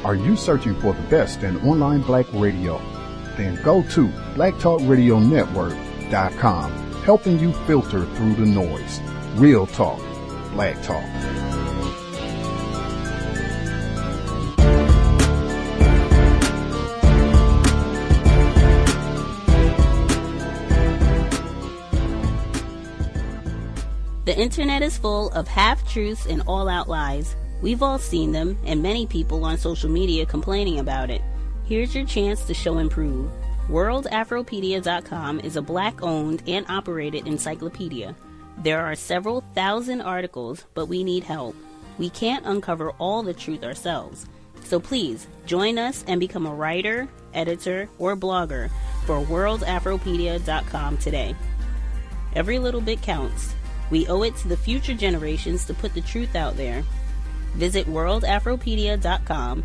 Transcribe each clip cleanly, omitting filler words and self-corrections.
Are you searching for the best in online black radio? Then go to blacktalkradionetwork.com, helping you filter through the noise. Real talk, black talk. The internet is full of half-truths and all-out lies. We've all seen them, and many people on social media complaining about it. Here's your chance to show and prove. WorldAfropedia.com is a black-owned and operated encyclopedia. There are several thousand articles, but we need help. We can't uncover all the truth ourselves. So please, join us and become a writer, editor, or blogger for WorldAfropedia.com today. Every little bit counts. We owe it to the future generations to put the truth out there. Visit WorldAfropedia.com,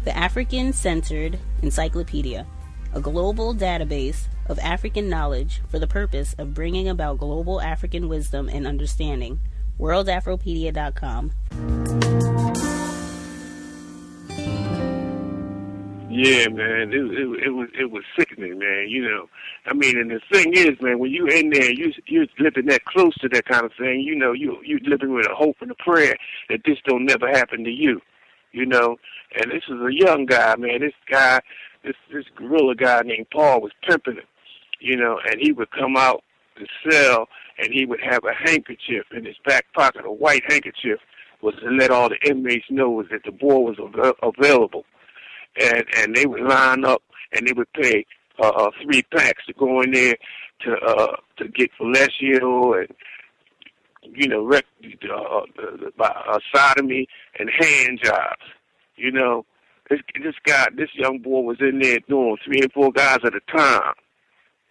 the African-centered encyclopedia, a global database of African knowledge for the purpose of bringing about global African wisdom and understanding. WorldAfropedia.com. Yeah, man, it was sickening, man. You know, I mean, and the thing is, man, when you in there, you're living that close to that kind of thing. You know, you living with a hope and a prayer that this don't never happen to you. You know, and this is a young guy, man. This guerrilla guy named Paul was pimping him. You know, and he would come out the cell and he would have a handkerchief in his back pocket, a white handkerchief, was to let all the inmates know that the boy was available. And they would line up and they would pay 3 packs to go in there to get fellatio and, you know, sodomy and hand jobs. You know, this young boy was in there doing 3 and 4 guys at a time.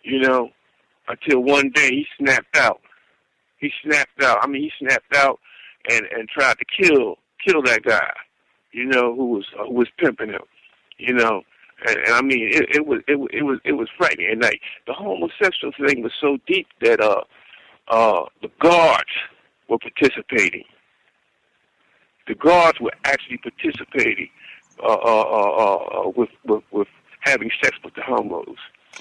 You know, until one day he snapped out. He snapped out and tried to kill that guy. You know, who was pimping him. You know, and I mean, it was frightening. And like the homosexual thing was so deep that the guards were participating. The guards were actually participating with having sex with the homos.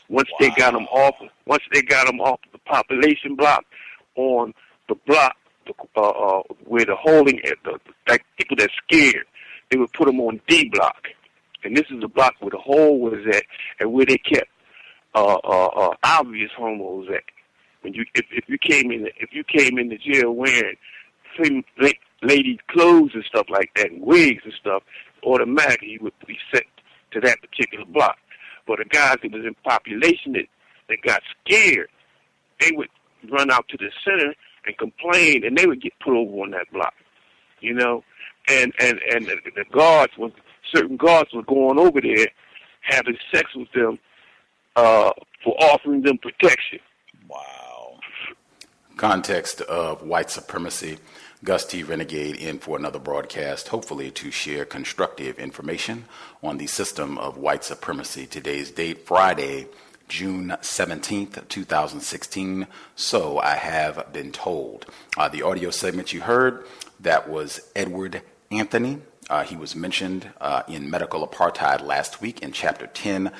Once they got them off the population block on the block where the holding like people that scared, they would put them on D block. And this is the block where the hole was at, and where they kept obvious homos at. When if you came into jail wearing ladies' clothes and stuff like that, and wigs and stuff, automatically you would be sent to that particular block. But the guys that was in population that got scared, they would run out to the center and complain, and they would get put over on that block. You know, and the guards was. Certain guards were going over there having sex with them for offering them protection. Wow. Context of white supremacy. Gus T Renegade in for another broadcast, hopefully to share constructive information on the system of white supremacy. Today's date, Friday, June 17th, 2016. So I have been told. The audio segment you heard, that was Edward Anthony. He was mentioned in Medical Apartheid last week in Chapter 10,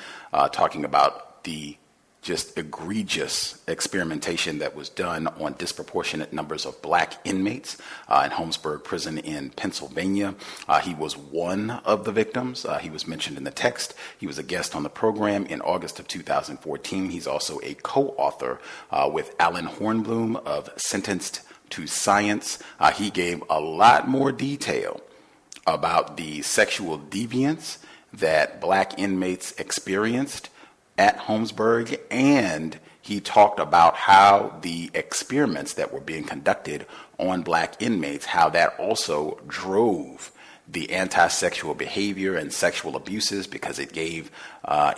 talking about the just egregious experimentation that was done on disproportionate numbers of black inmates in Holmesburg Prison in Pennsylvania. He was one of the victims. He was mentioned in the text. He was a guest on the program in August of 2014. He's also a co-author with Alan Hornblum of Sentenced to Science. He gave a lot more detail about the sexual deviance that black inmates experienced at Holmesburg, and he talked about how the experiments that were being conducted on black inmates, how that also drove the anti-sexual behavior and sexual abuses, because it gave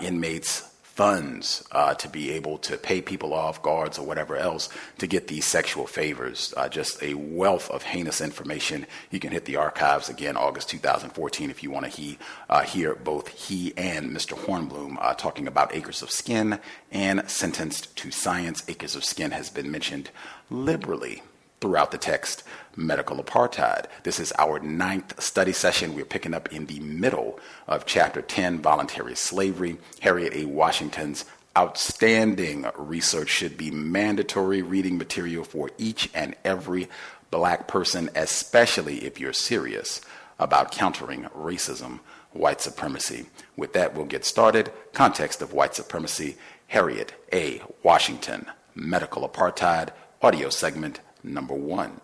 inmates funds to be able to pay people off, guards or whatever else, to get these sexual favors. Just a wealth of heinous information. You can hit the archives again, August 2014, if you want to hear both he and Mr. Hornblum talking about Acres of Skin and Sentenced to Science. Acres of Skin has been mentioned liberally throughout the text Medical Apartheid. This is our 9th study session. We're picking up in the middle of Chapter 10, Voluntary Slavery. Harriet A. Washington's outstanding research should be mandatory reading material for each and every Black person, especially if you're serious about countering racism, white supremacy. With that, we'll get started. Context of white supremacy, Harriet A. Washington, Medical Apartheid, audio segment number 1.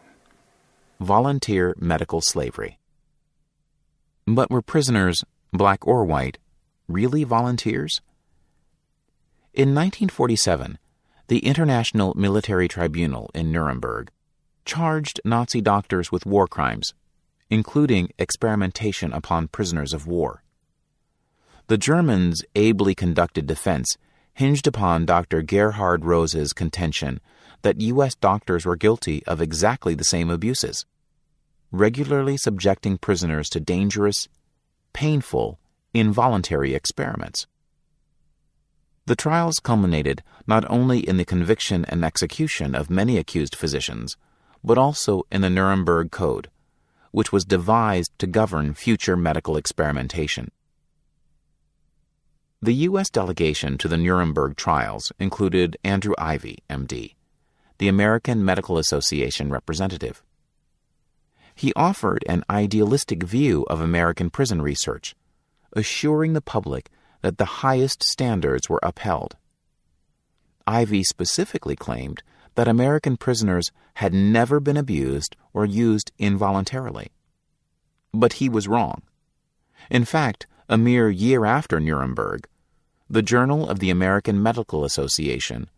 Volunteer medical slavery. But were prisoners, black or white, really volunteers? In 1947, the International Military Tribunal in Nuremberg charged Nazi doctors with war crimes, including experimentation upon prisoners of war. The Germans' ably conducted defense hinged upon Dr. Gerhard Rose's contention that U.S. doctors were guilty of exactly the same abuses, regularly subjecting prisoners to dangerous, painful, involuntary experiments. The trials culminated not only in the conviction and execution of many accused physicians, but also in the Nuremberg Code, which was devised to govern future medical experimentation. The U.S. delegation to the Nuremberg trials included Andrew Ivy, M.D., the American Medical Association representative. He offered an idealistic view of American prison research, assuring the public that the highest standards were upheld. Ivy specifically claimed that American prisoners had never been abused or used involuntarily. But he was wrong. In fact, a mere year after Nuremberg, the Journal of the American Medical Association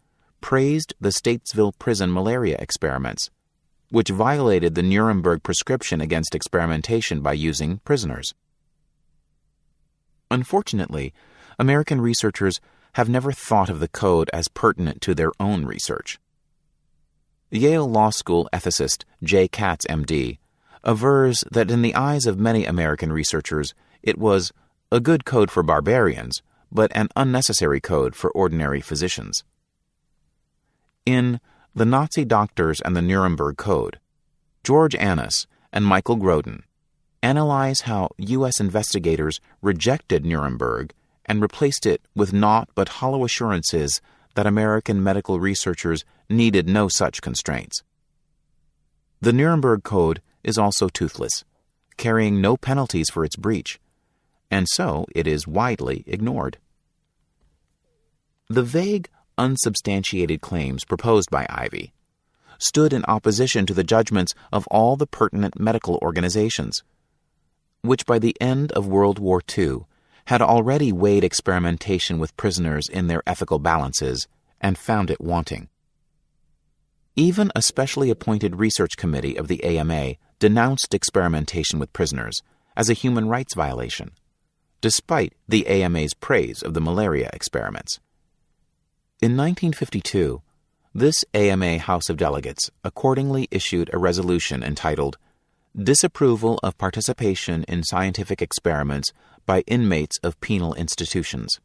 praised the Statesville prison malaria experiments, which violated the Nuremberg prescription against experimentation by using prisoners. Unfortunately, American researchers have never thought of the code as pertinent to their own research. Yale Law School ethicist J. Katz, M.D., avers that in the eyes of many American researchers, it was a good code for barbarians, but an unnecessary code for ordinary physicians. In The Nazi Doctors and the Nuremberg Code, George Annis and Michael Grodin analyze how U.S. investigators rejected Nuremberg and replaced it with naught but hollow assurances that American medical researchers needed no such constraints. The Nuremberg Code is also toothless, carrying no penalties for its breach, and so it is widely ignored. The vague, unsubstantiated claims proposed by Ivy stood in opposition to the judgments of all the pertinent medical organizations, which by the end of World War II had already weighed experimentation with prisoners in their ethical balances and found it wanting. Even a specially appointed research committee of the AMA denounced experimentation with prisoners as a human rights violation, despite the AMA's praise of the malaria experiments. In 1952, this AMA House of Delegates accordingly issued a resolution entitled Disapproval of Participation in Scientific Experiments by Inmates of Penal Institutions.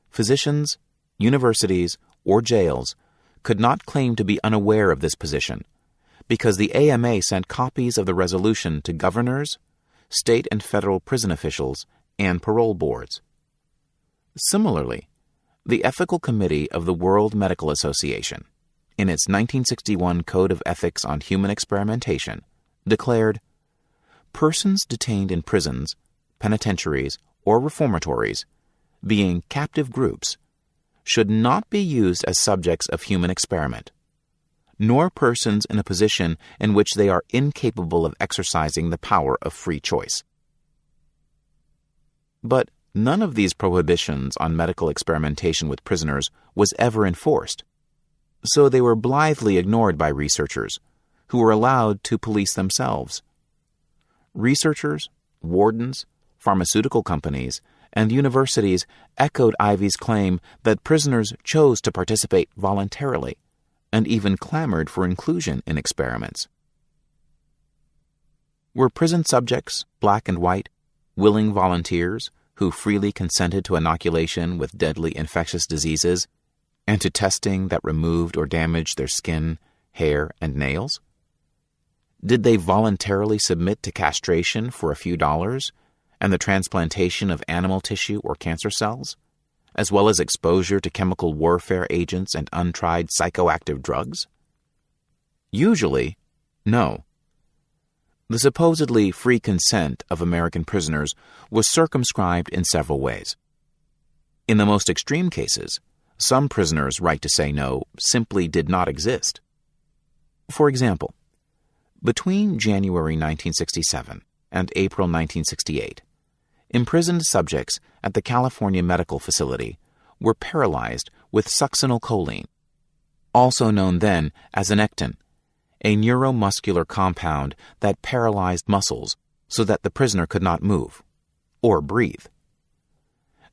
Physicians, universities, or jails could not claim to be unaware of this position because the AMA sent copies of the resolution to governors, state and federal prison officials, and parole boards. Similarly, the Ethical Committee of the World Medical Association, in its 1961 Code of Ethics on Human Experimentation, declared, persons detained in prisons, penitentiaries, or reformatories, being captive groups, should not be used as subjects of human experiment, nor persons in a position in which they are incapable of exercising the power of free choice. But none of these prohibitions on medical experimentation with prisoners was ever enforced, so they were blithely ignored by researchers, who were allowed to police themselves. Researchers, wardens, pharmaceutical companies, and universities echoed Ivy's claim that prisoners chose to participate voluntarily, and even clamored for inclusion in experiments. Were prison subjects, black and white, willing volunteers who freely consented to inoculation with deadly infectious diseases and to testing that removed or damaged their skin, hair, and nails? Did they voluntarily submit to castration for a few dollars and the transplantation of animal tissue or cancer cells, as well as exposure to chemical warfare agents and untried psychoactive drugs? Usually, no. The supposedly free consent of American prisoners was circumscribed in several ways. In the most extreme cases, some prisoners' right to say no simply did not exist. For example, between January 1967 and April 1968, imprisoned subjects at the California Medical Facility were paralyzed with succinylcholine, also known then as anectin, a neuromuscular compound that paralyzed muscles so that the prisoner could not move or breathe.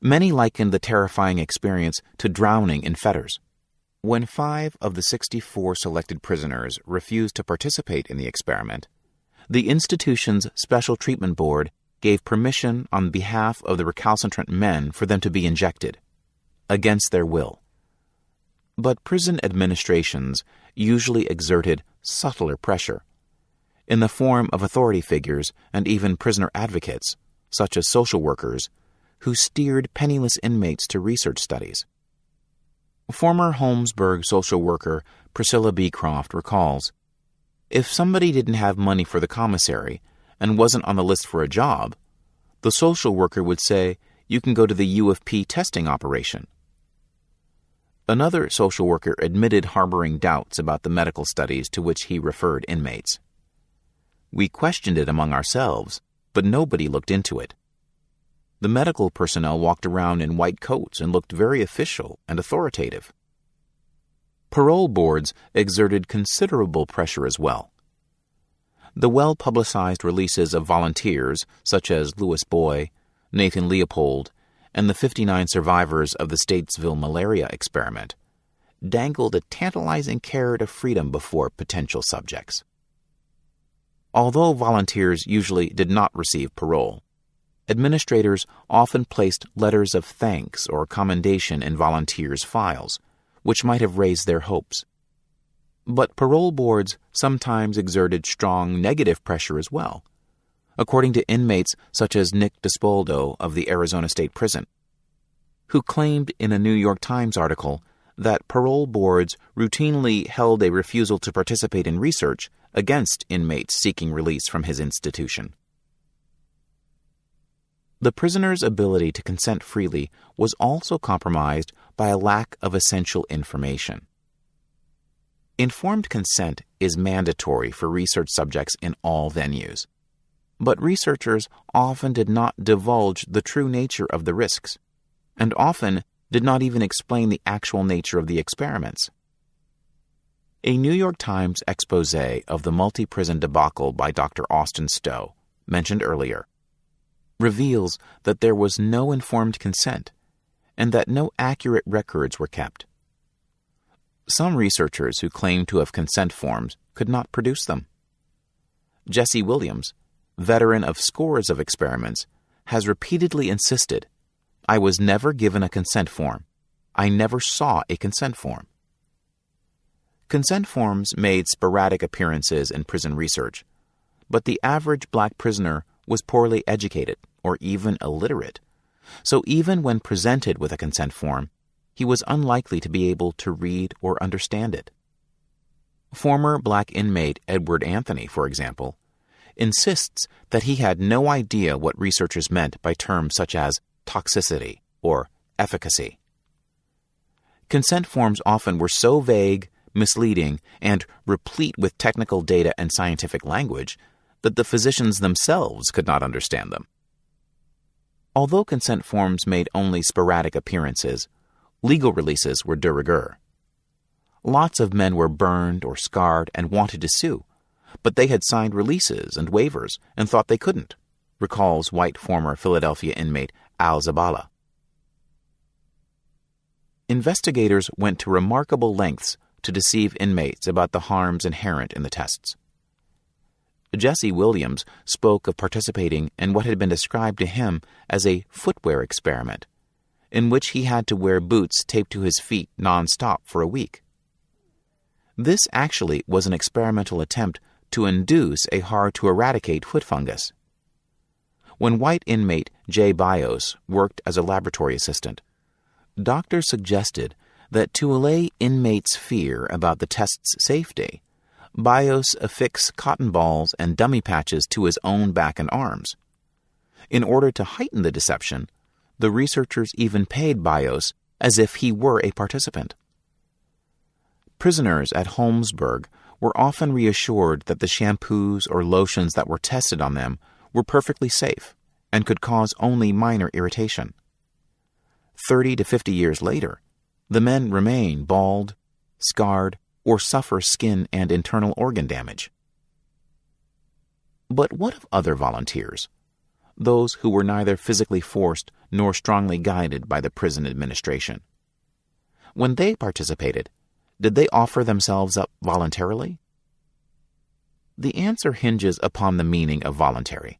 Many likened the terrifying experience to drowning in fetters. When 5 of the 64 selected prisoners refused to participate in the experiment, the institution's Special Treatment Board gave permission on behalf of the recalcitrant men for them to be injected, against their will. But prison administrations usually exerted subtler pressure, in the form of authority figures and even prisoner advocates, such as social workers, who steered penniless inmates to research studies. Former Holmesburg social worker Priscilla Beecroft recalls, "If somebody didn't have money for the commissary and wasn't on the list for a job, the social worker would say, 'You can go to the U of P testing operation.'" Another social worker admitted harboring doubts about the medical studies to which he referred inmates. "We questioned it among ourselves, but nobody looked into it. The medical personnel walked around in white coats and looked very official and authoritative." Parole boards exerted considerable pressure as well. The well-publicized releases of volunteers such as Louis Boy, Nathan Leopold, and the 59 survivors of the Statesville malaria experiment dangled a tantalizing carrot of freedom before potential subjects. Although volunteers usually did not receive parole, administrators often placed letters of thanks or commendation in volunteers' files, which might have raised their hopes. But parole boards sometimes exerted strong negative pressure as well, according to inmates such as Nick Dispoldo of the Arizona State Prison, who claimed in a New York Times article that parole boards routinely held a refusal to participate in research against inmates seeking release from his institution. The prisoner's ability to consent freely was also compromised by a lack of essential information. Informed consent is mandatory for research subjects in all venues, but researchers often did not divulge the true nature of the risks, and often did not even explain the actual nature of the experiments. A New York Times expose of the multi-prison debacle by Dr. Austin Stowe, mentioned earlier, reveals that there was no informed consent and that no accurate records were kept. Some researchers who claimed to have consent forms could not produce them. Jesse Williams, veteran of scores of experiments, has repeatedly insisted, "I was never given a consent form. I never saw a consent form." Consent forms made sporadic appearances in prison research, but the average black prisoner was poorly educated or even illiterate, so even when presented with a consent form, he was unlikely to be able to read or understand it. Former black inmate Edward Anthony, for example, insists that he had no idea what researchers meant by terms such as toxicity or efficacy. Consent forms often were so vague, misleading, and replete with technical data and scientific language that the physicians themselves could not understand them. Although consent forms made only sporadic appearances, legal releases were de rigueur. Lots of men were burned or scarred and wanted to sue, but they had signed releases and waivers and thought they couldn't, recalls white former Philadelphia inmate Al Zabala. Investigators went to remarkable lengths to deceive inmates about the harms inherent in the tests. Jesse Williams spoke of participating in what had been described to him as a footwear experiment, in which he had to wear boots taped to his feet non-stop for a week. This actually was an experimental attempt to induce a hard-to-eradicate foot fungus. When white inmate C.O.W.S worked as a laboratory assistant, doctors suggested that to allay inmates' fear about the test's safety, C.O.W.S affix cotton balls and dummy patches to his own back and arms. In order to heighten the deception, the researchers even paid C.O.W.S as if he were a participant. Prisoners at Holmesburg were often reassured that the shampoos or lotions that were tested on them were perfectly safe and could cause only minor irritation. 30 to 50 years later, the men remain bald, scarred, or suffer skin and internal organ damage. But what of other volunteers? Those who were neither physically forced nor strongly guided by the prison administration. When they participated, did they offer themselves up voluntarily? The answer hinges upon the meaning of voluntary.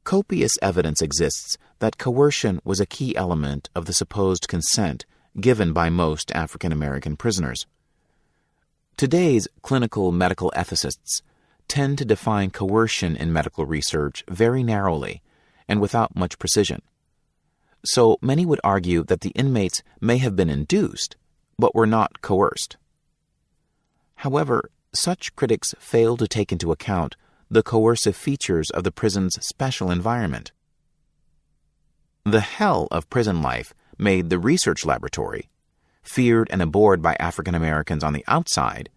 Copious evidence exists that coercion was a key element of the supposed consent given by most African American prisoners. Today's clinical medical ethicists tend to define coercion in medical research very narrowly and without much precision. So many would argue that the inmates may have been induced, but were not coerced. However, such critics fail to take into account the coercive features of the prison's special environment. The hell of prison life made the research laboratory, feared and abhorred by African Americans on the outside,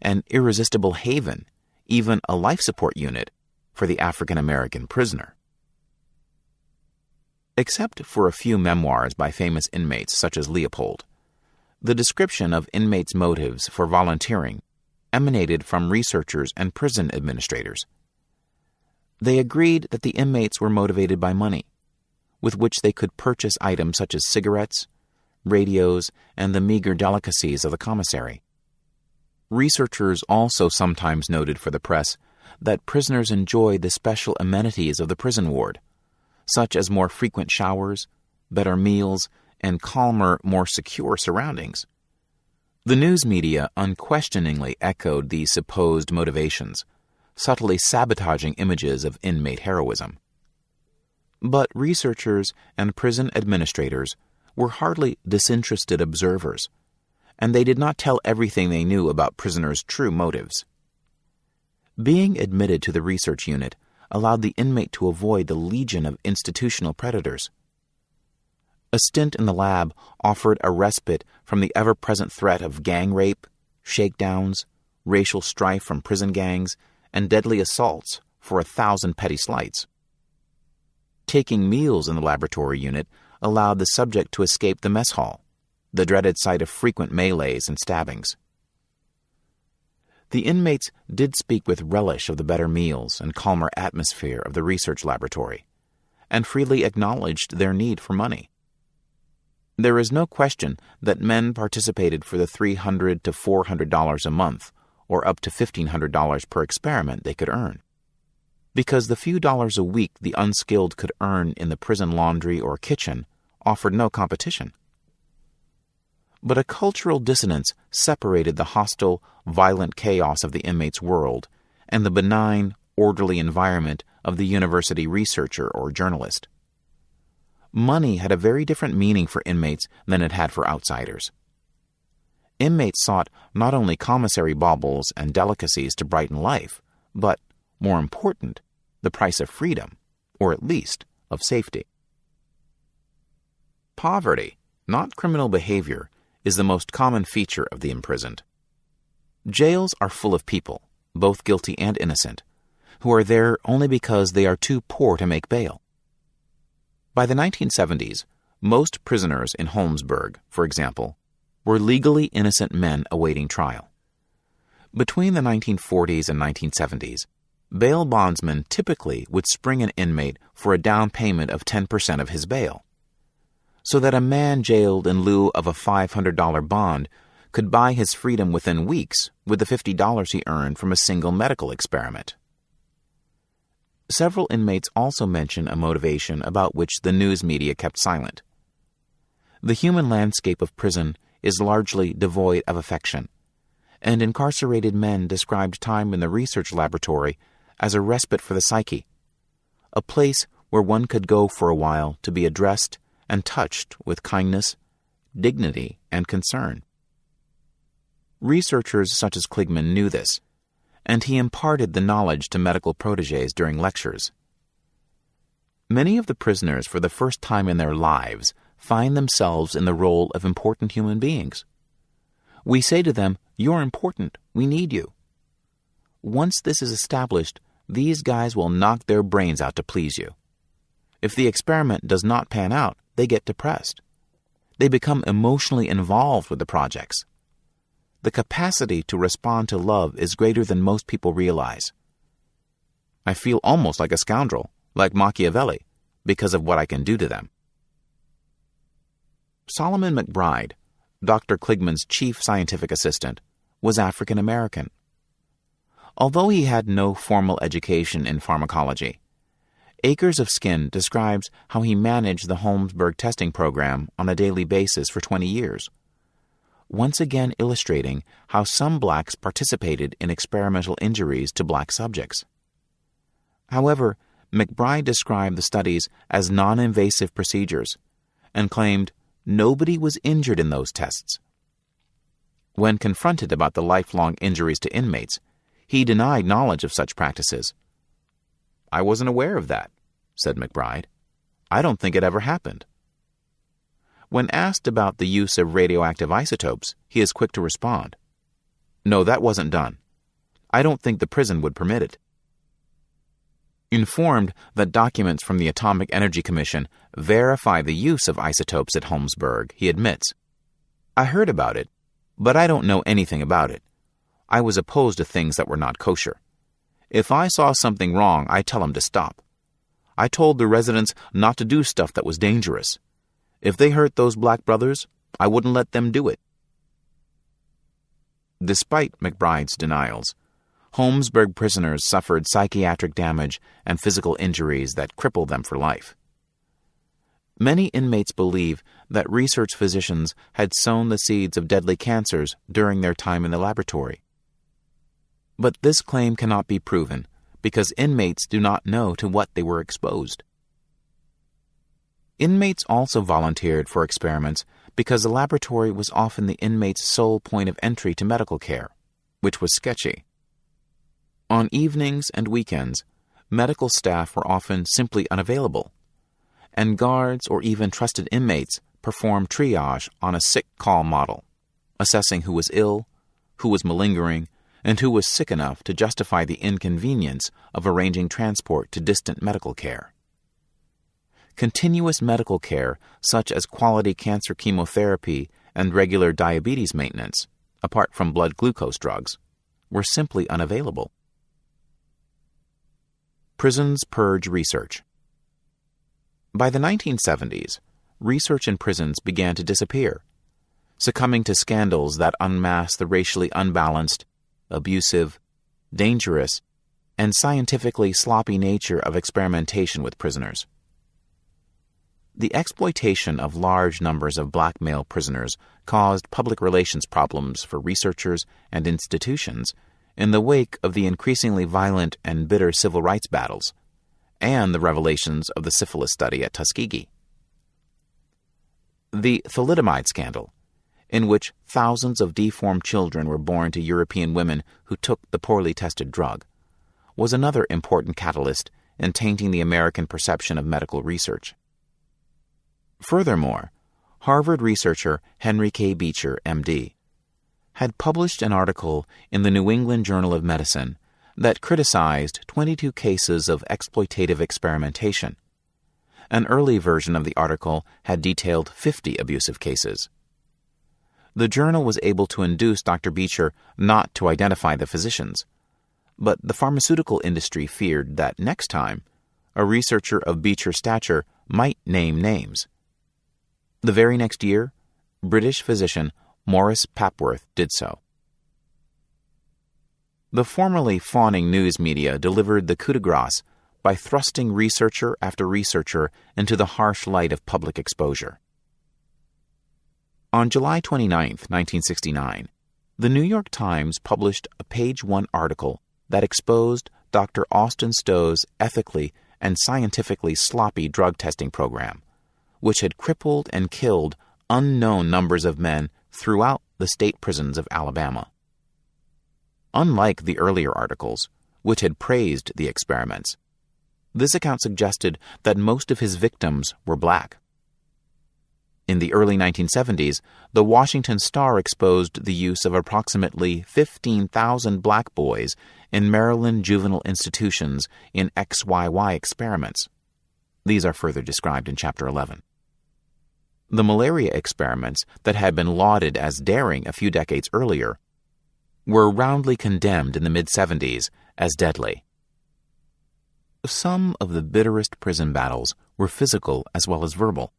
an irresistible haven, even a life support unit, for the African American prisoner. Except for a few memoirs by famous inmates such as Leopold, the description of inmates' motives for volunteering emanated from researchers and prison administrators. They agreed that the inmates were motivated by money, with which they could purchase items such as cigarettes, radios, and the meager delicacies of the commissary. Researchers also sometimes noted for the press that prisoners enjoyed the special amenities of the prison ward, such as more frequent showers, better meals, and calmer, more secure surroundings. The news media unquestioningly echoed these supposed motivations, subtly sabotaging images of inmate heroism. But researchers and prison administrators were hardly disinterested observers, and they did not tell everything they knew about prisoners' true motives. Being admitted to the research unit allowed the inmate to avoid the legion of institutional predators. A stint in the lab offered a respite from the ever-present threat of gang rape, shakedowns, racial strife from prison gangs, and deadly assaults for 1,000 petty slights. Taking meals in the laboratory unit allowed the subject to escape the mess hall, the dreaded site of frequent melees and stabbings. The inmates did speak with relish of the better meals and calmer atmosphere of the research laboratory, and freely acknowledged their need for money. There is no question that men participated for the $300 to $400 a month, or up to $1,500 per experiment they could earn, because the few dollars a week the unskilled could earn in the prison laundry or kitchen offered no competition. But a cultural dissonance separated the hostile, violent chaos of the inmate's world and the benign, orderly environment of the university researcher or journalist. Money had a very different meaning for inmates than it had for outsiders. Inmates sought not only commissary baubles and delicacies to brighten life, but, more important, the price of freedom, or at least of safety. Poverty, not criminal behavior, is the most common feature of the imprisoned. Jails are full of people, both guilty and innocent, who are there only because they are too poor to make bail. By the 1970s, most prisoners in Holmesburg, for example, were legally innocent men awaiting trial. Between the 1940s and 1970s, bail bondsmen typically would spring an inmate for a down payment of 10% of his bail, so that a man jailed in lieu of a $500 bond could buy his freedom within weeks with the $50 he earned from a single medical experiment. Several inmates also mention a motivation about which the news media kept silent. The human landscape of prison is largely devoid of affection, and incarcerated men described time in the research laboratory as a respite for the psyche, a place where one could go for a while to be addressed and touched with kindness, dignity, and concern. Researchers such as Kligman knew this, and he imparted the knowledge to medical protégés during lectures. Many of the prisoners, for the first time in their lives, find themselves in the role of important human beings. We say to them, "You're important. We need you." Once this is established, these guys will knock their brains out to please you. If the experiment does not pan out, they get depressed. They become emotionally involved with the projects. The capacity to respond to love is greater than most people realize. I feel almost like a scoundrel, like Machiavelli, because of what I can do to them. Solomon McBride, Dr. Kligman's chief scientific assistant, was African American. Although he had no formal education in pharmacology, Acres of Skin describes how he managed the Holmesburg testing program on a daily basis for 20 years, once again illustrating how some blacks participated in experimental injuries to black subjects. However, McBride described the studies as non-invasive procedures and claimed nobody was injured in those tests. When confronted about the lifelong injuries to inmates, he denied knowledge of such practices. "I wasn't aware of that," said McBride. "I don't think it ever happened." When asked about the use of radioactive isotopes, he is quick to respond, "No, that wasn't done. I don't think the prison would permit it." Informed that documents from the Atomic Energy Commission verify the use of isotopes at Holmesburg, he admits, "I heard about it, but I don't know anything about it. I was opposed to things that were not kosher. If I saw something wrong, I tell them to stop. I told the residents not to do stuff that was dangerous. If they hurt those black brothers, I wouldn't let them do it." Despite McBride's denials, Holmesburg prisoners suffered psychiatric damage and physical injuries that crippled them for life. Many inmates believe that research physicians had sown the seeds of deadly cancers during their time in the laboratory. But this claim cannot be proven because inmates do not know to what they were exposed. Inmates also volunteered for experiments because the laboratory was often the inmate's sole point of entry to medical care, which was sketchy. On evenings and weekends, medical staff were often simply unavailable, and guards or even trusted inmates performed triage on a sick call model, assessing who was ill, who was malingering, and who was sick enough to justify the inconvenience of arranging transport to distant medical care. Continuous medical care, such as quality cancer chemotherapy and regular diabetes maintenance, apart from blood glucose drugs, were simply unavailable. Prisons purge research. By the 1970s, research in prisons began to disappear, succumbing to scandals that unmasked the racially unbalanced, abusive, dangerous, and scientifically sloppy nature of experimentation with prisoners. The exploitation of large numbers of black male prisoners caused public relations problems for researchers and institutions in the wake of the increasingly violent and bitter civil rights battles and the revelations of the syphilis study at Tuskegee. The thalidomide scandal, in which thousands of deformed children were born to European women who took the poorly tested drug, was another important catalyst in tainting the American perception of medical research. Furthermore, Harvard researcher Henry K. Beecher, M.D., had published an article in the New England Journal of Medicine that criticized 22 cases of exploitative experimentation. An early version of the article had detailed 50 abusive cases. The journal was able to induce Dr. Beecher not to identify the physicians, but the pharmaceutical industry feared that next time, a researcher of Beecher's stature might name names. The very next year, British physician Maurice Papworth did so. The formerly fawning news media delivered the coup de grace by thrusting researcher after researcher into the harsh light of public exposure. On July 29, 1969, The New York Times published a page-1 article that exposed Dr. Austin Stowe's ethically and scientifically sloppy drug testing program, which had crippled and killed unknown numbers of men throughout the state prisons of Alabama. Unlike the earlier articles, which had praised the experiments, this account suggested that most of his victims were black. In the early 1970s, the Washington Star exposed the use of approximately 15,000 black boys in Maryland juvenile institutions in XYY experiments. These are further described in Chapter 11. The malaria experiments that had been lauded as daring a few decades earlier were roundly condemned in the mid-70s as deadly. Some of the bitterest prison battles were physical as well as verbal,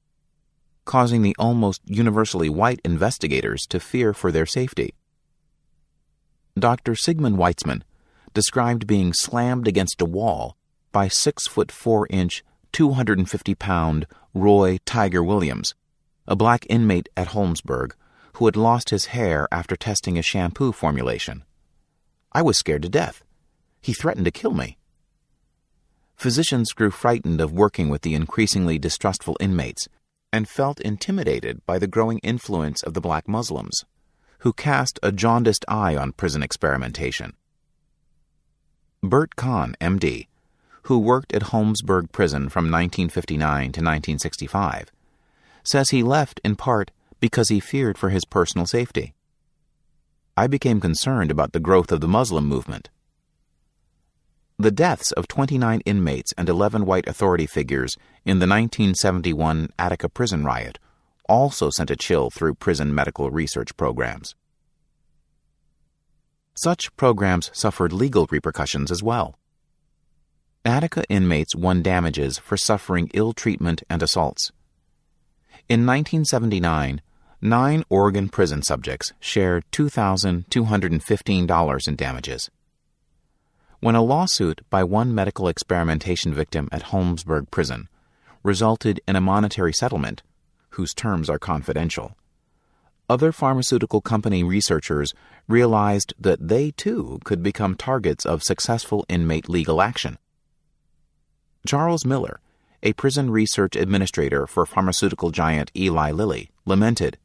causing the almost universally white investigators to fear for their safety. Dr. Sigmund Weitzman described being slammed against a wall by 6'4", 250-pound Roy Tiger Williams, a black inmate at Holmesburg who had lost his hair after testing a shampoo formulation. I was scared to death. He threatened to kill me. Physicians grew frightened of working with the increasingly distrustful inmates and felt intimidated by the growing influence of the black Muslims, who cast a jaundiced eye on prison experimentation. Bert Kahn, M.D., who worked at Holmesburg Prison from 1959 to 1965, says he left in part because he feared for his personal safety. I became concerned about the growth of the Muslim movement. The deaths of 29 inmates and 11 white authority figures in the 1971 Attica prison riot also sent a chill through prison medical research programs. Such programs suffered legal repercussions as well. Attica inmates won damages for suffering ill treatment and assaults. In 1979, 9 Oregon prison subjects shared $2,215 in damages. When a lawsuit by one medical experimentation victim at Holmesburg Prison resulted in a monetary settlement, whose terms are confidential, other pharmaceutical company researchers realized that they too could become targets of successful inmate legal action. Charles Miller, a prison research administrator for pharmaceutical giant Eli Lilly, lamented,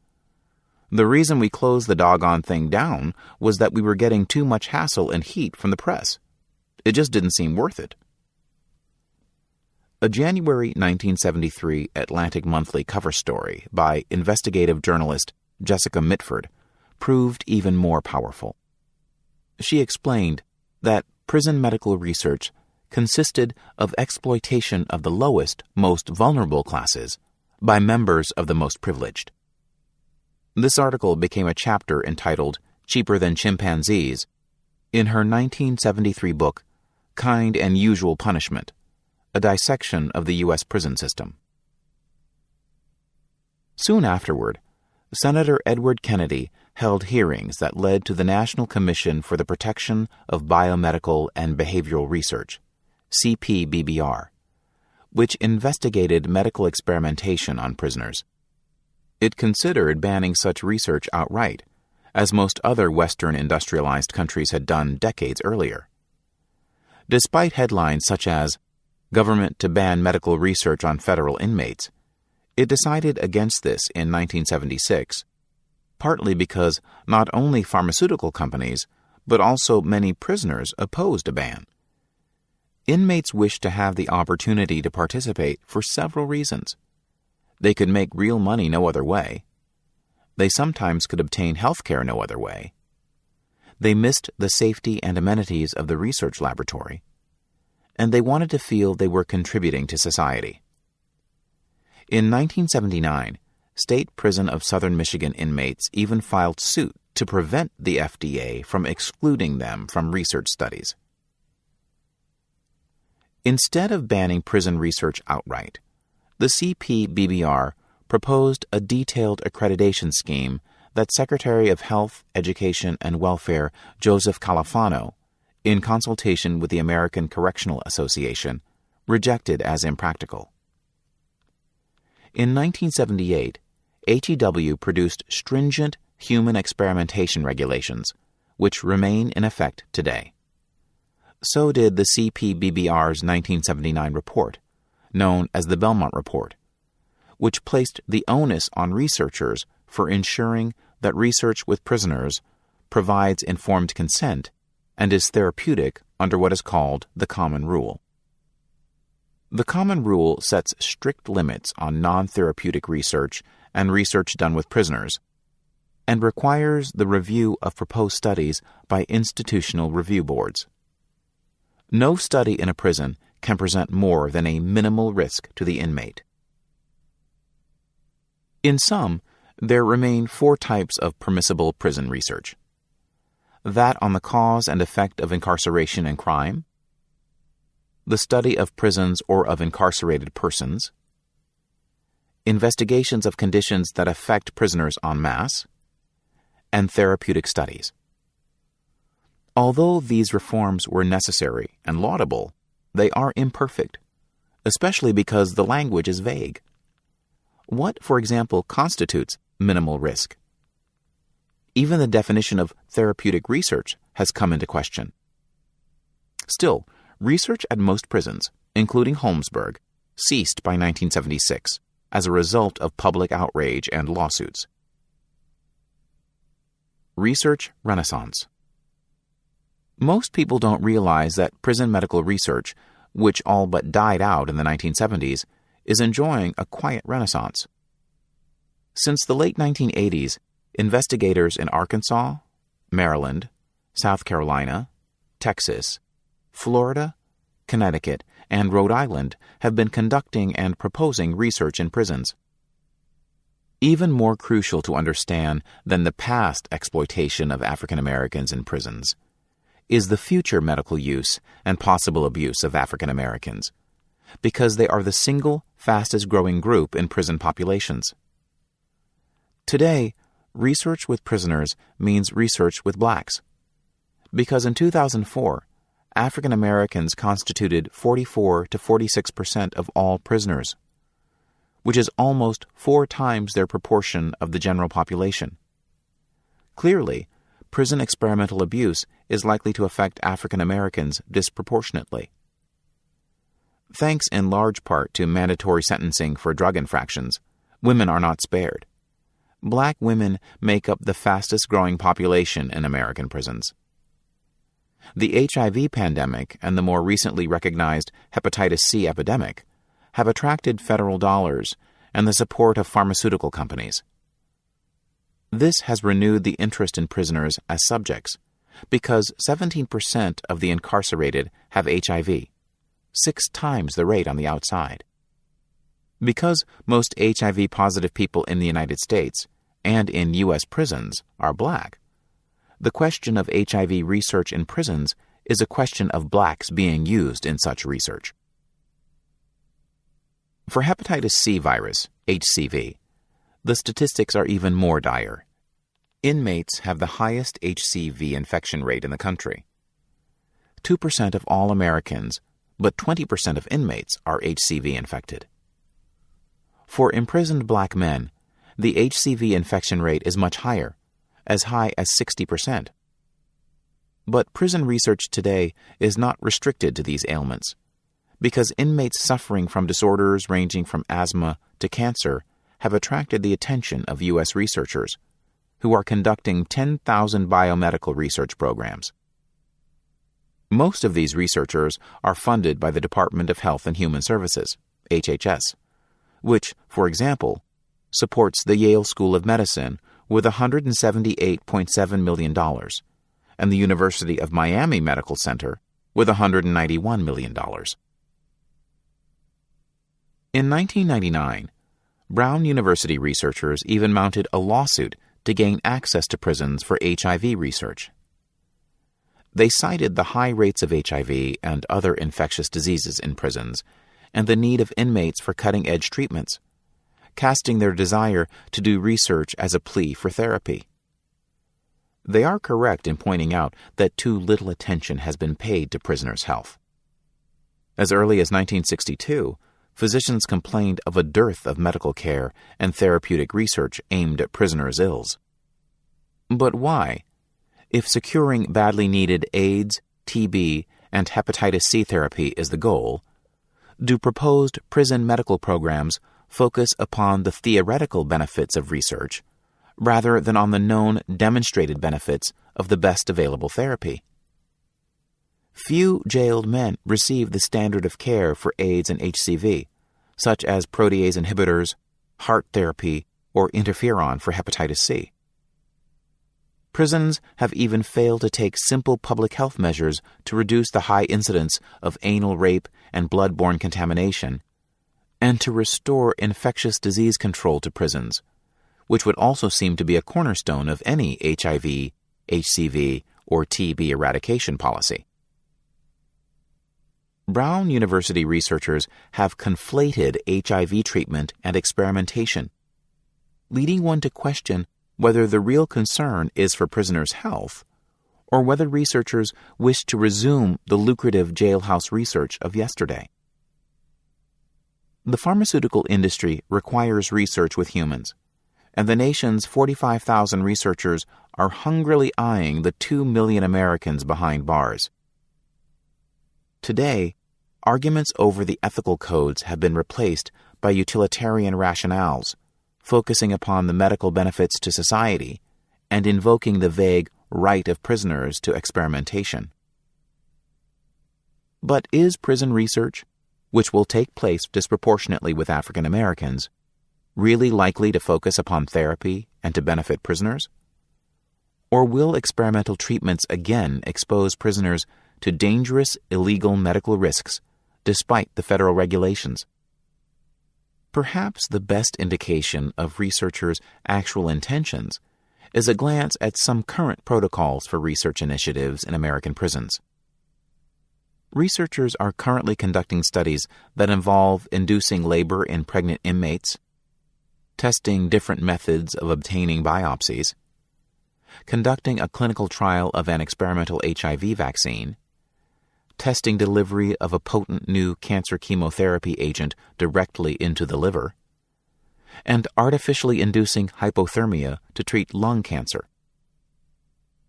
"The reason we closed the doggone thing down was that we were getting too much hassle and heat from the press. It just didn't seem worth it." A January 1973 Atlantic Monthly cover story by investigative journalist Jessica Mitford proved even more powerful. She explained that prison medical research consisted of exploitation of the lowest, most vulnerable classes by members of the most privileged. This article became a chapter entitled Cheaper Than Chimpanzees in her 1973 book, Kind and Usual Punishment, a dissection of the U.S. prison system. Soon afterward, Senator Edward Kennedy held hearings that led to the National Commission for the Protection of Biomedical and Behavioral Research, CPBBR, which investigated medical experimentation on prisoners. It considered banning such research outright, as most other Western industrialized countries had done decades earlier. Despite headlines such as, "Government to ban medical research on federal inmates," it decided against this in 1976, partly because not only pharmaceutical companies, but also many prisoners opposed a ban. Inmates wished to have the opportunity to participate for several reasons. They could make real money no other way. They sometimes could obtain health care no other way. They missed the safety and amenities of the research laboratory, and they wanted to feel they were contributing to society. In 1979, State Prison of Southern Michigan inmates even filed suit to prevent the FDA from excluding them from research studies. Instead of banning prison research outright, the CPBBR proposed a detailed accreditation scheme that Secretary of Health, Education, and Welfare Joseph Califano, in consultation with the American Correctional Association, rejected as impractical. In 1978, HEW produced stringent, human experimentation regulations, which remain in effect today. So did the CPBBR's 1979 report, known as the Belmont Report, which placed the onus on researchers for ensuring that research with prisoners provides informed consent and is therapeutic under what is called the Common Rule. The Common Rule sets strict limits on non-therapeutic research and research done with prisoners, and requires the review of proposed studies by institutional review boards. No study in a prison can present more than a minimal risk to the inmate. In sum, there remain 4 types of permissible prison research: that on the cause and effect of incarceration and crime, the study of prisons or of incarcerated persons, investigations of conditions that affect prisoners en masse, and therapeutic studies. Although these reforms were necessary and laudable, they are imperfect, especially because the language is vague. What, for example, constitutes minimal risk? Even the definition of therapeutic research has come into question. Still, research at most prisons, including Holmesburg, ceased by 1976 as a result of public outrage and lawsuits. Research Renaissance. Most people don't realize that prison medical research, which all but died out in the 1970s, is enjoying a quiet renaissance. Since the late 1980s, investigators in Arkansas, Maryland, South Carolina, Texas, Florida, Connecticut, and Rhode Island have been conducting and proposing research in prisons. Even more crucial to understand than the past exploitation of African Americans in prisons is the future medical use and possible abuse of African Americans, because they are the single fastest growing group in prison populations. Today, research with prisoners means research with blacks, because in 2004, African Americans constituted 44 to 46% of all prisoners, which is almost 4 times their proportion of the general population. Clearly, prison experimental abuse is likely to affect African Americans disproportionately. Thanks in large part to mandatory sentencing for drug infractions, women are not spared. Black women make up the fastest growing population in American prisons. The HIV pandemic and the more recently recognized hepatitis C epidemic have attracted federal dollars and the support of pharmaceutical companies. This has renewed the interest in prisoners as subjects, because 17% of the incarcerated have HIV, 6 times the rate on the outside. Because most HIV-positive people in the United States and in U.S. prisons are black, the question of HIV research in prisons is a question of blacks being used in such research. For hepatitis C virus, HCV, the statistics are even more dire. Inmates have the highest HCV infection rate in the country. 2% of all Americans, but 20% of inmates are HCV infected. For imprisoned black men, the HCV infection rate is much higher, as high as 60%. But prison research today is not restricted to these ailments, because inmates suffering from disorders ranging from asthma to cancer have attracted the attention of U.S. researchers, who are conducting 10,000 biomedical research programs. Most of these researchers are funded by the Department of Health and Human Services, HHS, which, for example, supports the Yale School of Medicine with $178.7 million and the University of Miami Medical Center with $191 million. In 1999, Brown University researchers even mounted a lawsuit to gain access to prisons for HIV research. They cited the high rates of HIV and other infectious diseases in prisons and the need of inmates for cutting-edge treatments, casting their desire to do research as a plea for therapy. They are correct in pointing out that too little attention has been paid to prisoners' health. As early as 1962, physicians complained of a dearth of medical care and therapeutic research aimed at prisoners' ills. But why? If securing badly needed AIDS, TB, and hepatitis C therapy is the goal, do proposed prison medical programs focus upon the theoretical benefits of research rather than on the known demonstrated benefits of the best available therapy? Few jailed men receive the standard of care for AIDS and HCV, such as protease inhibitors, heart therapy, or interferon for hepatitis C. Prisons have even failed to take simple public health measures to reduce the high incidence of anal rape and blood-borne contamination, and to restore infectious disease control to prisons, which would also seem to be a cornerstone of any HIV, HCV, or TB eradication policy. Brown University researchers have conflated HIV treatment and experimentation, leading one to question whether the real concern is for prisoners' health or whether researchers wish to resume the lucrative jailhouse research of yesterday. The pharmaceutical industry requires research with humans, and the nation's 45,000 researchers are hungrily eyeing the 2 million Americans behind bars. Today, arguments over the ethical codes have been replaced by utilitarian rationales, focusing upon the medical benefits to society and invoking the vague right of prisoners to experimentation. But is prison research, which will take place disproportionately with African Americans, really likely to focus upon therapy and to benefit prisoners? Or will experimental treatments again expose prisoners to dangerous, illegal medical risks despite the federal regulations? Perhaps the best indication of researchers' actual intentions is a glance at some current protocols for research initiatives in American prisons. Researchers are currently conducting studies that involve inducing labor in pregnant inmates, testing different methods of obtaining biopsies, conducting a clinical trial of an experimental HIV vaccine, testing delivery of a potent new cancer chemotherapy agent directly into the liver, and artificially inducing hypothermia to treat lung cancer.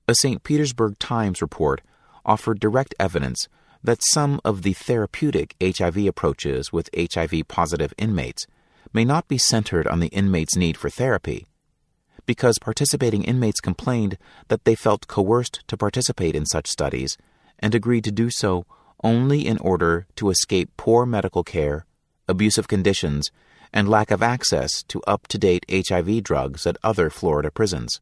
A St. Petersburg Times report offered direct evidence that some of the therapeutic HIV approaches with HIV-positive inmates may not be centered on the inmate's need for therapy, because participating inmates complained that they felt coerced to participate in such studies and agreed to do so only in order to escape poor medical care, abusive conditions, and lack of access to up-to-date HIV drugs at other Florida prisons.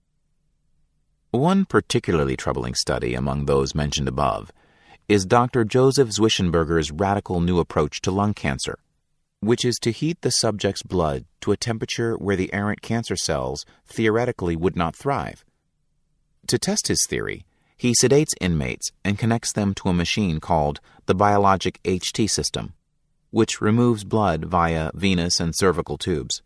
One particularly troubling study among those mentioned above is Dr. Joseph Zwischenberger's radical new approach to lung cancer, which is to heat the subject's blood to a temperature where the errant cancer cells theoretically would not thrive. To test his theory, he sedates inmates and connects them to a machine called the biologic HT system, which removes blood via venous and cervical tubes.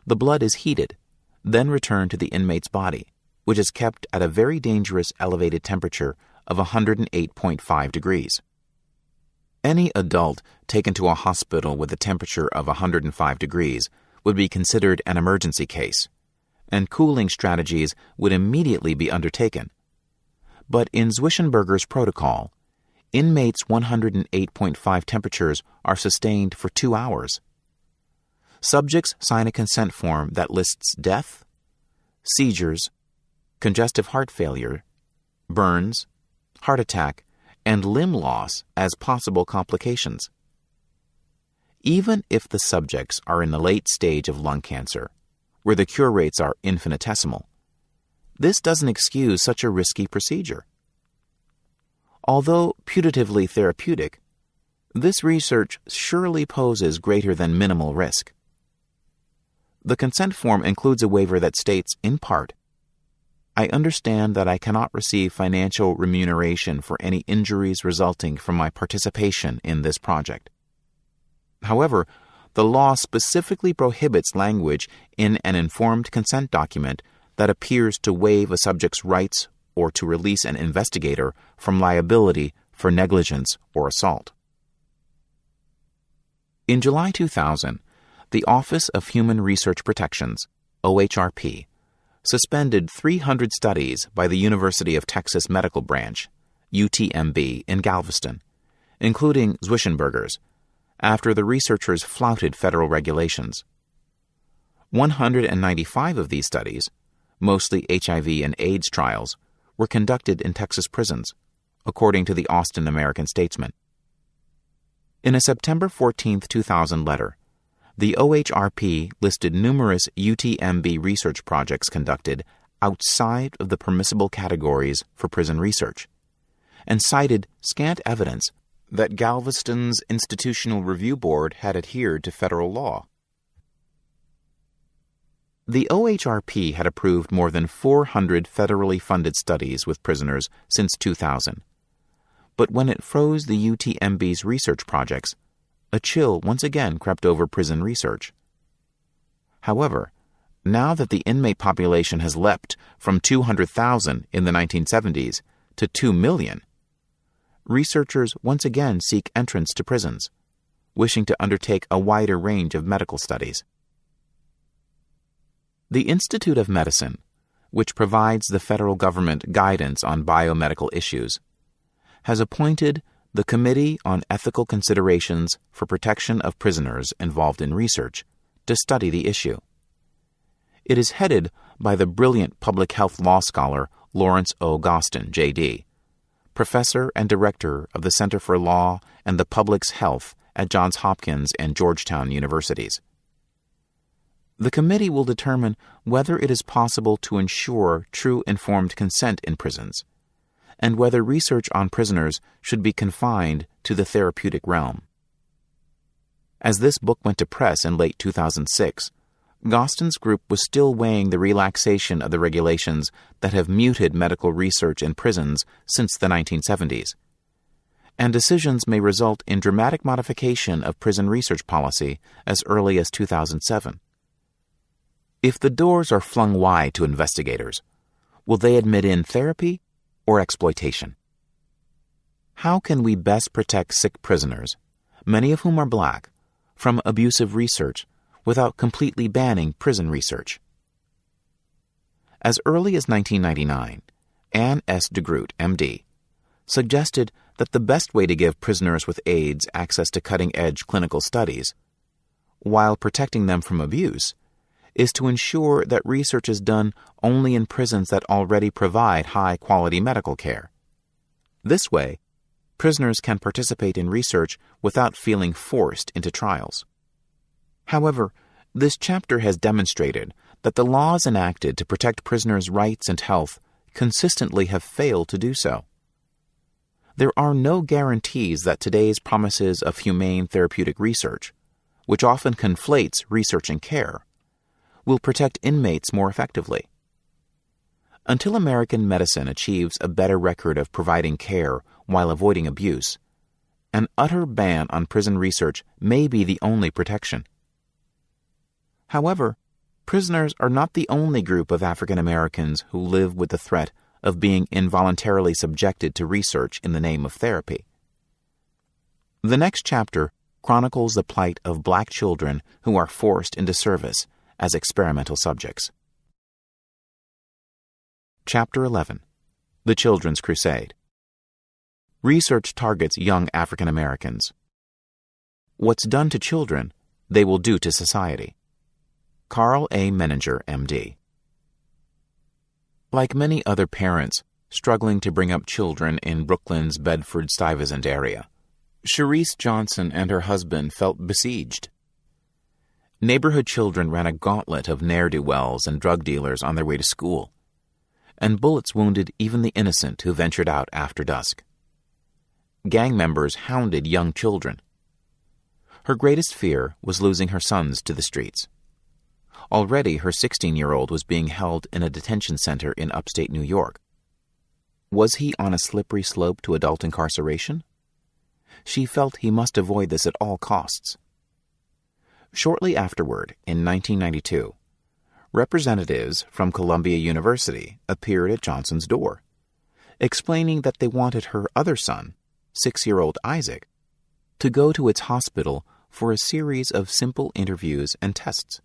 The blood is heated, then returned to the inmate's body, which is kept at a very dangerous elevated temperature of 108.5 degrees. Any adult taken to a hospital with a temperature of 105 degrees would be considered an emergency case, and cooling strategies would immediately be undertaken. But in Zwischenberger's protocol, inmates' 108.5 temperatures are sustained for 2 hours. Subjects sign a consent form that lists death, seizures, congestive heart failure, burns, heart attack, and limb loss as possible complications. Even if the subjects are in the late stage of lung cancer, where the cure rates are infinitesimal, this doesn't excuse such a risky procedure. Although putatively therapeutic, this research surely poses greater than minimal risk. The consent form includes a waiver that states, in part, "I understand that I cannot receive financial remuneration for any injuries resulting from my participation in this project." However, the law specifically prohibits language in an informed consent document that appears to waive a subject's rights or to release an investigator from liability for negligence or assault. In July 2000, the Office of Human Research Protections, OHRP, suspended 300 studies by the University of Texas Medical Branch, UTMB, in Galveston, including Zwischenberger's, after the researchers flouted federal regulations. 195 of these studies, mostly HIV and AIDS trials, were conducted in Texas prisons, according to the Austin American-Statesman. In a September 14, 2000 letter, the OHRP listed numerous UTMB research projects conducted outside of the permissible categories for prison research, and cited scant evidence that Galveston's Institutional Review Board had adhered to federal law. The OHRP had approved more than 400 federally funded studies with prisoners since 2000. But when it froze the UTMB's research projects, a chill once again crept over prison research. However, now that the inmate population has leapt from 200,000 in the 1970s to 2 million, researchers once again seek entrance to prisons, wishing to undertake a wider range of medical studies. The Institute of Medicine, which provides the federal government guidance on biomedical issues, has appointed the Committee on Ethical Considerations for Protection of Prisoners Involved in Research to study the issue. It is headed by the brilliant public health law scholar Lawrence O. Gostin, J.D., professor and director of the Center for Law and the Public's Health at Johns Hopkins and Georgetown Universities. The committee will determine whether it is possible to ensure true informed consent in prisons, and whether research on prisoners should be confined to the therapeutic realm. As this book went to press in late 2006, Gostin's group was still weighing the relaxation of the regulations that have muted medical research in prisons since the 1970s, and decisions may result in dramatic modification of prison research policy as early as 2007. If the doors are flung wide to investigators, will they admit in therapy or exploitation? How can we best protect sick prisoners, many of whom are black, from abusive research without completely banning prison research? As early as 1999, Anne S. DeGroot, M.D., suggested that the best way to give prisoners with AIDS access to cutting-edge clinical studies, while protecting them from abuse, is to ensure that research is done only in prisons that already provide high-quality medical care. This way, prisoners can participate in research without feeling forced into trials. However, this chapter has demonstrated that the laws enacted to protect prisoners' rights and health consistently have failed to do so. There are no guarantees that today's promises of humane therapeutic research, which often conflates research and care, will protect inmates more effectively. Until American medicine achieves a better record of providing care while avoiding abuse, an utter ban on prison research may be the only protection. However, prisoners are not the only group of African Americans who live with the threat of being involuntarily subjected to research in the name of therapy. The next chapter chronicles the plight of black children who are forced into service as experimental subjects. Chapter 11. The Children's Crusade. Research targets young African Americans. What's done to children, they will do to society. Carl A. Menninger, M.D. Like many other parents struggling to bring up children in Brooklyn's Bedford-Stuyvesant area, Sharice Johnson and her husband felt besieged. Neighborhood children ran a gauntlet of ne'er-do-wells and drug dealers on their way to school, and bullets wounded even the innocent who ventured out after dusk. Gang members hounded young children. Her greatest fear was losing her sons to the streets. Already her 16-year-old was being held in a detention center in upstate New York. Was he on a slippery slope to adult incarceration? She felt he must avoid this at all costs. Shortly afterward, in 1992, representatives from Columbia University appeared at Johnson's door, explaining that they wanted her other son, 6-year-old Isaac, to go to its hospital for a series of simple interviews and tests,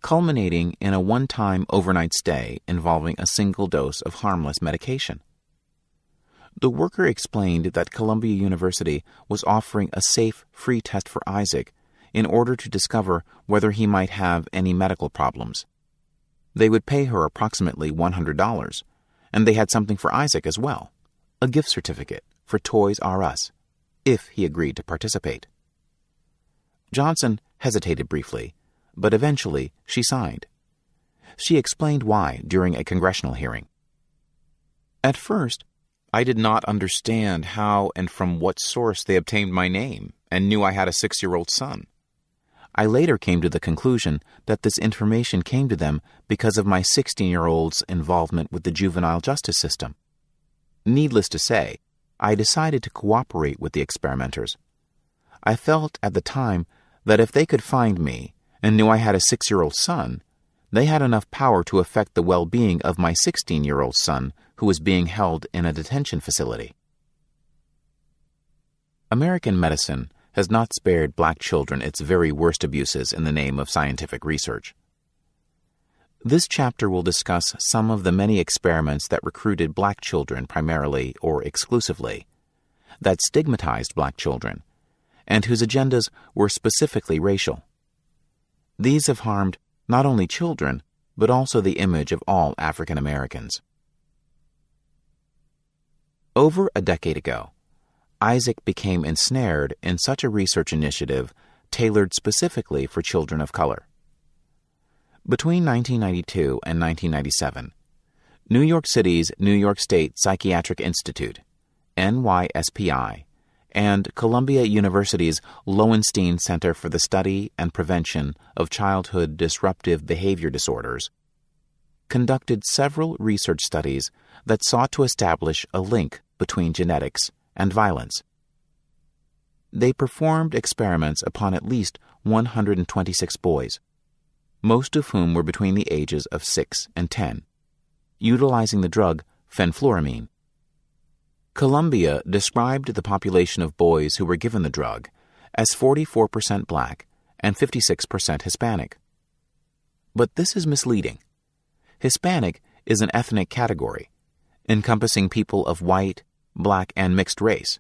culminating in a one-time overnight stay involving a single dose of harmless medication. The worker explained that Columbia University was offering a safe, free test for Isaac in order to discover whether he might have any medical problems. They would pay her approximately $100, and they had something for Isaac as well, a gift certificate for Toys R Us, if he agreed to participate. Johnson hesitated briefly, but eventually she signed. She explained why during a congressional hearing. At first, I did not understand how and from what source they obtained my name and knew I had a 6-year-old son. I later came to the conclusion that this information came to them because of my 16-year-old's involvement with the juvenile justice system. Needless to say, I decided to cooperate with the experimenters. I felt at the time that if they could find me and knew I had a 6-year-old son, they had enough power to affect the well-being of my 16-year-old son who was being held in a detention facility. American medicine has not spared black children its very worst abuses in the name of scientific research. This chapter will discuss some of the many experiments that recruited black children primarily or exclusively, that stigmatized black children, and whose agendas were specifically racial. These have harmed not only children, but also the image of all African Americans. Over a decade ago, Isaac became ensnared in such a research initiative tailored specifically for children of color. Between 1992 and 1997, New York City's New York State Psychiatric Institute, NYSPI, and Columbia University's Lowenstein Center for the Study and Prevention of Childhood Disruptive Behavior Disorders conducted several research studies that sought to establish a link between genetics and violence. They performed experiments upon at least 126 boys, most of whom were between the ages of 6 and 10, utilizing the drug Fenfluramine. Columbia described the population of boys who were given the drug as 44% black and 56% Hispanic. But this is misleading. Hispanic is an ethnic category, encompassing people of white, black, and mixed race,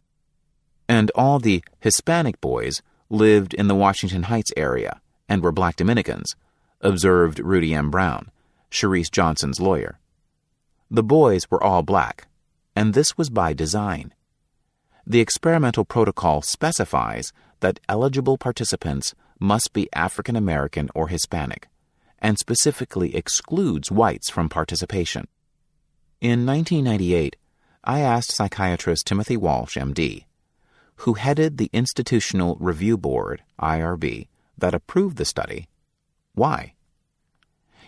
and all the Hispanic boys lived in the Washington Heights area and were black Dominicans, observed Rudy M. Brown, Sharice Johnson's lawyer. The boys were all black, and this was by design. The experimental protocol specifies that eligible participants must be African American or Hispanic, and specifically excludes whites from participation. In 1998, I asked psychiatrist Timothy Walsh, M.D., who headed the Institutional Review Board, IRB, that approved the study, why.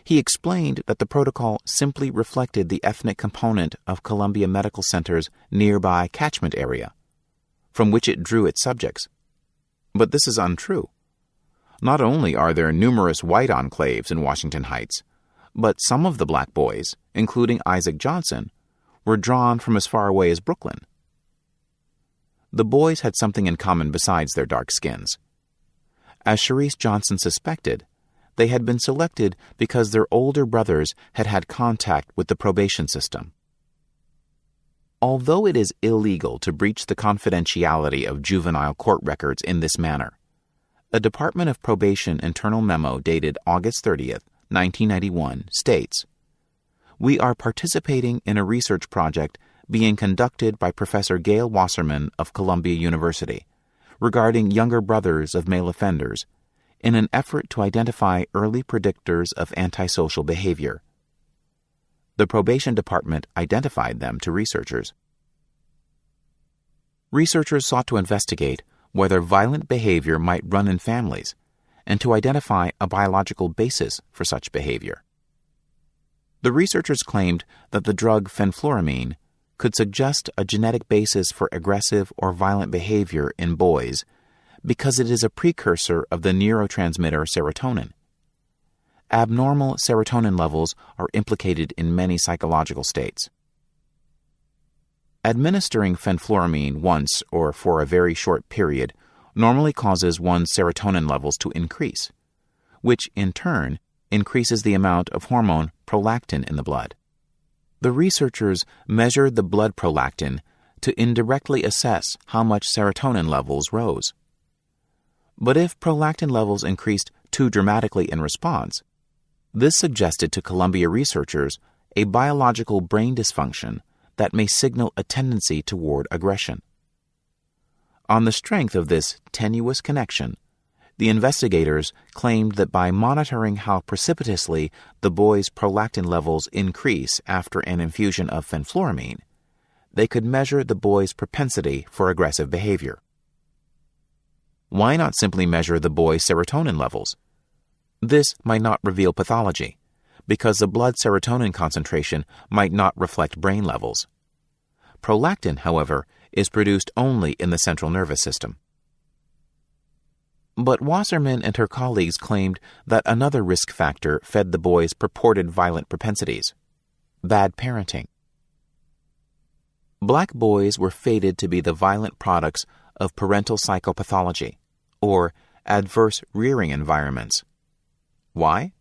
He explained that the protocol simply reflected the ethnic component of Columbia Medical Center's nearby catchment area, from which it drew its subjects. But this is untrue. Not only are there numerous white enclaves in Washington Heights, but some of the black boys, including Isaac Johnson, were drawn from as far away as Brooklyn. The boys had something in common besides their dark skins. As Sharice Johnson suspected, they had been selected because their older brothers had had contact with the probation system. Although it is illegal to breach the confidentiality of juvenile court records in this manner, a Department of Probation internal memo dated August 30th, 1991 states, "We are participating in a research project being conducted by Professor Gail Wasserman of Columbia University regarding younger brothers of male offenders in an effort to identify early predictors of antisocial behavior." The probation department identified them to researchers. Researchers sought to investigate whether violent behavior might run in families and to identify a biological basis for such behavior. The researchers claimed that the drug Fenfluramine could suggest a genetic basis for aggressive or violent behavior in boys because it is a precursor of the neurotransmitter serotonin. Abnormal serotonin levels are implicated in many psychological states. Administering Fenfluramine once or for a very short period normally causes one's serotonin levels to increase, which in turn increases the amount of hormone prolactin in the blood. The researchers measured the blood prolactin to indirectly assess how much serotonin levels rose. But if prolactin levels increased too dramatically in response, this suggested to Columbia researchers a biological brain dysfunction that may signal a tendency toward aggression. On the strength of this tenuous connection, the investigators claimed that by monitoring how precipitously the boy's prolactin levels increase after an infusion of fenfluramine, they could measure the boy's propensity for aggressive behavior. Why not simply measure the boy's serotonin levels? This might not reveal pathology, because the blood serotonin concentration might not reflect brain levels. Prolactin, however, is produced only in the central nervous system. But Wasserman and her colleagues claimed that another risk factor fed the boy's purported violent propensities: bad parenting. Black boys were fated to be the violent products of parental psychopathology, or adverse rearing environments. Why?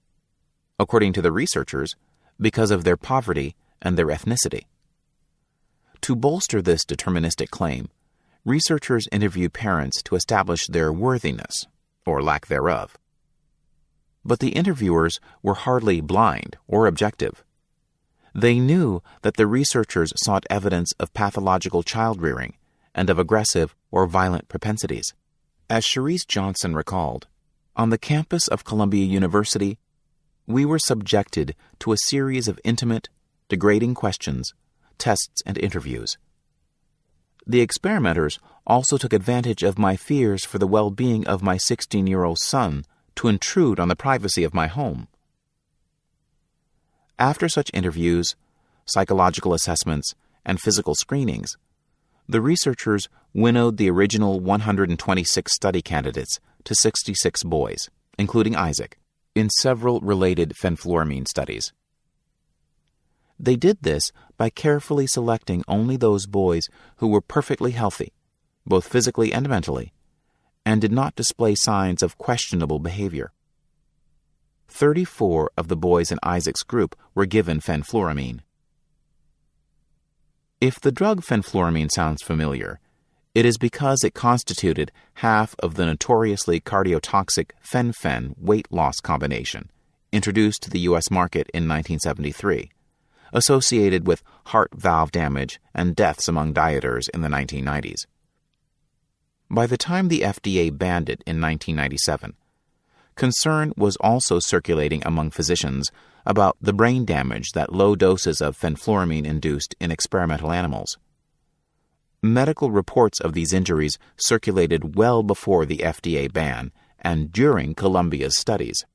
According to the researchers, because of their poverty and their ethnicity. To bolster this deterministic claim, researchers interviewed parents to establish their worthiness, or lack thereof. But the interviewers were hardly blind or objective. They knew that the researchers sought evidence of pathological child-rearing and of aggressive or violent propensities. As Cherise Johnson recalled, on the campus of Columbia University, we were subjected to a series of intimate, degrading questions, tests, and interviews. The experimenters also took advantage of my fears for the well-being of my 16-year-old son to intrude on the privacy of my home. After such interviews, psychological assessments, and physical screenings, the researchers winnowed the original 126 study candidates to 66 boys, including Isaac, in several related fenfluramine studies. They did this by carefully selecting only those boys who were perfectly healthy, both physically and mentally, and did not display signs of questionable behavior. 34 of the boys in Isaac's group were given fenfluramine. If the drug fenfluramine sounds familiar, it is because it constituted half of the notoriously cardiotoxic fen-phen weight loss combination introduced to the U.S. market in 1973, associated with heart valve damage and deaths among dieters in the 1990s. By the time the FDA banned it in 1997, concern was also circulating among physicians about the brain damage that low doses of fenfluramine induced in experimental animals. Medical reports of these injuries circulated well before the FDA ban and during Columbia's studies.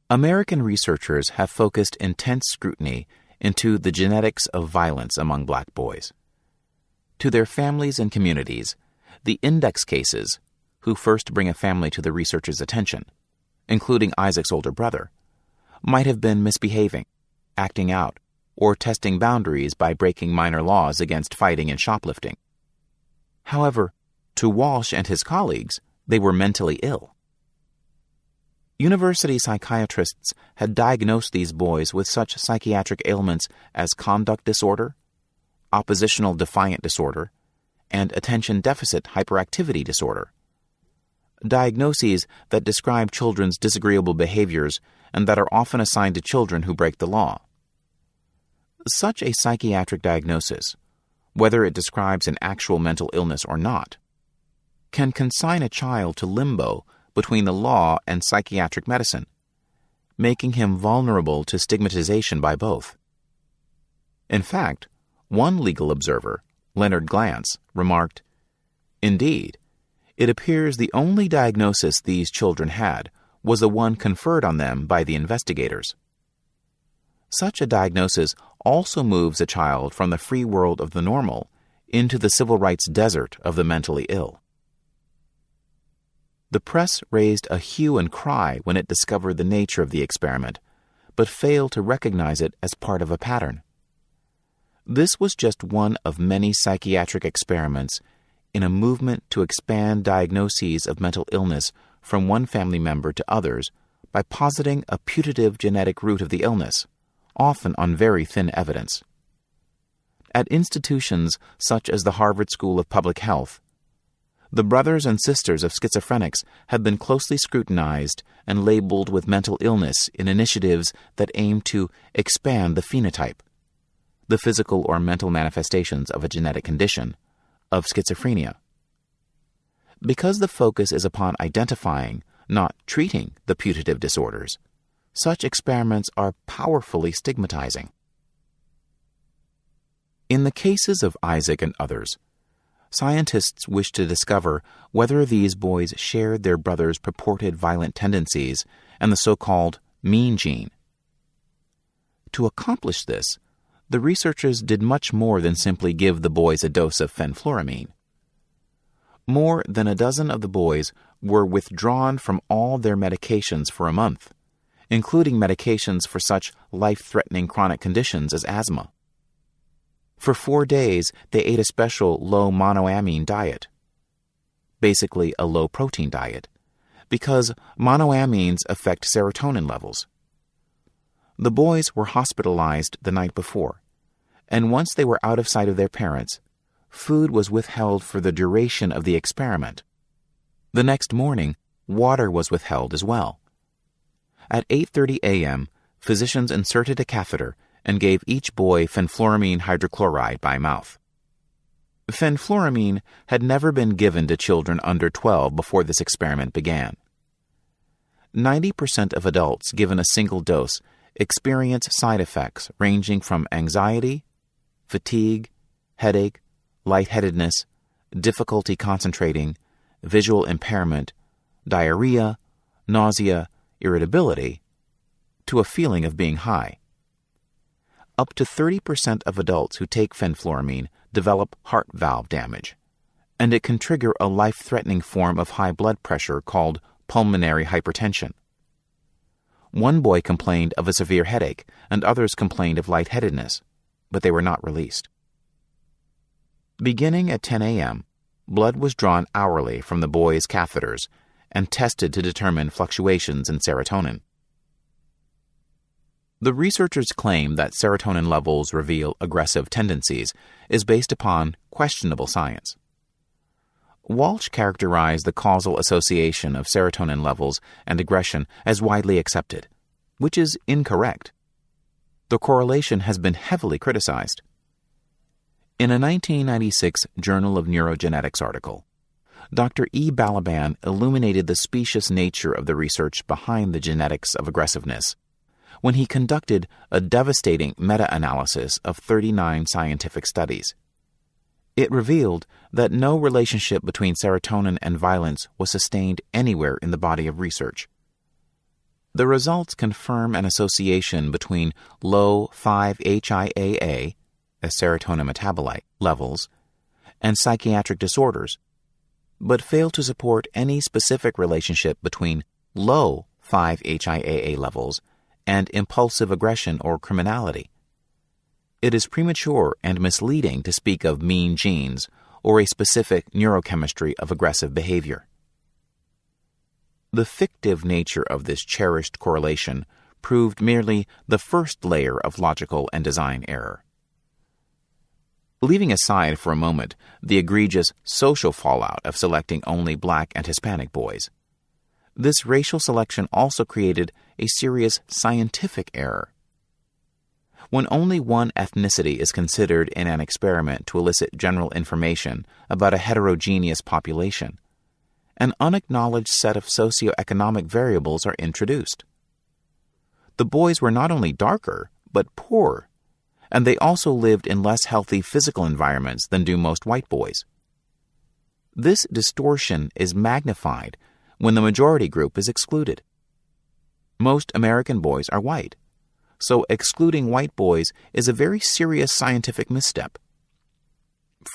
American researchers have focused intense scrutiny into the genetics of violence among black boys. To their families and communities, the index cases, who first bring a family to the researchers' attention, including Isaac's older brother, might have been misbehaving, acting out, or testing boundaries by breaking minor laws against fighting and shoplifting. However, to Walsh and his colleagues, they were mentally ill. University psychiatrists had diagnosed these boys with such psychiatric ailments as conduct disorder, oppositional defiant disorder, and attention deficit hyperactivity disorder. Diagnoses that describe children's disagreeable behaviors and that are often assigned to children who break the law. Such a psychiatric diagnosis, whether it describes an actual mental illness or not, can consign a child to limbo between the law and psychiatric medicine, making him vulnerable to stigmatization by both. In fact, one legal observer, Leonard Glantz, remarked, "Indeed, it appears the only diagnosis these children had was the one conferred on them by the investigators." Such a diagnosis also moves a child from the free world of the normal into the civil rights desert of the mentally ill. The press raised a hue and cry when it discovered the nature of the experiment, but failed to recognize it as part of a pattern. This was just one of many psychiatric experiments in a movement to expand diagnoses of mental illness from one family member to others by positing a putative genetic root of the illness, often on very thin evidence. At institutions such as the Harvard School of Public Health, the brothers and sisters of schizophrenics have been closely scrutinized and labeled with mental illness in initiatives that aim to expand the phenotype, the physical or mental manifestations of a genetic condition, of schizophrenia. Because the focus is upon identifying, not treating, the putative disorders, such experiments are powerfully stigmatizing. In the cases of Isaac and others, scientists wish to discover whether these boys shared their brother's purported violent tendencies and the so-called mean gene. To accomplish this, the researchers did much more than simply give the boys a dose of fenfluramine. More than a dozen of the boys were withdrawn from all their medications for a month, including medications for such life-threatening chronic conditions as asthma. For 4 days, they ate a special low monoamine diet, basically a low-protein diet, because monoamines affect serotonin levels. The boys were hospitalized the night before, and once they were out of sight of their parents, food was withheld for the duration of the experiment. The next morning, water was withheld as well. At 8:30 a.m., physicians inserted a catheter and gave each boy fenfluramine hydrochloride by mouth. Fenfluramine had never been given to children under 12 before this experiment began. 90% of adults given a single dose experience side effects ranging from anxiety, fatigue, headache, lightheadedness, difficulty concentrating, visual impairment, diarrhea, nausea, irritability, to a feeling of being high. Up to 30% of adults who take fenfluramine develop heart valve damage, and it can trigger a life-threatening form of high blood pressure called pulmonary hypertension. One boy complained of a severe headache, and others complained of lightheadedness, but they were not released. Beginning at 10 a.m., blood was drawn hourly from the boys' catheters and tested to determine fluctuations in serotonin. The researchers' claim that serotonin levels reveal aggressive tendencies is based upon questionable science. Walsh characterized the causal association of serotonin levels and aggression as widely accepted, which is incorrect. The correlation has been heavily criticized. In a 1996 Journal of Neurogenetics article, Dr. E. Balaban illuminated the specious nature of the research behind the genetics of aggressiveness when he conducted a devastating meta-analysis of 39 scientific studies. It revealed that no relationship between serotonin and violence was sustained anywhere in the body of research. The results confirm an association between low 5-HIAA, a serotonin metabolite, levels, and psychiatric disorders, but fail to support any specific relationship between low 5-HIAA levels and impulsive aggression or criminality. It is premature and misleading to speak of mean genes or a specific neurochemistry of aggressive behavior. The fictive nature of this cherished correlation proved merely the first layer of logical and design error. Leaving aside for a moment the egregious social fallout of selecting only Black and Hispanic boys, this racial selection also created a serious scientific error. When only one ethnicity is considered in an experiment to elicit general information about a heterogeneous population, an unacknowledged set of socioeconomic variables are introduced. The boys were not only darker, but poorer, and they also lived in less healthy physical environments than do most white boys. This distortion is magnified when the majority group is excluded. Most American boys are white, so excluding white boys is a very serious scientific misstep.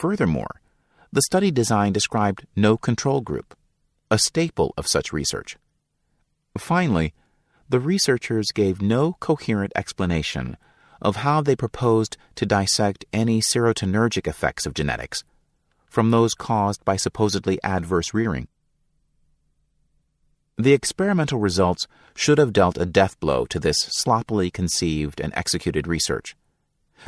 Furthermore, the study design described no control group, a staple of such research. Finally, the researchers gave no coherent explanation of how they proposed to dissect any serotonergic effects of genetics from those caused by supposedly adverse rearing. The experimental results should have dealt a death blow to this sloppily conceived and executed research,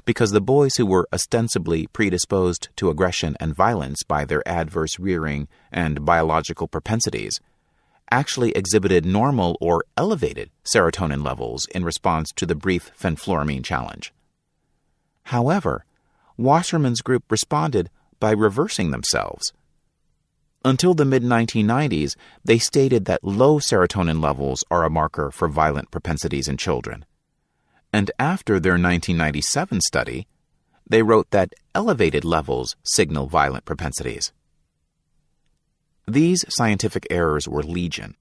because the boys who were ostensibly predisposed to aggression and violence by their adverse rearing and biological propensities actually exhibited normal or elevated serotonin levels in response to the brief Fenfluramine challenge. However, Wasserman's group responded by reversing themselves. Until the mid-1990s, they stated that low serotonin levels are a marker for violent propensities in children. And after their 1997 study, they wrote that elevated levels signal violent propensities. These scientific errors were legion,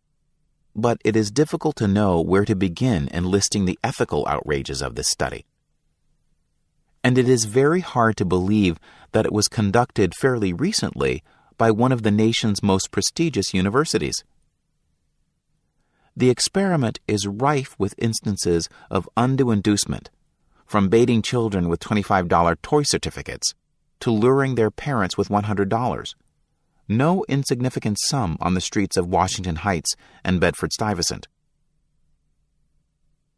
but it is difficult to know where to begin in listing the ethical outrages of this study. And it is very hard to believe that it was conducted fairly recently by one of the nation's most prestigious universities. The experiment is rife with instances of undue inducement, from baiting children with $25 toy certificates to luring their parents with $100, no insignificant sum on the streets of Washington Heights and Bedford-Stuyvesant.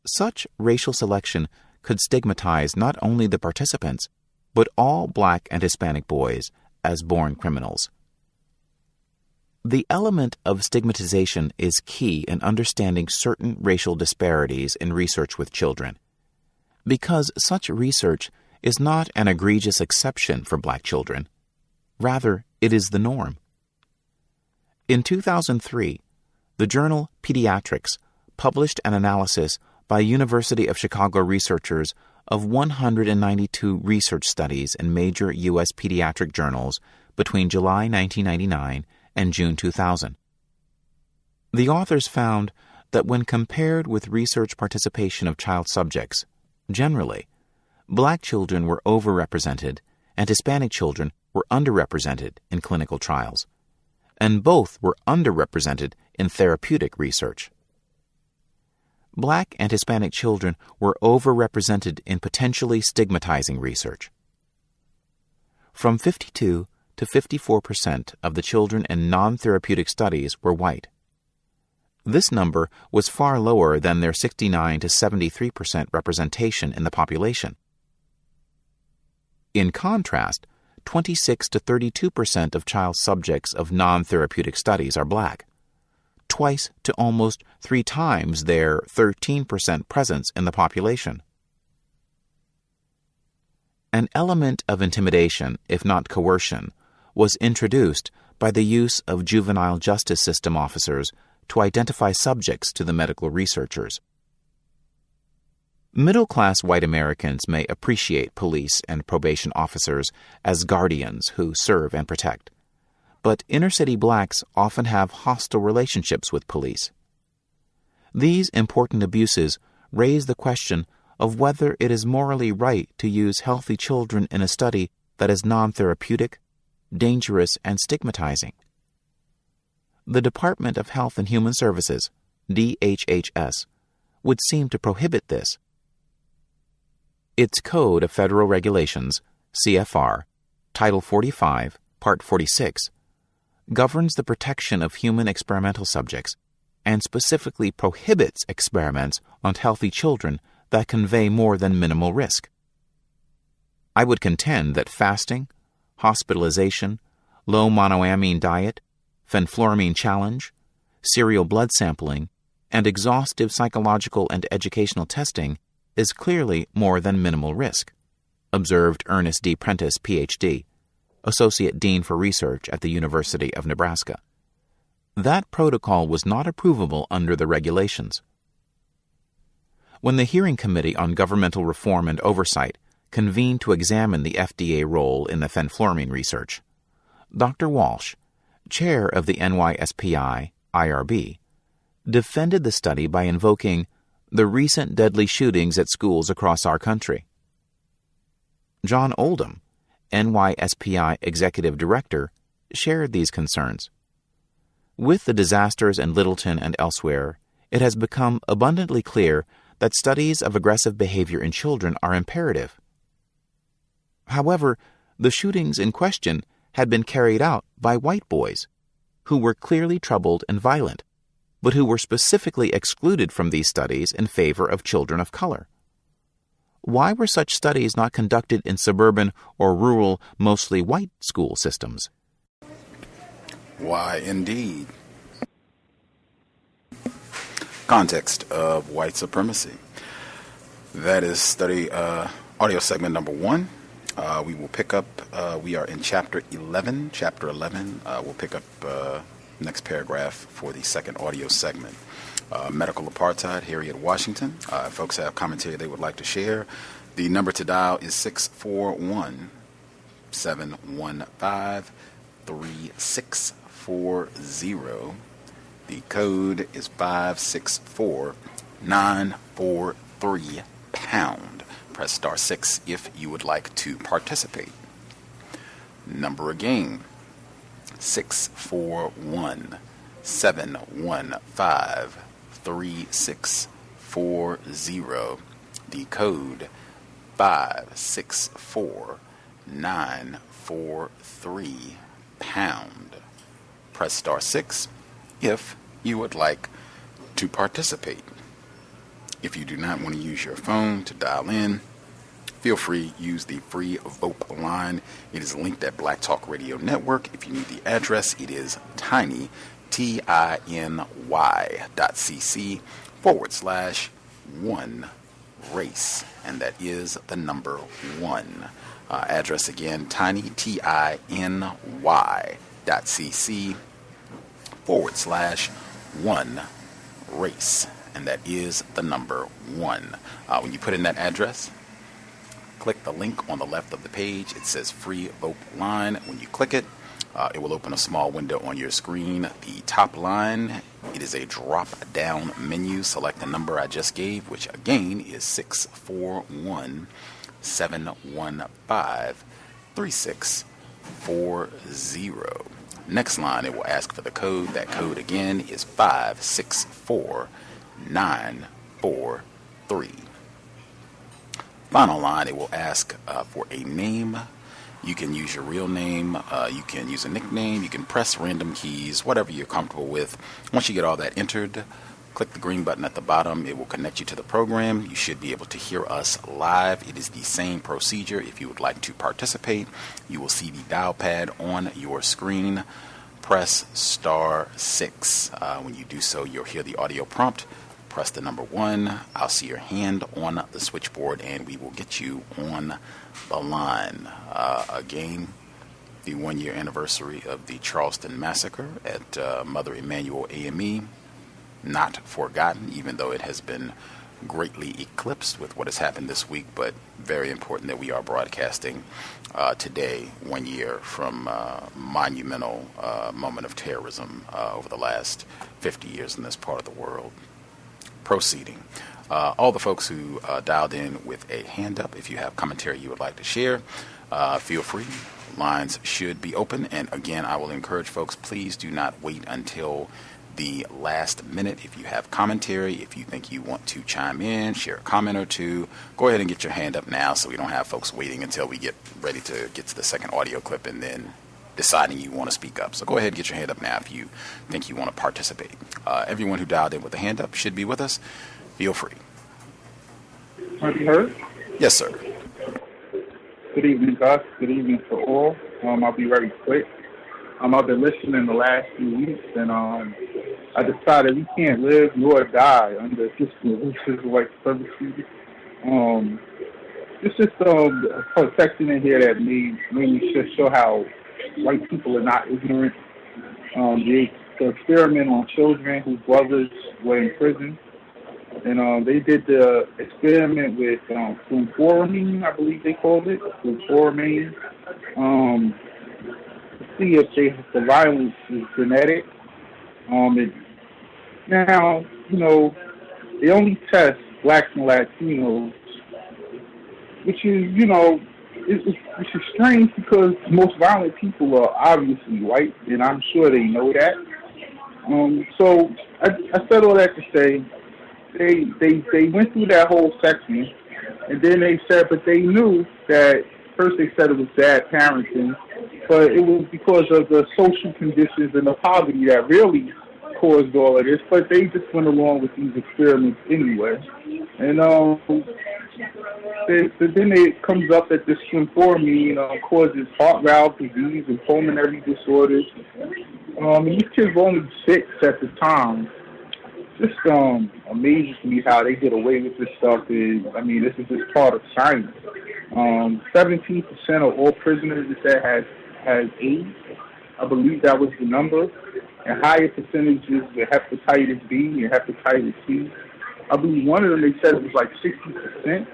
Such racial selection could stigmatize not only the participants, but all Black and Hispanic boys as born criminals. The element of stigmatization is key in understanding certain racial disparities in research with children, because such research is not an egregious exception for Black children. Rather, it is the norm. In 2003, the journal Pediatrics published an analysis by University of Chicago researchers of 192 research studies in major U.S. pediatric journals between July 1999 and June 2000. The authors found that when compared with research participation of child subjects, generally, Black children were overrepresented and Hispanic children were underrepresented in clinical trials, and both were underrepresented in therapeutic research. Black and Hispanic children were overrepresented in potentially stigmatizing research. From 52 to 54% of the children in non-therapeutic studies were white. This number was far lower than their 69 to 73% representation in the population. In contrast, 26 to 32% of child subjects of non-therapeutic studies are Black, twice to almost 3 times their 13% presence in the population. An element of intimidation, if not coercion, was introduced by the use of juvenile justice system officers to identify subjects to the medical researchers. Middle-class white Americans may appreciate police and probation officers as guardians who serve and protect, but inner-city Blacks often have hostile relationships with police. These important abuses raise the question of whether it is morally right to use healthy children in a study that is non-therapeutic, dangerous, and stigmatizing. The Department of Health and Human Services, DHHS, would seem to prohibit this. Its Code of Federal Regulations, CFR, Title 45, Part 46, governs the protection of human experimental subjects and specifically prohibits experiments on healthy children that convey more than minimal risk. I would contend that fasting, hospitalization, low monoamine diet, Fenfluramine challenge, serial blood sampling, and exhaustive psychological and educational testing is clearly more than minimal risk, observed Ernest D. Prentice, Ph.D., Associate Dean for Research at the University of Nebraska. That protocol was not approvable under the regulations. When the Hearing Committee on Governmental Reform and Oversight convened to examine the FDA role in the Fenfluramine research, Dr. Walsh, chair of the NYSPI, IRB, defended the study by invoking the recent deadly shootings at schools across our country. John Oldham, NYSPI Executive Director, shared these concerns. With the disasters in Littleton and elsewhere, it has become abundantly clear that studies of aggressive behavior in children are imperative. However, the shootings in question had been carried out by white boys, who were clearly troubled and violent, but who were specifically excluded from these studies in favor of children of color? Why were such studies not conducted in suburban or rural, mostly white school systems? Why, indeed. Context of white supremacy. That is study audio segment number 1. We will pick up, we are in chapter 11. Chapter 11, we'll pick up next paragraph for the second audio segment. Medical Apartheid, Harriet Washington. If folks have commentary they would like to share, the number to dial is 641-715-3640. The code is 564943 pound. Press star 6 if you would like to participate. Number again, 641-715-3640. The code 564943 pound. Press star 6 if you would like to participate. If you do not want to use your phone to dial in, feel free to use the free VOPE line. It is linked at Black Talk Radio Network. If you need the address, it is tiny, TINY.cc/1 race, and that is the number 1. Address again, tiny, TINY.cc/1 race, and that is the number 1. When you put in that address, click the link on the left of the page. It says free VOPE line. When you click it, it will open a small window on your screen. The top line, it is a drop-down menu. Select the number I just gave, which again is 641-715-3640. Next line, it will ask for the code. That code again is 564943. Final line, it will ask for a name. You can use your real name, you can use a nickname, you can press random keys, whatever you're comfortable with. Once you get all that entered, click the green button at the bottom. It will connect you to the program. You should be able to hear us live. It is the same procedure. If you would like to participate, you will see the dial pad on your screen. Press star 6. When you do so, you'll hear the audio prompt. Press the number 1. I'll see your hand on the switchboard, and we will get you on the line. Again, the 1-year anniversary of the Charleston massacre at Mother Emanuel AME. Not forgotten, even though it has been greatly eclipsed with what has happened this week, but very important that we are broadcasting today, 1 year from monumental moment of terrorism over the last 50 years in this part of the world. Proceeding. All the folks who dialed in with a hand up, if you have commentary you would like to share, feel free. Lines should be open. And again, I will encourage folks, please do not wait until the last minute. If you have commentary, if you think you want to chime in, share a comment or two, go ahead and get your hand up now so we don't have folks waiting until we get ready to get to the second audio clip and then deciding you want to speak up. So go ahead and get your hand up now if you think you want to participate. Everyone who dialed in with a hand up should be with us. Feel free. Have you heard? Yes, sir. Good evening, Gus. Good evening to all. I'll be very quick. I've been listening the last few weeks, and I decided we can't live nor die under this of white supremacy. It's just a section in here that made me just show how white people are not ignorant. The experiment on children whose brothers were in prison, and they did the experiment with Fenfluramine, I believe they called it, Fenfluramine, to see if the violence is genetic. Now, they only test blacks and Latinos, which is, it's strange because most violent people are obviously white, and I'm sure they know that. So I said all that to say they went through that whole section, and then they said, but they knew that, first they said it was bad parenting, but it was because of the social conditions and the poverty that really caused all of this, but they just went along with these experiments anyway. And then it comes up that this fenfluramine causes heart valve disease and pulmonary disorders. And these kids were only 6 at the time. Just amazes me how they get away with this stuff. This is just part of science. 17% of all prisoners that has AIDS. I believe that was the number. And higher percentages with hepatitis B and hepatitis C. I believe one of them, they said it was like 60%.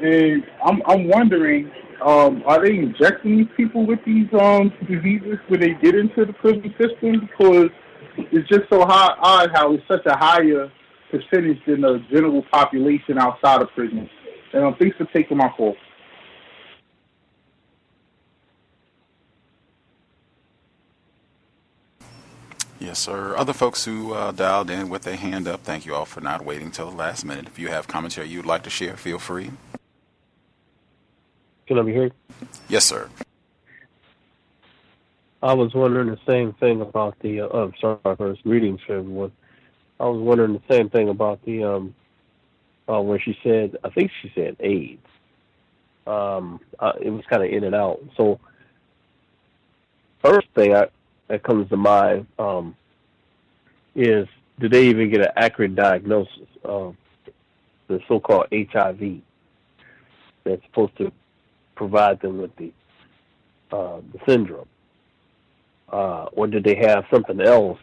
And I'm wondering, are they injecting these people with these diseases when they get into the prison system? Because it's just so odd how it's such a higher percentage than the general population outside of prison. And thanks for taking my call. Yes, sir. Other folks who dialed in with their hand up, thank you all for not waiting till the last minute. If you have commentary you'd like to share, feel free. Can I be heard? Yes, sir. I was wondering the same thing about the, first, greetings to everyone. I was wondering the same thing about the, where she said, I think she said AIDS. It was kind of in and out. So, first thing that comes to mind is, do they even get an accurate diagnosis of the so-called HIV that's supposed to provide them with the syndrome? Or did they have something else,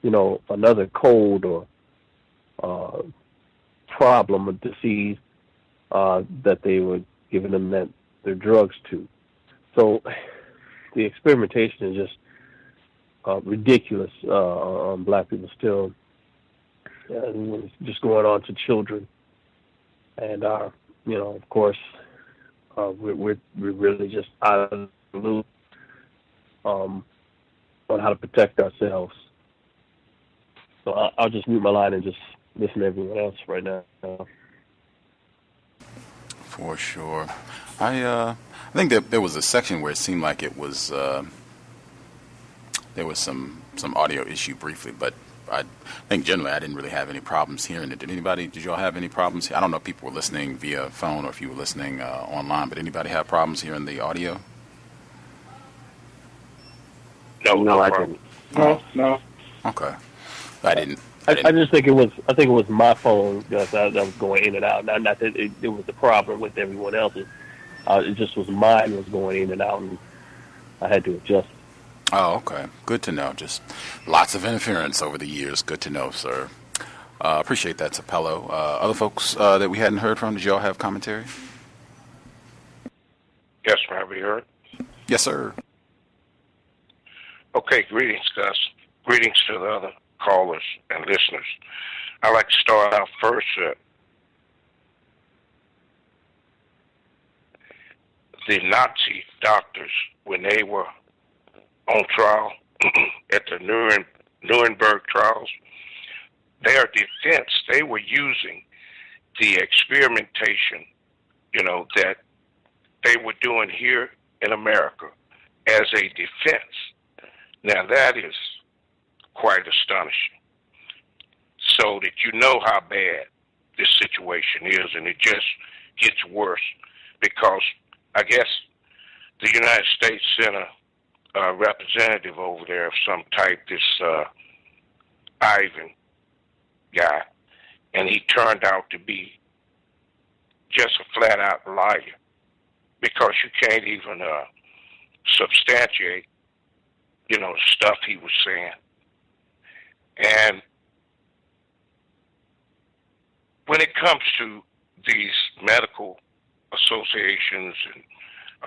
another cold or problem or disease that they were giving them their drugs to? So the experimentation is just ridiculous on black people still. And it's just going on to children. And, of course, we're really just out of the loop on how to protect ourselves. So I'll just mute my line and just listen to everyone else right now. For sure. I think that there was a section where it seemed like it was there was some audio issue briefly, but I think generally I didn't really have any problems hearing it. Did y'all have any problems? I don't know if people were listening via phone or if you were listening online, but anybody have problems hearing the audio? No, I didn't. No. Okay. I didn't. I just think it was my phone that was going in and out. Not that it was a problem with everyone else's. It just was mine was going in and out, and I had to adjust. Oh, okay. Good to know. Just lots of interference over the years. Good to know, sir. Appreciate that, Sapello. Other folks that we hadn't heard from, did y'all have commentary? Yes, sir. Have you heard? Yes, sir. Okay, greetings, Gus. Greetings to the other callers and listeners. I'd like to start out first. The Nazi doctors, when they were on trial at the Nuremberg trials, their defense, they were using the experimentation, that they were doing here in America as a defense. Now that is quite astonishing. So that you know how bad this situation is, and it just gets worse because I guess the United States sent a representative over there of some type, this Ivan guy, and he turned out to be just a flat-out liar because you can't even substantiate, the stuff he was saying. And when it comes to these medical associations and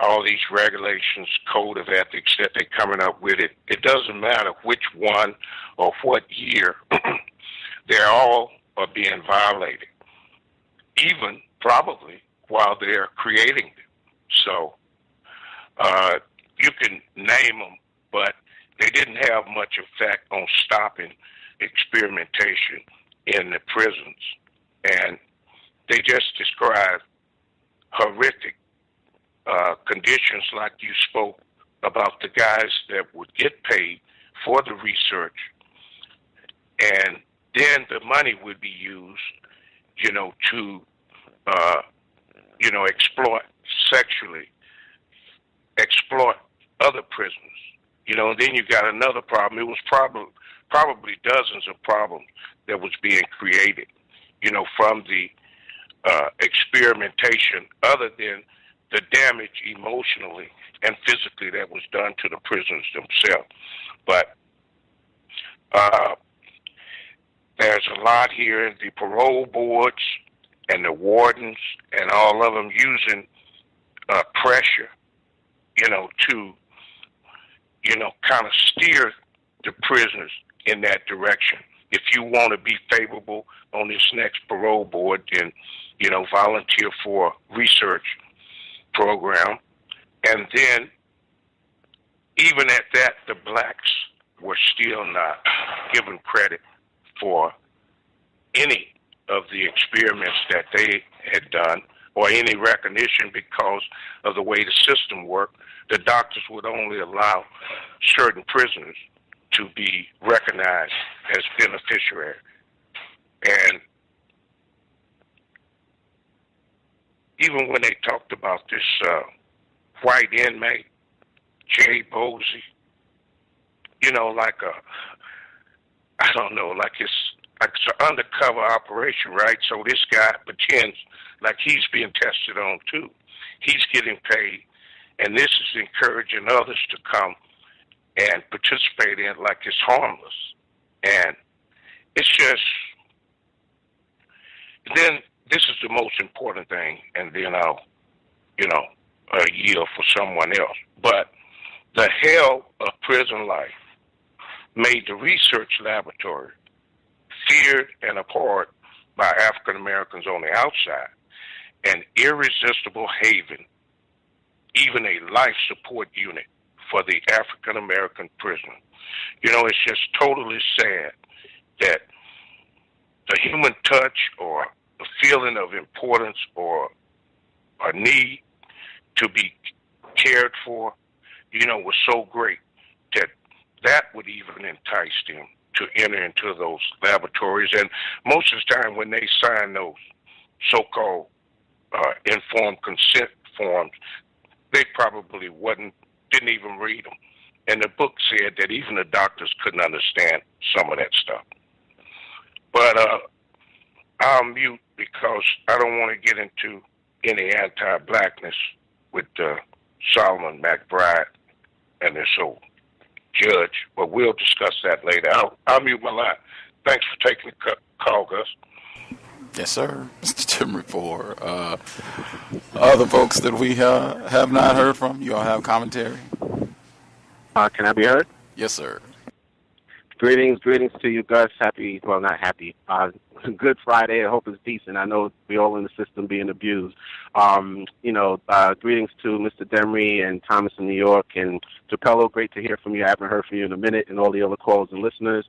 all these regulations, code of ethics that they're coming up with, it doesn't matter which one or what year, they're all are being violated, even probably while they're creating them. So you can name them, but they didn't have much effect on stopping experimentation in the prisons. And they just described horrific conditions like you spoke about the guys that would get paid for the research. and then the money would be used, to, exploit other prisoners. And then you got another problem. It was probably dozens of problems that was being created, from the experimentation, other than the damage emotionally and physically that was done to the prisoners themselves. But there's a lot here in the parole boards and the wardens and all of them using pressure, to, kind of steer the prisoners in that direction. If you want to be favorable on this next parole board, then, volunteer for a research program. And then, even at that, the blacks were still not given credit for any of the experiments that they had done or any recognition because of the way the system worked. The doctors would only allow certain prisoners to be recognized as beneficiaries. And even when they talked about this white inmate, Jay Bosey, like it's an undercover operation, right? So this guy pretends like he's being tested on too. He's getting paid, and this is encouraging others to come and participate in like it's harmless. And it's just, then this is the most important thing, and then I'll, yield for someone else. But the hell of prison life made the research laboratory feared and abhorred by African Americans on the outside, an irresistible haven, even a life support unit for the African American prisoner. It's just totally sad that the human touch or the feeling of importance or a need to be cared for, was so great that would even entice them to enter into those laboratories. And most of the time when they sign those so-called informed consent forms, they probably didn't even read them. And the book said that even the doctors couldn't understand some of that stuff. But I'll mute because I don't want to get into any anti-blackness with Solomon McBride and this old judge, but we'll discuss that later. I'll mute my line. Thanks for taking the call, Gus. Yes, sir. Mr. Tim for other folks that we have not heard from. You all have commentary? Can I be heard? Yes, sir. Greetings to you, Gus. Not happy. Good Friday. I hope it's decent. I know we all in the system being abused. Greetings to Mr. Demery and Thomas in New York and Capello. Great to hear from you. I haven't heard from you in a minute, and all the other callers and listeners.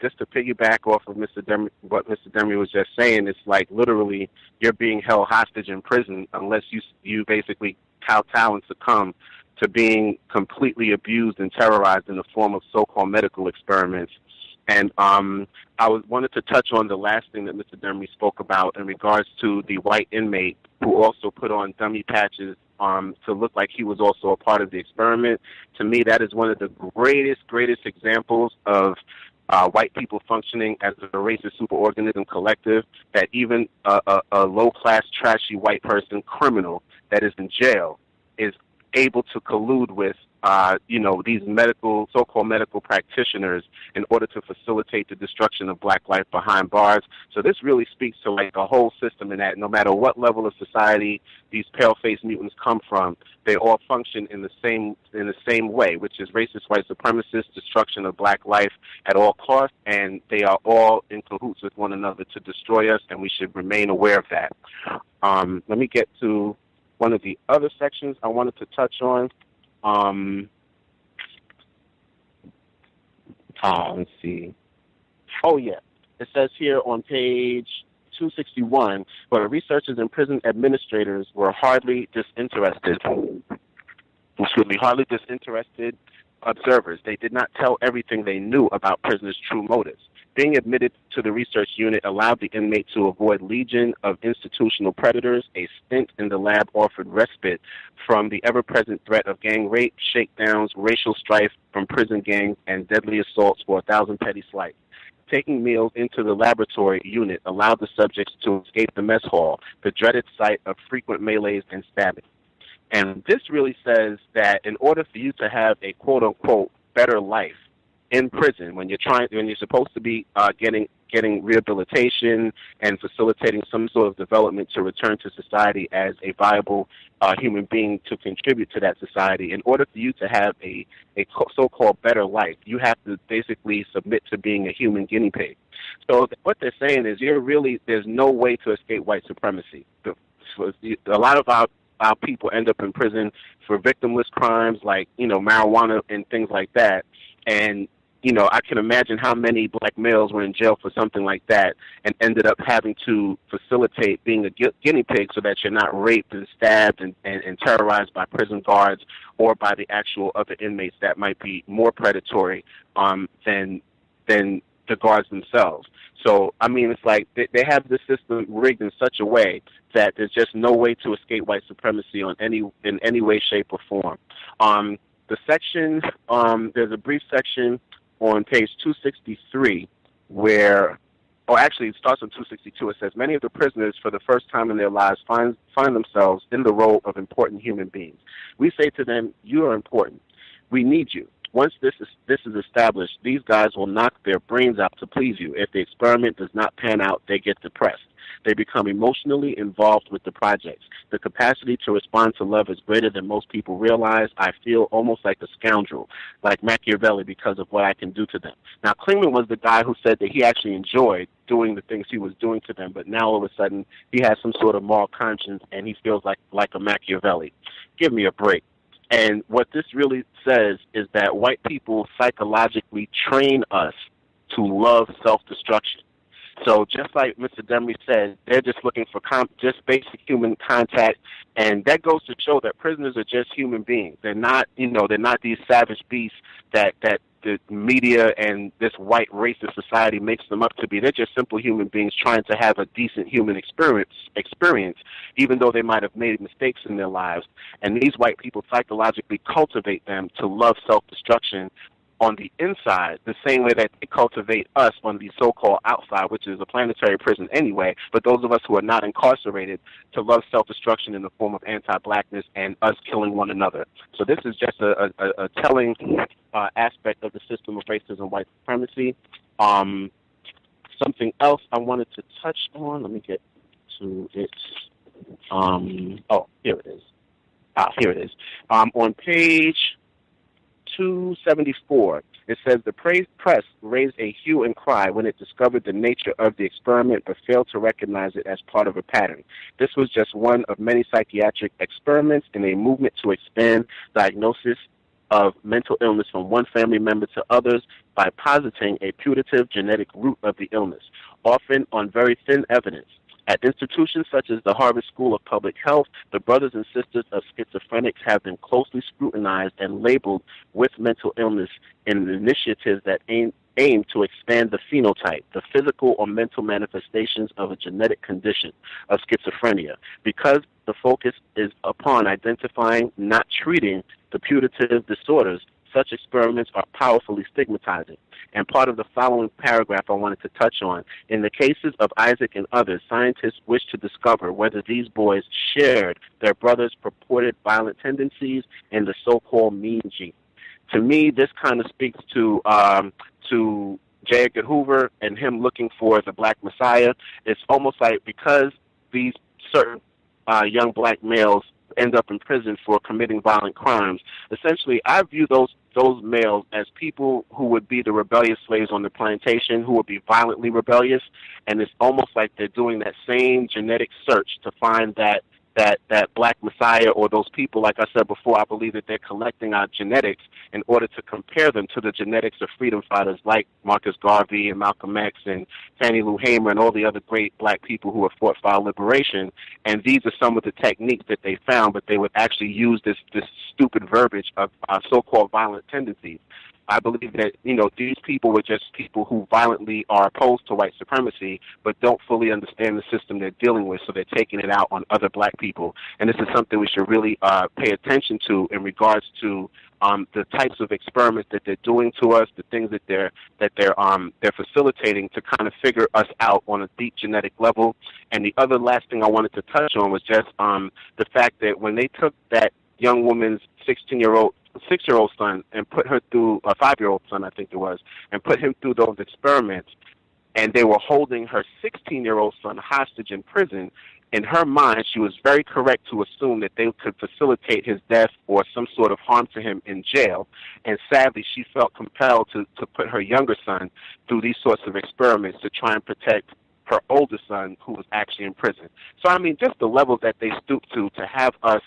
Just to piggyback off of what Mr. Demery was just saying, it's like literally you're being held hostage in prison unless you basically kowtow and succumb to being completely abused and terrorized in the form of so-called medical experiments. And I wanted to touch on the last thing that Mr. Demery spoke about in regards to the white inmate who also put on dummy patches to look like he was also a part of the experiment. To me, that is one of the greatest examples of white people functioning as a racist superorganism collective, that even a low-class, trashy white person, criminal, that is in jail is able to collude with these so-called medical practitioners in order to facilitate the destruction of black life behind bars. So this really speaks to like a whole system in that no matter what level of society these pale-faced mutants come from, they all function in the same way, which is racist white supremacist destruction of black life at all costs, and they are all in cahoots with one another to destroy us, and we should remain aware of that. Let me get to one of the other sections I wanted to touch on. Let's see. Oh, yeah. It says here on page 261, where researchers and prison administrators were hardly disinterested observers. They did not tell everything they knew about prisoners' true motives. Being admitted to the research unit allowed the inmate to avoid legion of institutional predators. A stint in the lab offered respite from the ever-present threat of gang rape, shakedowns, racial strife from prison gangs, and deadly assaults for 1,000 petty slights. Taking meals into the laboratory unit allowed the subjects to escape the mess hall, the dreaded site of frequent melees and stabbing. And this really says that in order for you to have a quote-unquote better life in prison, when you're supposed to be getting rehabilitation and facilitating some sort of development to return to society as a viable human being to contribute to that society, in order for you to have a so-called better life, you have to basically submit to being a human guinea pig. So what they're saying is there's no way to escape white supremacy. A lot of our people end up in prison for victimless crimes like, marijuana and things like that. And I can imagine how many black males were in jail for something like that and ended up having to facilitate being a guinea pig so that you're not raped and stabbed and terrorized by prison guards or by the actual other inmates that might be more predatory than the guards themselves. So, it's like they have the system rigged in such a way that there's just no way to escape white supremacy in any way, shape, or form. The section, there's a brief section on page 263 it starts on 262. It says, many of the prisoners for the first time in their lives find themselves in the role of important human beings. We say to them, you are important. We need you. Once this is established, these guys will knock their brains out to please you. If the experiment does not pan out, they get depressed. They become emotionally involved with the projects. The capacity to respond to love is greater than most people realize. I feel almost like a scoundrel, like Machiavelli, because of what I can do to them. Now, Klingman was the guy who said that he actually enjoyed doing the things he was doing to them, but now all of a sudden he has some sort of moral conscience and he feels like a Machiavelli. Give me a break. And what this really says is that white people psychologically train us to love self-destruction. So just like Mr. Demery said, they're just looking for just basic human contact, and that goes to show that prisoners are just human beings. They're not, they're not these savage beasts that the media and this white racist society makes them up to be. They're just simple human beings trying to have a decent human experience, even though they might have made mistakes in their lives. And these white people psychologically cultivate them to love self-destruction on the inside, the same way that they cultivate us on the so-called outside, which is a planetary prison anyway, but those of us who are not incarcerated to love self-destruction in the form of anti-blackness and us killing one another. So this is just a telling aspect of the system of racism, white supremacy. Something else I wanted to touch on, let me get to it. Here it is. Here it is. On page 274, it says the press raised a hue and cry when it discovered the nature of the experiment but failed to recognize it as part of a pattern. This was just one of many psychiatric experiments in a movement to expand diagnosis of mental illness from one family member to others by positing a putative genetic root of the illness, often on very thin evidence. At institutions such as the Harvard School of Public Health, the brothers and sisters of schizophrenics have been closely scrutinized and labeled with mental illness in initiatives that aim to expand the phenotype, the physical or mental manifestations of a genetic condition of schizophrenia. Because the focus is upon identifying, not treating, the putative disorders, such experiments are powerfully stigmatizing. And part of the following paragraph I wanted to touch on. In the cases of Isaac and others, scientists wish to discover whether these boys shared their brother's purported violent tendencies and the so-called mean gene. To me, this kind of speaks to J. Edgar Hoover and him looking for the Black Messiah. It's almost like because these certain young black males end up in prison for committing violent crimes, essentially I view those males as people who would be the rebellious slaves on the plantation, who would be violently rebellious, and it's almost like they're doing that same genetic search to find that that black messiah or those people, like I said before, I believe that they're collecting our genetics in order to compare them to the genetics of freedom fighters like Marcus Garvey and Malcolm X and Fannie Lou Hamer and all the other great black people who have fought for our liberation. And these are some of the techniques that they found, but they would actually use this stupid verbiage of so-called violent tendencies. I believe that, these people were just people who violently are opposed to white supremacy, but don't fully understand the system they're dealing with, so they're taking it out on other black people. And this is something we should really pay attention to in regards to the types of experiments that they're doing to us, the things that they're facilitating to kind of figure us out on a deep genetic level. And the other last thing I wanted to touch on was just the fact that when they took that young woman's 6-year-old son and put her through a 5-year-old son, I think it was, and put him through those experiments, and they were holding her 16-year-old son hostage in prison. In her mind, she was very correct to assume that they could facilitate his death or some sort of harm to him in jail. And sadly, she felt compelled to put her younger son through these sorts of experiments to try and protect her older son, who was actually in prison. So, I mean, just the level that they stooped to have us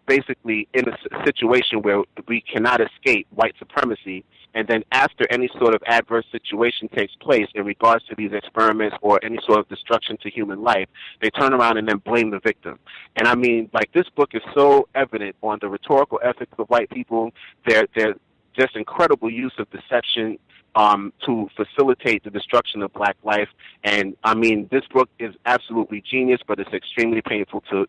basically in a situation where we cannot escape white supremacy, and then after any sort of adverse situation takes place in regards to these experiments or any sort of destruction to human life, they turn around and then blame the victim. And I mean, like, this book is so evident on the rhetorical ethics of white people, their just incredible use of deception to facilitate the destruction of black life. And I mean, this book is absolutely genius, but it's extremely painful to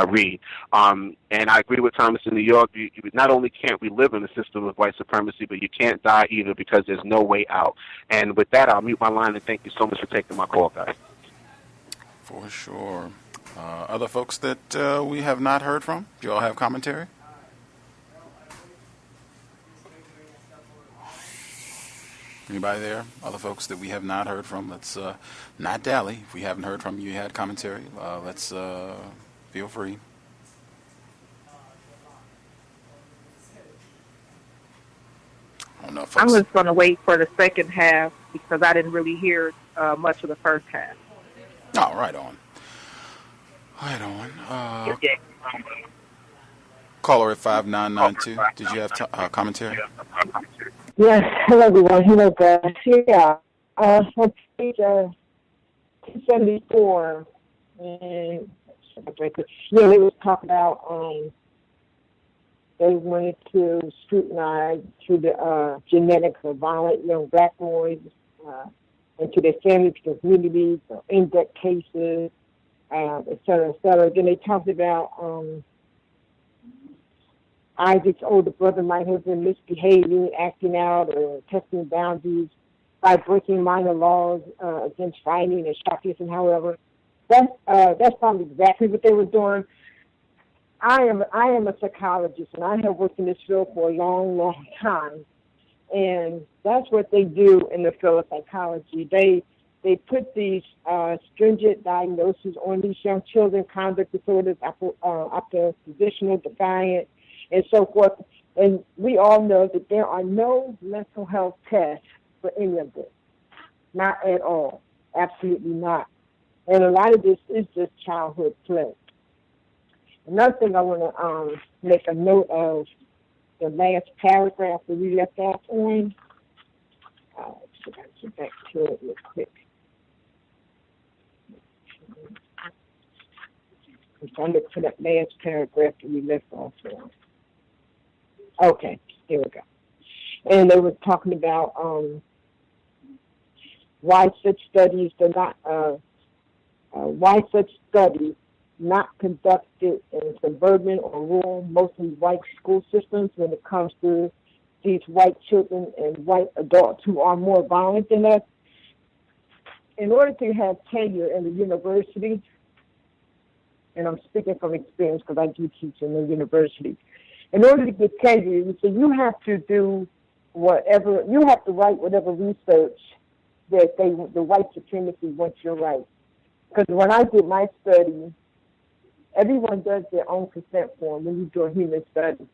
read. And I agree with Thomas in New York. You not only can't we live in a system of white supremacy, but you can't die either, because there's no way out. And with that, I'll mute my line, and thank you so much for taking my call, guys. For sure. Other folks that we have not heard from, do you all have commentary? Anybody there? Other folks that we have not heard from? Let's not dally. If we haven't heard from you, had commentary. Let's feel free. I don't know if I'm just going to wait for the second half because I didn't really hear much of the first half. Oh, right on. Right on. Caller at 5992. Did you have commentary? Yes, hello everyone. Hello guys. Yeah, on page 274, and they was talking about they wanted to scrutinize to the genetics of violent young black boys and to their families, to communities, in-depth cases, et cetera, et cetera. Then they talked about Isaac's older brother might have been misbehaving, acting out, or testing boundaries by breaking minor laws against fighting and shoplifting. However, that's not exactly what they were doing. I am a psychologist, and I have worked in this field for a long, long time, and that's what they do in the field of psychology. They put these stringent diagnoses on these young children: conduct disorders, oppositional, defiant, and so forth. And we all know that there are no mental health tests for any of this. Not at all. Absolutely not. And a lot of this is just childhood play. Another thing I want to make a note of, the last paragraph that we left off on. So I got to get back to it real quick. I'm going to look for that last paragraph that we left off on. Okay, here we go. And they were talking about why such studies not conducted in suburban or rural, mostly white school systems when it comes to these white children and white adults who are more violent than us. In order to have tenure in the university, and I'm speaking from experience because I do teach in the university, in order to get tenure, you have to do whatever, you have to write whatever research that the white supremacy wants you to write. Because when I did my study, everyone does their own consent form when you do a human study.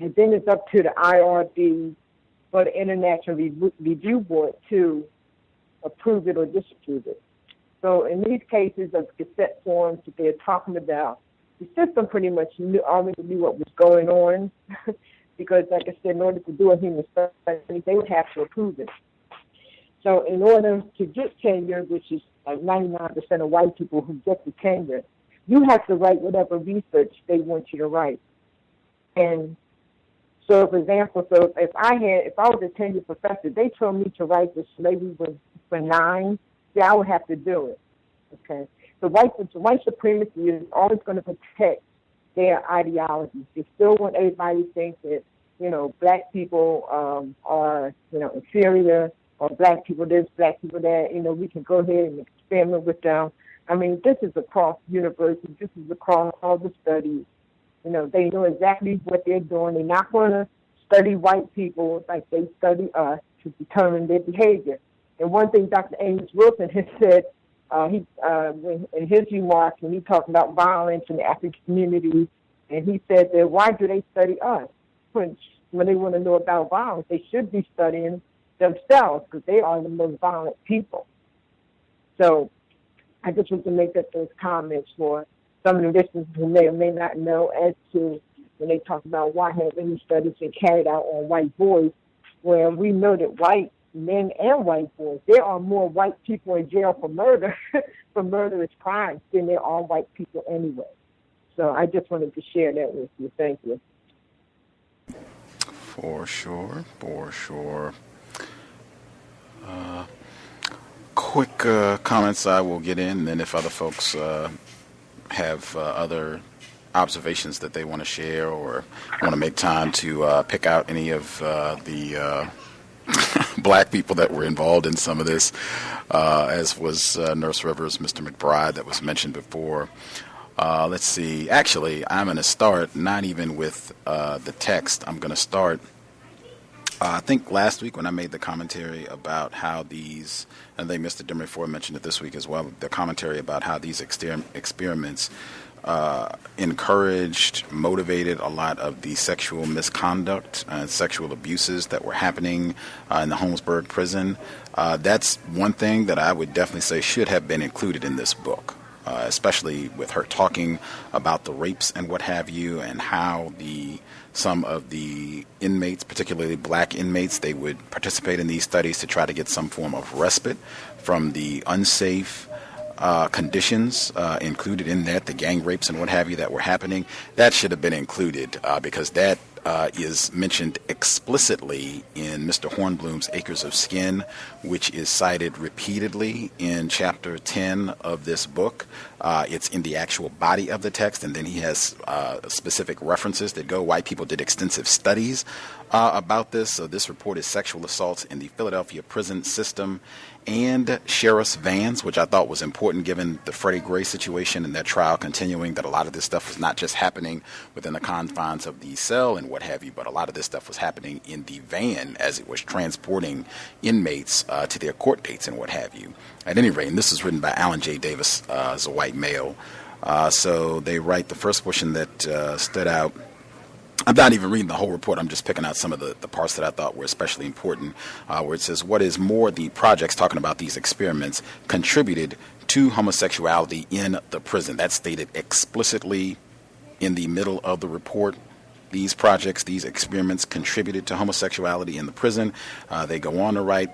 And then it's up to the IRB or the International Review Board to approve it or disapprove it. So in these cases of cassette forms that they're talking about, the system pretty much already knew what was going on because, like I said, in order to do a human study, they would have to approve it. So in order to get tenure, which is like 99% of white people who get the tenure, you have to write whatever research they want you to write. And so, for example, if I was a tenured professor, they told me to write that slavery was benign, then I would have to do it. Okay. So white supremacy is always going to protect their ideologies. They still want everybody to think that, black people are, inferior, or black people this, black people that. We can go ahead and experiment with them. I mean, this is across universities. This is across all the studies. They know exactly what they're doing. They're not going to study white people like they study us to determine their behavior. And one thing Dr. Amos Wilson has said, in his remarks, when he talked about violence in the African community, and he said that why do they study us? When they want to know about violence, they should be studying themselves because they are the most violent people. So I just want to make those comments for some of the listeners who may or may not know as to when they talk about why have any studies been carried out on white boys, where we know that white men and white boys, there are more white people in jail for murder, for murderous crimes, than there are white people anyway. So I just wanted to share that with you. Thank you. For sure. Quick comments I will get in, and then if other folks have other observations that they want to share or want to make time to pick out any of the black people that were involved in some of this, as was Nurse Rivers, Mr. McBride, that was mentioned before. Let's see. Actually, I'm going to start not even with the text. I'm going to start, I think last week when I made the commentary about how these, and I think Mr. Demery mentioned it this week as well, the commentary about how these experiments encouraged, motivated a lot of the sexual misconduct and sexual abuses that were happening in the Holmesburg prison. That's one thing that I would definitely say should have been included in this book, especially with her talking about the rapes and what have you, and how some of the inmates, particularly black inmates, they would participate in these studies to try to get some form of respite from the unsafe conditions included in that, the gang rapes and what have you that were happening. That should have been included because that is mentioned explicitly in Mr. Hornblum's Acres of Skin, which is cited repeatedly in Chapter 10 of this book. It's in the actual body of the text, and then he has specific references that go. White people did extensive studies about this. So this report is sexual assaults in the Philadelphia prison system and sheriff's vans, which I thought was important given the Freddie Gray situation and that trial continuing, that a lot of this stuff was not just happening within the confines of the cell and what have you, but a lot of this stuff was happening in the van as it was transporting inmates to their court dates and what have you. At any rate, and this is written by Alan J. Davis as a white male. So they write the first portion that stood out. I'm not even reading the whole report. I'm just picking out some of the parts that I thought were especially important, where it says, what is more, the projects talking about these experiments contributed to homosexuality in the prison. That's stated explicitly in the middle of the report. These projects, these experiments contributed to homosexuality in the prison. They go on to write,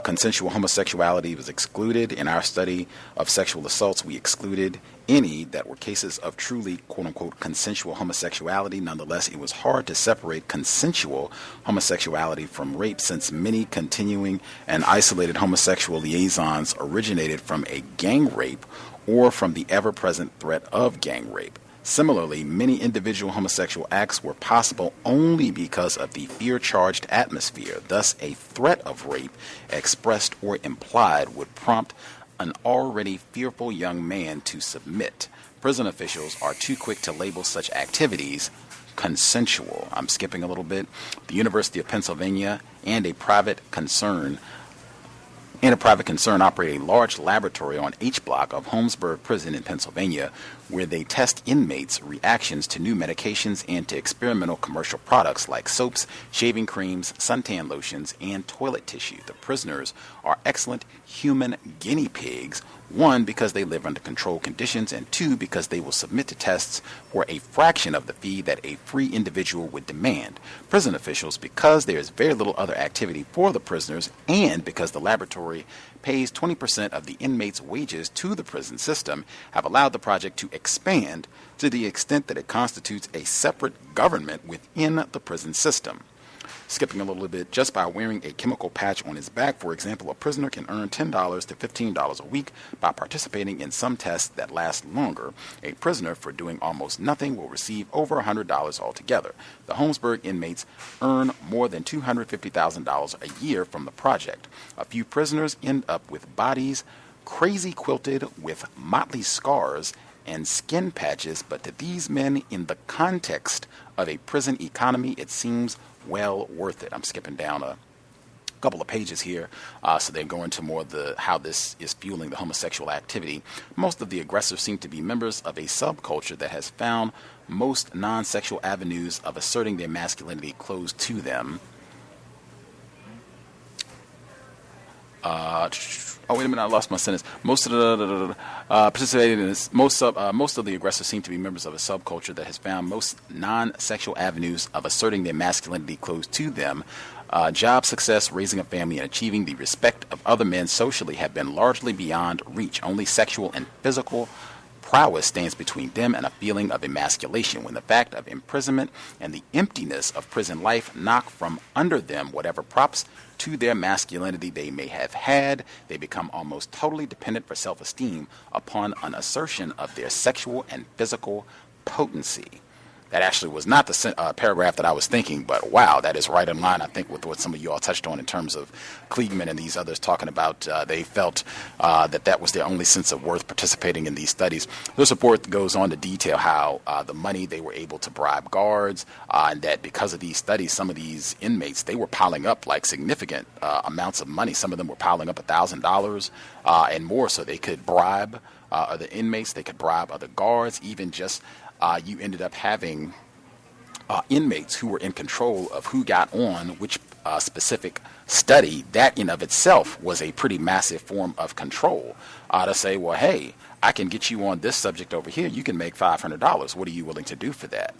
consensual homosexuality was excluded. In our study of sexual assaults, we excluded any that were cases of truly, quote-unquote, consensual homosexuality. Nonetheless, it was hard to separate consensual homosexuality from rape, since many continuing and isolated homosexual liaisons originated from a gang rape or from the ever-present threat of gang rape. Similarly, many individual homosexual acts were possible only because of the fear-charged atmosphere. Thus, a threat of rape, expressed or implied, would prompt an already fearful young man to submit. Prison officials are too quick to label such activities consensual. I'm skipping a little bit. The University of Pennsylvania and a private concern operated a large laboratory on H Block of Holmesburg Prison in Pennsylvania, where they test inmates' reactions to new medications and to experimental commercial products like soaps, shaving creams, suntan lotions, and toilet tissue. The prisoners are excellent human guinea pigs, one, because they live under controlled conditions, and two, because they will submit to tests for a fraction of the fee that a free individual would demand. Prison officials, because there is very little other activity for the prisoners, and because the laboratory pays 20% of the inmates' wages to the prison system, have allowed the project to expand to the extent that it constitutes a separate government within the prison system. Skipping a little bit, just by wearing a chemical patch on his back, for example, a prisoner can earn $10 to $15 a week by participating in some tests that last longer. A prisoner, for doing almost nothing, will receive over $100 altogether. The Holmesburg inmates earn more than $250,000 a year from the project. A few prisoners end up with bodies crazy quilted with motley scars and skin patches, but to these men, in the context of a prison economy, it seems well worth it. I'm skipping down a couple of pages here, so they go into more of the how this is fueling the homosexual activity. Most of the aggressors seem to be members of a subculture that has found most non-sexual avenues of asserting their masculinity closed to them. Oh, wait a minute, I lost my sentence. Most of the participated in this. Most of the aggressors seem to be members of a subculture that has found most non-sexual avenues of asserting their masculinity closed to them. Job success, raising a family, and achieving the respect of other men socially have been largely beyond reach. Only sexual and physical prowess stands between them and a feeling of emasculation. When the fact of imprisonment and the emptiness of prison life knock from under them whatever props to their masculinity they may have had, they become almost totally dependent for self-esteem upon an assertion of their sexual and physical potency. That actually was not the paragraph that I was thinking, but wow, that is right in line, I think, with what some of you all touched on in terms of Kliegman and these others talking about they felt that was their only sense of worth participating in these studies. This report goes on to detail how the money they were able to bribe guards, and that because of these studies, some of these inmates, they were piling up like significant amounts of money. Some of them were piling up $1,000 and more, so they could bribe other inmates, they could bribe other guards, even just you ended up having inmates who were in control of who got on which specific study. That in of itself was a pretty massive form of control to say, well, hey, I can get you on this subject over here. You can make $500. What are you willing to do for that?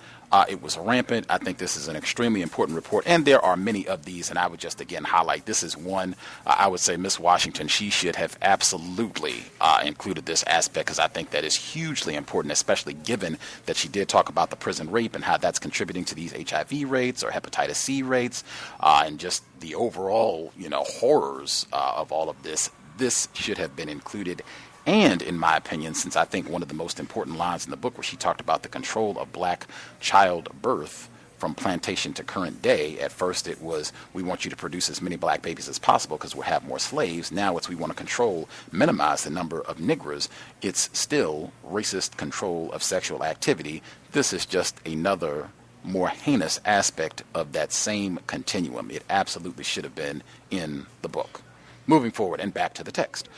It was rampant. I think this is an extremely important report, and there are many of these, and I would just, again, highlight this is one. I would say Miss Washington, she should have absolutely included this aspect, because I think that is hugely important, especially given that she did talk about the prison rape and how that's contributing to these HIV rates or hepatitis C rates, and just the overall, horrors of all of this. This should have been included. And in my opinion, since I think one of the most important lines in the book where she talked about the control of black childbirth from plantation to current day, at first it was, we want you to produce as many black babies as possible because we'll have more slaves. Now it's, we want to minimize the number of Negroes. It's still racist control of sexual activity. This is just another more heinous aspect of that same continuum. It absolutely should have been in the book. Moving forward and back to the text.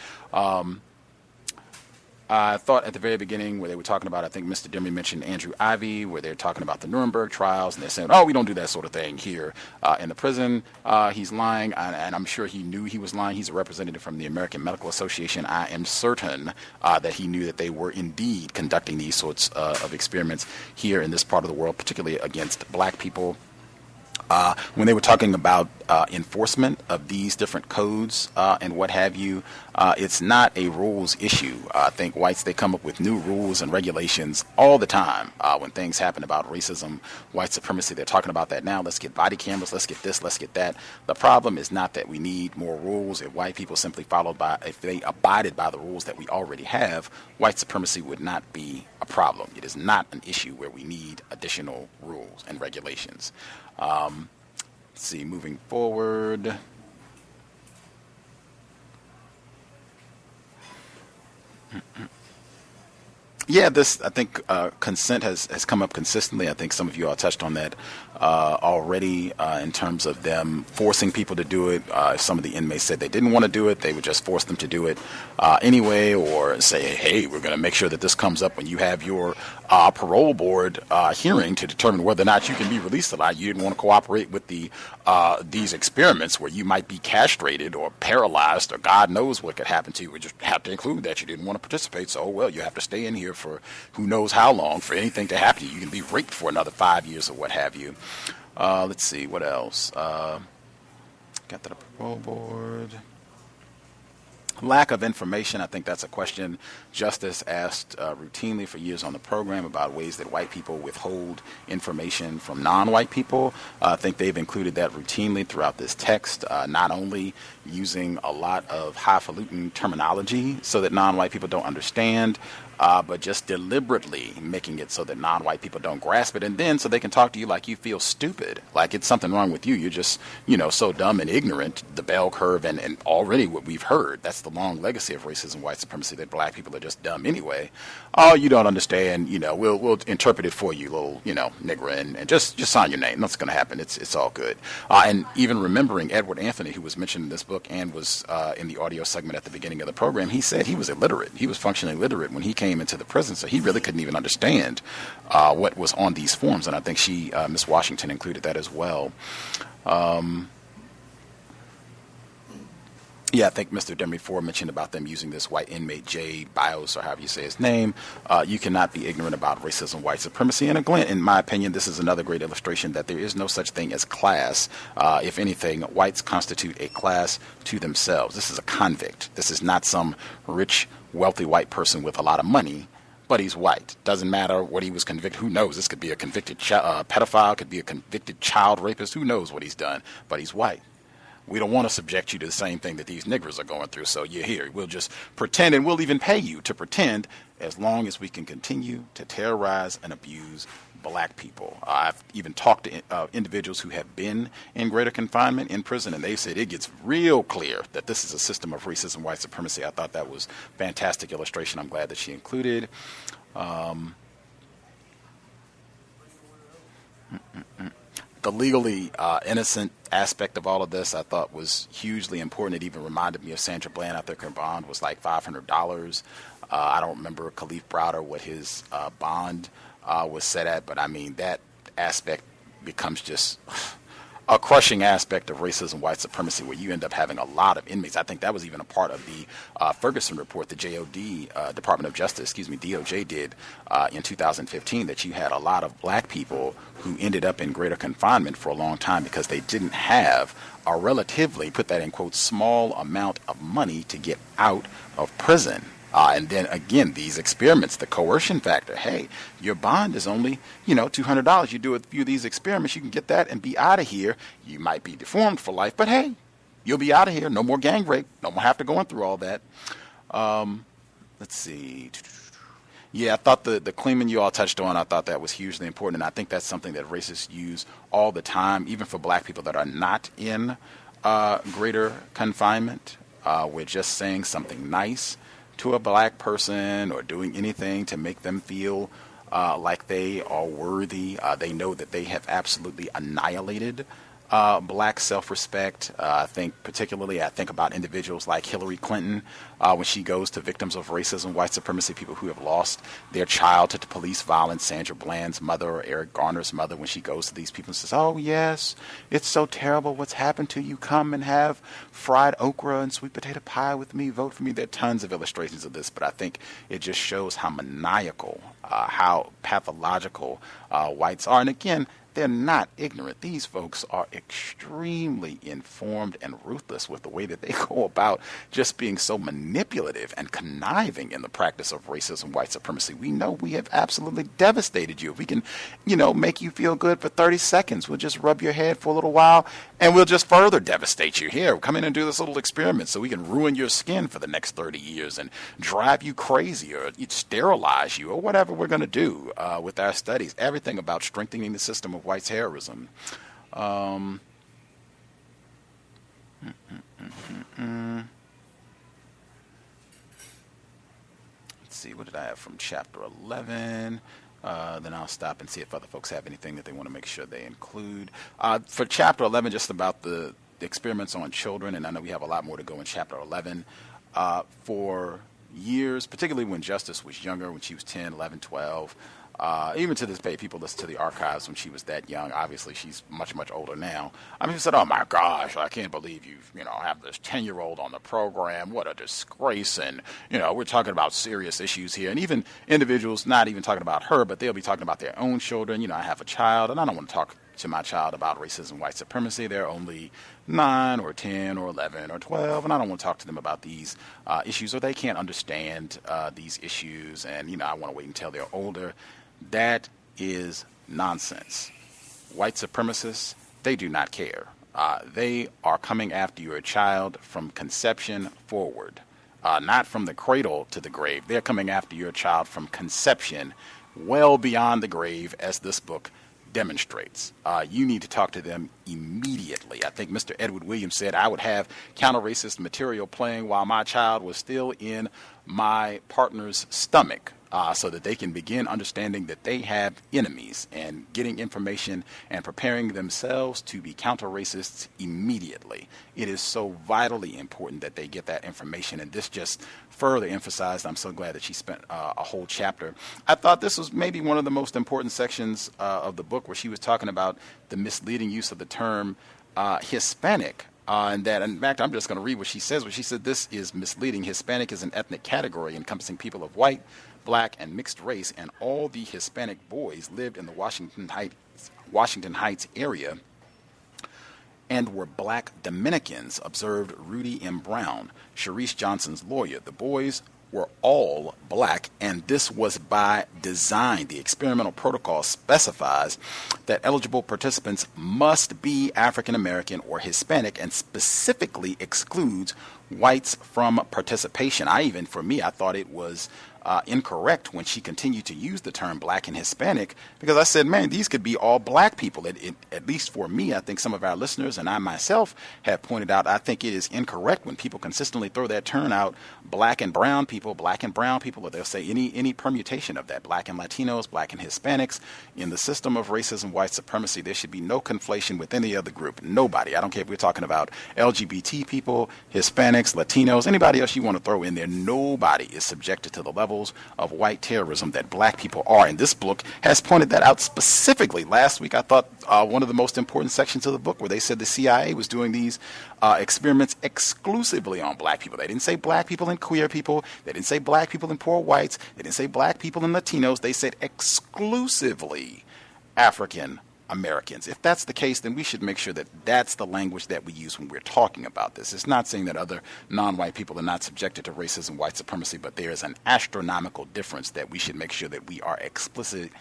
I thought at the very beginning where they were talking about, I think Mr. Demery mentioned Andrew Ivy, where they're talking about the Nuremberg trials, and they're saying, oh, we don't do that sort of thing here in the prison. He's lying, and I'm sure he knew he was lying. He's a representative from the American Medical Association. I am certain that he knew that they were indeed conducting these sorts of experiments here in this part of the world, particularly against black people. When they were talking about enforcement of these different codes and what have you, it's not a rules issue. I think whites, they come up with new rules and regulations all the time when things happen about racism, white supremacy. They're talking about that now. Let's get body cameras. Let's get this. Let's get that. The problem is not that we need more rules. If white people simply if they abided by the rules that we already have, white supremacy would not be a problem. It is not an issue where we need additional rules and regulations. Let's see, moving forward. Yeah, this I think consent has come up consistently. I think some of you all touched on that already in terms of them forcing people to do it. Some of the inmates said they didn't want to do it; they would just force them to do it anyway, or say, "Hey, we're going to make sure that this comes up when you have your parole board hearing to determine whether or not you can be released or not. You didn't want to cooperate with these experiments where you might be castrated or paralyzed or God knows what could happen to you. We just have to include that you didn't want to participate. So, well, you have to stay in here for who knows how long for anything to happen to you. You can be raped for another 5 years or what have you." Let's see, what else? Got that up parole board. Lack of information, I think that's a question Justice asked routinely for years on the program about ways that white people withhold information from non-white people. I think they've included that routinely throughout this text, not only using a lot of highfalutin terminology so that non-white people don't understand, but just deliberately making it so that non-white people don't grasp it, and then so they can talk to you like you feel stupid, like it's something wrong with you. You're just, so dumb and ignorant, the bell curve, and already what we've heard. That's the long legacy of racism, white supremacy, that black people are just dumb anyway. Oh, you don't understand, we'll interpret it for you, little, nigger, and just sign your name. Nothing's going to happen. It's all good. And even remembering Edward Anthony, who was mentioned in this book and was in the audio segment at the beginning of the program, he said he was illiterate. He was functionally illiterate when he came into the prison, so he really couldn't even understand what was on these forms, and I think Miss Washington, included that as well. Yeah, I think Mr. Demery Ford mentioned about them using this white inmate J. Bios, or however you say his name. You cannot be ignorant about racism, white supremacy. And again, in my opinion, this is another great illustration that there is no such thing as class. If anything, whites constitute a class to themselves. This is a convict. This is not some rich, wealthy white person with a lot of money, but he's white. Doesn't matter what he was convicted. Who knows? This could be a convicted pedophile, could be a convicted child rapist. Who knows what he's done? But he's white. We don't want to subject you to the same thing that these niggers are going through, so you're here. We'll just pretend, and we'll even pay you to pretend, as long as we can continue to terrorize and abuse black people. I've even talked to individuals who have been in greater confinement in prison, and they said it gets real clear that this is a system of racism, white supremacy. I thought that was fantastic illustration. I'm glad that she included. The legally innocent aspect of all of this, I thought, was hugely important. It even reminded me of Sandra Bland. I think her bond was like $500. I don't remember Khalif Browder, what his bond was set at, but I mean, that aspect becomes just a crushing aspect of racism, white supremacy, where you end up having a lot of inmates. I think that was even a part of the Ferguson report, the Department of Justice, DOJ did in 2015, that you had a lot of black people who ended up in greater confinement for a long time because they didn't have a relatively, put that in quotes, small amount of money to get out of prison. And then again, these experiments, the coercion factor. Hey, your bond is only, $200. You do a few of these experiments, you can get that and be out of here. You might be deformed for life, but hey, you'll be out of here. No more gang rape. No more have to going through all that. Let's see. Yeah, I thought the Kleeman you all touched on, I thought that was hugely important. And I think that's something that racists use all the time, even for black people that are not in greater confinement. We're just saying something nice to a black person or doing anything to make them feel like they are worthy. They know that they have absolutely annihilated black self-respect. I think about individuals like Hillary Clinton when she goes to victims of racism, white supremacy, people who have lost their child to police violence. Sandra Bland's mother, or Eric Garner's mother, when she goes to these people and says, "Oh yes, it's so terrible what's happened to you. Come and have fried okra and sweet potato pie with me. Vote for me." There are tons of illustrations of this, but I think it just shows how maniacal, how pathological whites are. And again, they're not ignorant. These folks are extremely informed and ruthless with the way that they go about just being so manipulative and conniving in the practice of racism, white supremacy. We know we have absolutely devastated you. If we can, make you feel good for 30 seconds, we'll just rub your head for a little while, and we'll just further devastate you. Here, come in and do this little experiment so we can ruin your skin for the next 30 years and drive you crazy or sterilize you or whatever we're going to do with our studies. Everything about strengthening the system of white terrorism. Let's see, what did I have from chapter 11? Then I'll stop and see if other folks have anything that they want to make sure they include. For chapter 11, just about the experiments on children, and I know we have a lot more to go in chapter 11. For years, particularly when Justice was younger, when she was 10, 11, 12, even to this day, people listen to the archives when she was that young. Obviously, she's much, much older now. I mean, she said, "Oh my gosh, I can't believe you have this 10-year-old on the program. What a disgrace!" And we're talking about serious issues here. And even individuals, not even talking about her, but they'll be talking about their own children. I have a child, and I don't want to talk to my child about racism, white supremacy. They're only 9 or 10 or 11 or 12, and I don't want to talk to them about these issues, or they can't understand these issues. And I want to wait until they're older. That is nonsense. White supremacists, they do not care. They are coming after your child from conception forward, not from the cradle to the grave. They're coming after your child from conception well beyond the grave, as this book demonstrates. You need to talk to them immediately. I think Mr. Edward Williams said, "I would have counter-racist material playing while my child was still in my partner's stomach." So that they can begin understanding that they have enemies, and getting information and preparing themselves to be counter-racists immediately. It is so vitally important that they get that information, and this just further emphasized. I'm so glad that she spent a whole chapter. I thought this was maybe one of the most important sections of the book, where she was talking about the misleading use of the term Hispanic. And that, in fact, I'm just going to read what she says. She said, "This is misleading. Hispanic is an ethnic category encompassing people of white, black, and mixed race, and all the Hispanic boys lived in the Washington Heights area and were black Dominicans," observed Rudy M. Brown, Sharice Johnson's lawyer. "The boys were all black, and this was by design. The experimental protocol specifies that eligible participants must be African American or Hispanic, and specifically excludes whites from participation." I thought it was incorrect when she continued to use the term black and Hispanic, because I said, man, these could be all black people. At least for me, I think some of our listeners and I myself have pointed out, I think it is incorrect when people consistently throw that term out, black and brown people, or they'll say any permutation of that, black and Latinos, black and Hispanics. In the system of racism, white supremacy, there should be no conflation with any other group. Nobody. I don't care if we're talking about LGBT people, Hispanics, Latinos, anybody else you want to throw in there. Nobody is subjected to the level of white terrorism that black people are. And this book has pointed that out specifically. Last week, I thought one of the most important sections of the book, where they said the CIA was doing these experiments exclusively on black people. They didn't say black people and queer people. They didn't say black people and poor whites. They didn't say black people and Latinos. They said exclusively African Americans. If that's the case, then we should make sure that that's the language that we use when we're talking about this. It's not saying that other non-white people are not subjected to racism, white supremacy, but there is an astronomical difference that we should make sure that we are explicit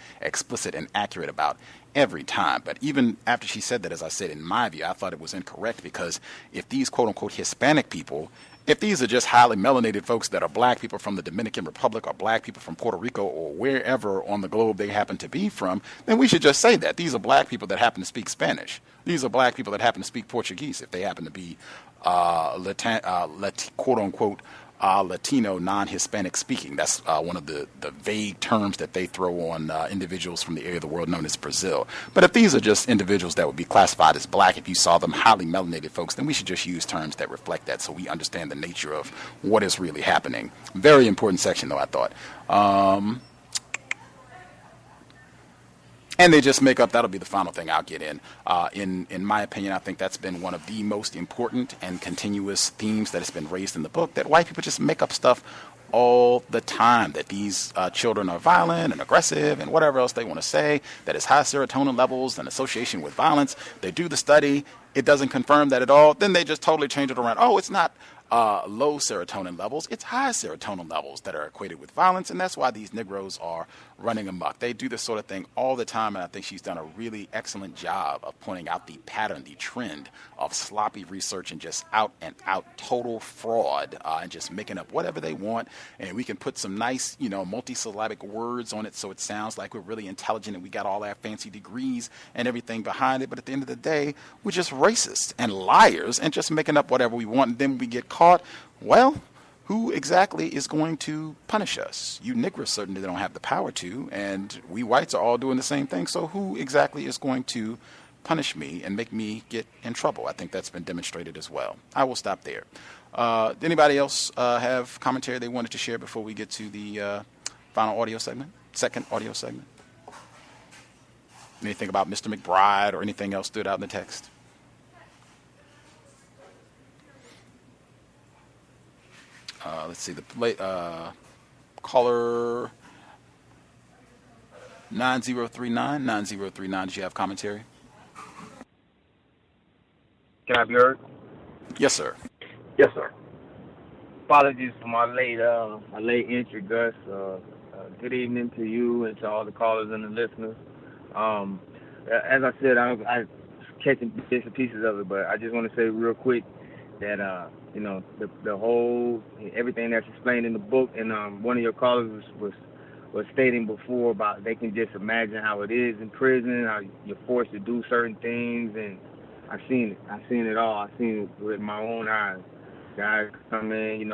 and accurate about every time. But even after she said that, as I said, in my view, I thought it was incorrect, because if these quote-unquote Hispanic people, if these are just highly melanated folks that are black people from the Dominican Republic, or black people from Puerto Rico, or wherever on the globe they happen to be from, then we should just say that. These are black people that happen to speak Spanish. These are black people that happen to speak Portuguese, if they happen to be quote-unquote Latino, non-Hispanic speaking. That's one of the vague terms that they throw on individuals from the area of the world known as Brazil. But if these are just individuals that would be classified as black, if you saw them highly melanated folks, then we should just use terms that reflect that, so we understand the nature of what is really happening. Very important section, though, I thought. And they just make up, that'll be the final thing I'll get in. In my opinion, I think that's been one of the most important and continuous themes that has been raised in the book, that white people just make up stuff all the time, that these children are violent and aggressive and whatever else they want to say, that it's high serotonin levels and association with violence. They do the study, it doesn't confirm that at all, then they just totally change it around. Oh, it's not low serotonin levels, it's high serotonin levels that are equated with violence, and that's why these Negroes are running amok. They do this sort of thing all the time, and I think she's done a really excellent job of pointing out the pattern, the trend of sloppy research and just out and out total fraud, and just making up whatever they want. And we can put some nice, multisyllabic words on it so it sounds like we're really intelligent and we got all our fancy degrees and everything behind it. But at the end of the day, we're just racists and liars and just making up whatever we want. And then we get caught. Well, who exactly is going to punish us? You Negroes certainly don't have the power to, and we whites are all doing the same thing. So who exactly is going to punish me and make me get in trouble? I think that's been demonstrated as well. I will stop there. Anybody else have commentary they wanted to share before we get to the final audio segment, second audio segment? Anything about Mr. McBride or anything else stood out in the text? Let's see, the caller 9039, did you have commentary? Can I be heard? Yes, sir. Yes, sir. Apologies for my late entry, Gus. Good evening to you and to all the callers and the listeners. As I said, I catching bits and pieces of it, but I just want to say real quick that the whole everything that's explained in the book, and one of your callers was stating before about they can just imagine how it is in prison, how you're forced to do certain things, and I've seen it all. I've seen it with my own eyes. Guys come in,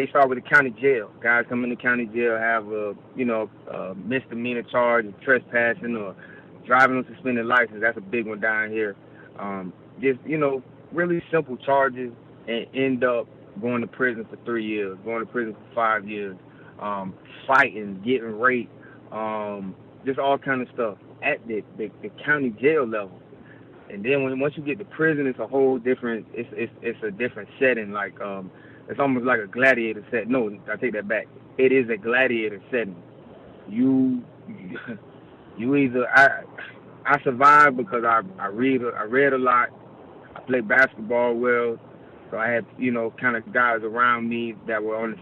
start with the county jail. Guys come in the county jail, have a misdemeanor charge of trespassing or driving on suspended license. That's a big one down here. Just, really simple charges, and end up going to prison for 3 years, going to prison for 5 years, fighting, getting raped, just all kind of stuff at the county jail level. And then once you get to prison, it's a whole different, it's a different setting. Like, it's almost like a gladiator set. No, I take that back. It is a gladiator setting. You either, I survived because I read a lot. I played basketball well. So I had, kind of guys around me that were on the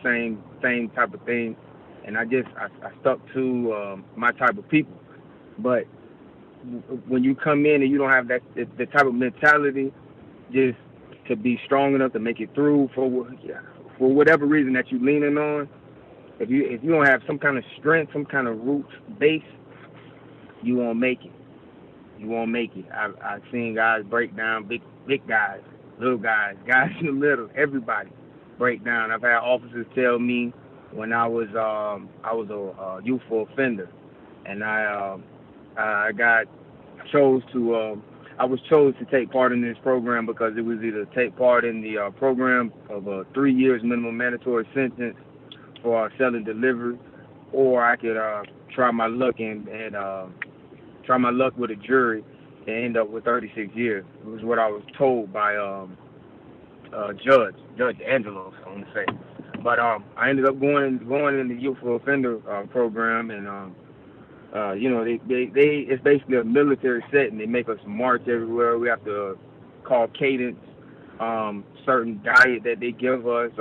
same type of thing. And I stuck to my type of people. But when you come in and you don't have the type of mentality just to be strong enough to make it through for whatever reason that you're leaning on, if you don't have some kind of strength, some kind of root base, you won't make it. You won't make it. I've seen guys break down, big guys, little guys, guys in the middle, everybody break down. I've had officers tell me when I was a youthful offender, and I was chosen to take part in this program because it was either take part in the program of a 3 years minimum mandatory sentence for selling delivery, or I could try my luck with a jury and end up with 36 years. It was what I was told by Judge Angelo, I want to say. But I ended up going in the youthful offender program, and they it's basically a military setting. They make us march everywhere. We have to call cadence, certain diet that they give us,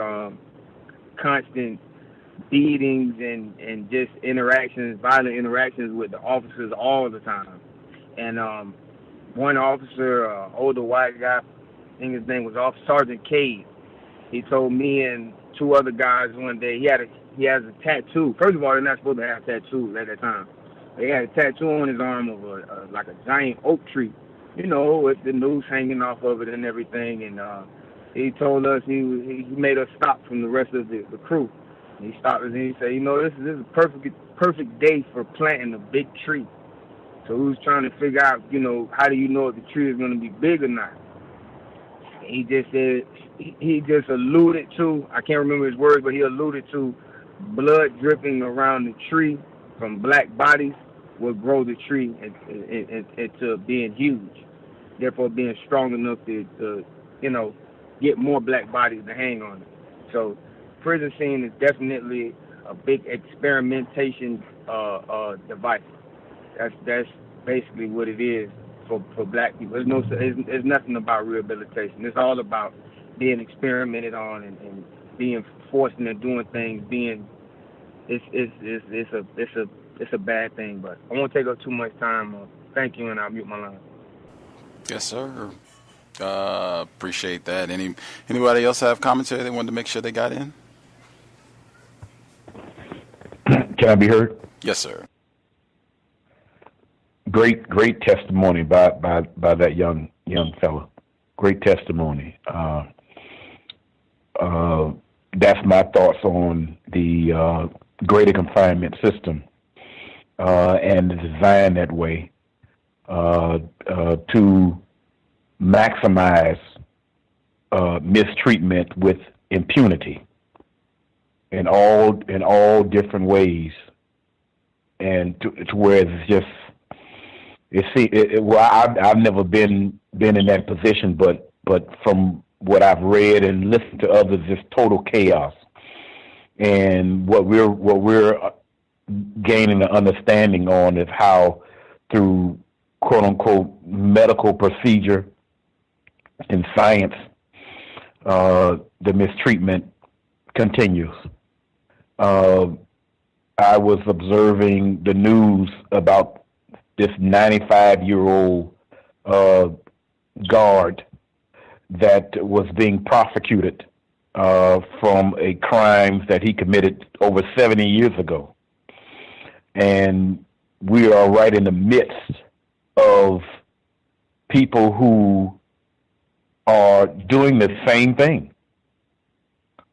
constant beatings and just interactions, violent interactions with the officers all the time. And one officer, older white guy, I think his name was Sergeant Cade. He told me and two other guys one day he has a tattoo. First of all, they're not supposed to have tattoos at that time. He had a tattoo on his arm of like a giant oak tree, with the noose hanging off of it and everything. And he told us he made us stop from the rest of the crew. And he stopped us and he said, this is a perfect day for planting a big tree. So we was trying to figure out, how do you know if the tree is going to be big or not? And he just said, he just alluded to, I can't remember his words, but he alluded to blood dripping around the tree from black bodies will grow the tree into being huge, therefore being strong enough to get more black bodies to hang on it. So prison scene is definitely a big experimentation device. That's basically what it is for black people. There's nothing about rehabilitation. It's all about being experimented on and being forced into doing things. It's a bad thing, but I won't take up too much time. Thank you, and I'll mute my line. Yes, sir. Appreciate that. Anybody else have commentary they wanted to make sure they got in? Can I be heard? Yes, sir. Great testimony by that young fella. Great testimony. that's my thoughts on the greater confinement system and the design that way to maximize mistreatment with impunity in all different ways, and to where it's just I've never been in that position, but from what I've read and listened to others, it's total chaos. And what we're gaining an understanding on is how, through quote unquote medical procedure and science, the mistreatment continues. I was observing the news about this 95-year-old guard that was being prosecuted from a crime that he committed over 70 years ago. And we are right in the midst of people who are doing the same thing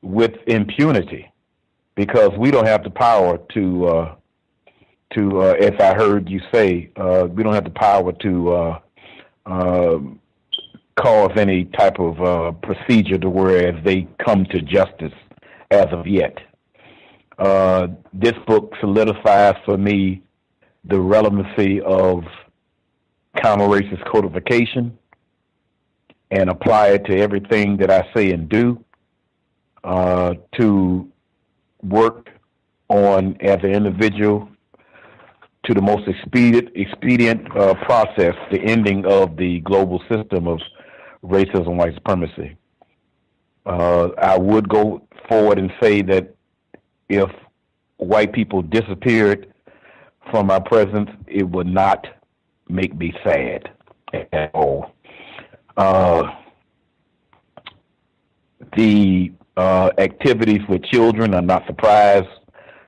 with impunity, because we don't have the power to as I heard you say, we don't have the power to cause any type of procedure to where they come to justice as of yet. This book solidifies for me the relevancy of counter-racist codification and apply it to everything that I say and do, to work on as an individual to the most expedient process, the ending of the global system of racism, white supremacy. I would go forward and say that if white people disappeared from our presence, it would not make me sad at all. The activities with children, I'm not surprised.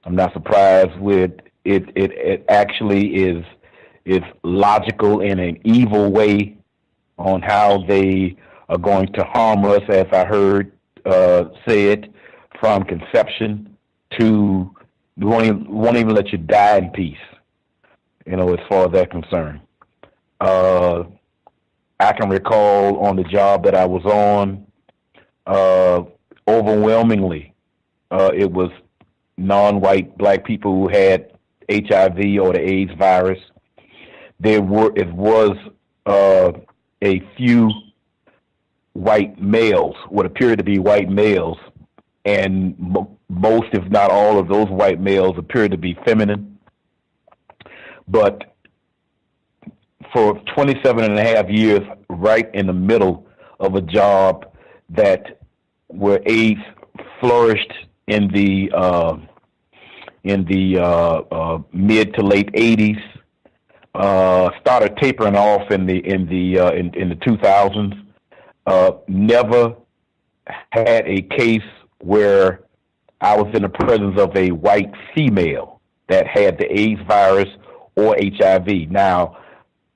I'm not surprised with it. It actually is logical in an evil way on how they are going to harm us, as I heard said, from conception to won't even let you die in peace, as far as that's concerned. I can recall on the job that I was on, overwhelmingly, it was non-white black people who had HIV or the AIDS virus. It was a few white males, what appeared to be white males, and most, if not all, of those white males appeared to be feminine. But for 27 and a half years, right in the middle of a job where AIDS flourished in the mid to late 80s, started tapering off in the 2000s. Never had a case where I was in the presence of a white female that had the AIDS virus or HIV. Now,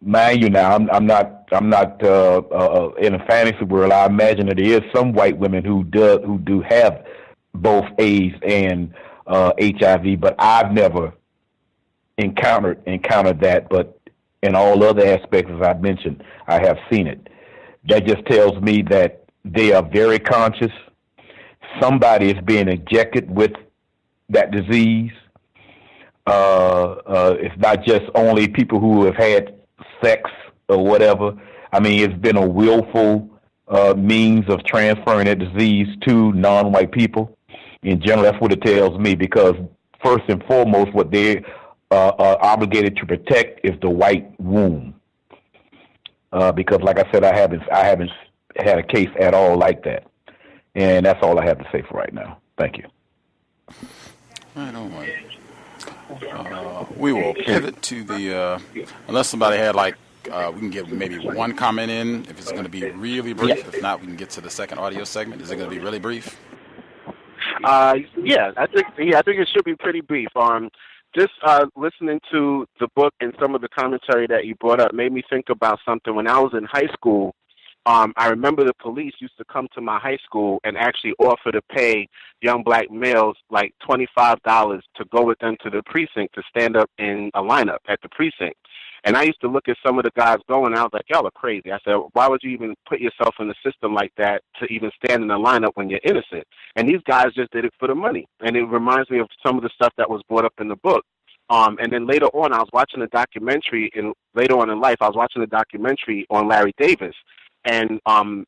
mind you, I'm not in a fantasy world. I imagine that there is some white women who do have both AIDS and HIV, but I've never encountered that. But in all other aspects, as I mentioned, I have seen it. That just tells me that they are very conscious. Somebody is being injected with that disease. It's not just only people who have had sex or whatever. I mean, it's been a willful means of transferring that disease to non-white people. In general, that's what it tells me, because first and foremost, what they are obligated to protect is the white womb. Because, like I said, I haven't had a case at all like that. And that's all I have to say for right now. Thank you. Right on. We will pivot to the, unless somebody had we can give maybe one comment in, if it's going to be really brief. If not, we can get to the second audio segment. Is it going to be really brief? I think it should be pretty brief. Just listening to the book and some of the commentary that you brought up made me think about something. When I was in high school, I remember the police used to come to my high school and actually offer to pay young black males like $25 to go with them to the precinct to stand up in a lineup at the precinct. And I used to look at some of the guys going, I was like, y'all are crazy. I said, why would you even put yourself in the system like that to even stand in a lineup when you're innocent? And these guys just did it for the money. And it reminds me of some of the stuff that was brought up in the book. And then later on, I was watching a documentary, later on in life, I was watching a documentary on Larry Davis. And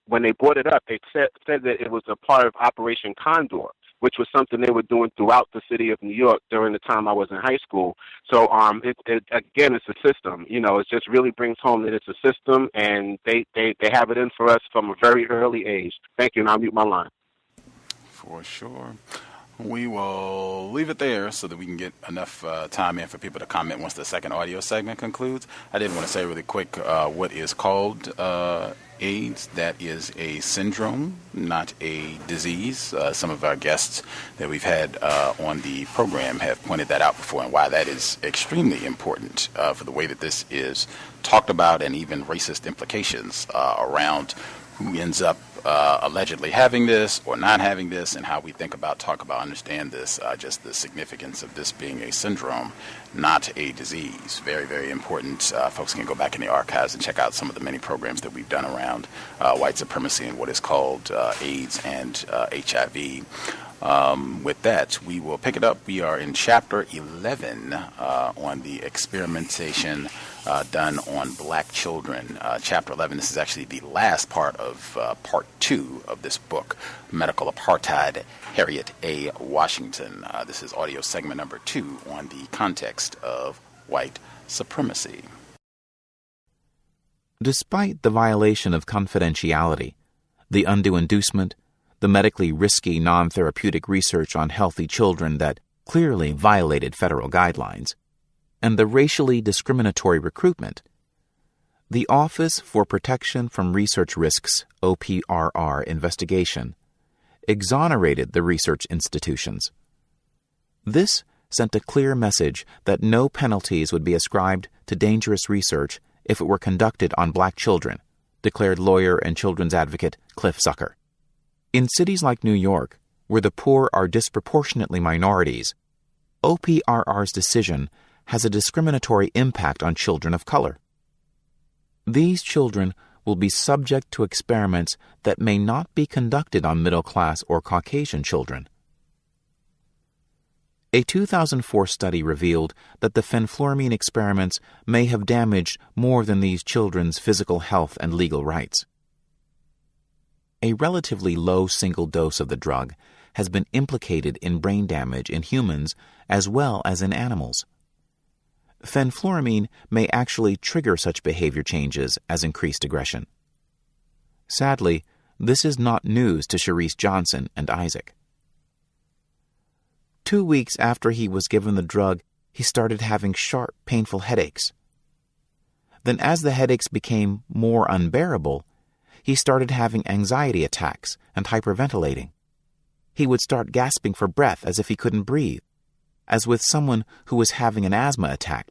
when they brought it up, they said that it was a part of Operation Condor, which was something they were doing throughout the city of New York during the time I was in high school. So, again, it's a system. You know, it just really brings home that it's a system, and they have it in for us from a very early age. Thank you, and I'll mute my line. For sure. We will leave it there so that we can get enough time in for people to comment once the second audio segment concludes. I did want to say really quick what is called AIDS. That is a syndrome, not a disease. Some of our guests that we've had on the program have pointed that out before, and why that is extremely important for the way that this is talked about, and even racist implications around who ends up allegedly having this or not having this, and how we talk about, understand this, just the significance of this being a syndrome, not a disease. Very, very important. Folks can go back in the archives and check out some of the many programs that we've done around white supremacy and what is called AIDS and HIV. With that, we will pick it up. We are in Chapter 11 on the experimentation done on black children. Chapter 11, this is actually the last part of Part 2 of this book, Medical Apartheid, Harriet A. Washington. This is audio segment number 2 on the context of white supremacy. Despite the violation of confidentiality, the undue inducement, the medically risky non-therapeutic research on healthy children that clearly violated federal guidelines, and the racially discriminatory recruitment, the Office for Protection from Research Risks, OPRR investigation, exonerated the research institutions. This sent a clear message that no penalties would be ascribed to dangerous research if it were conducted on black children, declared lawyer and children's advocate Cliff Zucker. In cities like New York, where the poor are disproportionately minorities, OPRR's decision has a discriminatory impact on children of color. These children will be subject to experiments that may not be conducted on middle-class or Caucasian children. A 2004 study revealed that the Fenfluramine experiments may have damaged more than these children's physical health and legal rights. A relatively low single dose of the drug has been implicated in brain damage in humans as well as in animals. Fenfluramine may actually trigger such behavior changes as increased aggression. Sadly, this is not news to Sharice Johnson and Isaac. 2 weeks after he was given the drug, he started having sharp, painful headaches. Then as the headaches became more unbearable, he started having anxiety attacks and hyperventilating. He would start gasping for breath as if he couldn't breathe, as with someone who was having an asthma attack.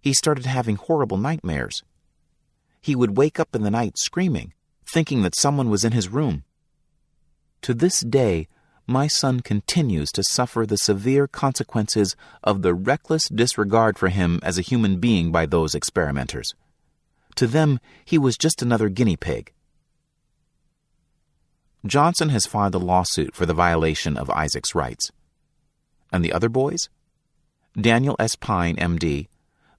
He started having horrible nightmares. He would wake up in the night screaming, thinking that someone was in his room. To this day, my son continues to suffer the severe consequences of the reckless disregard for him as a human being by those experimenters. To them, he was just another guinea pig. Johnson has filed a lawsuit for the violation of Isaac's rights. And the other boys? Daniel S. Pine, M.D.,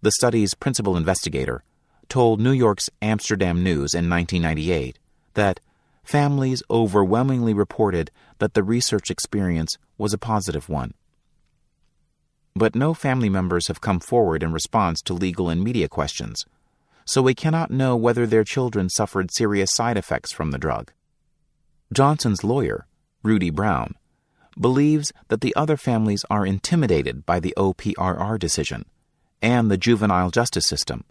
the study's principal investigator, told New York's Amsterdam News in 1998 that families overwhelmingly reported that the research experience was a positive one. But no family members have come forward in response to legal and media questions, so we cannot know whether their children suffered serious side effects from the drug. Johnson's lawyer, Rudy Brown, believes that the other families are intimidated by the OPRR decision and the juvenile justice system,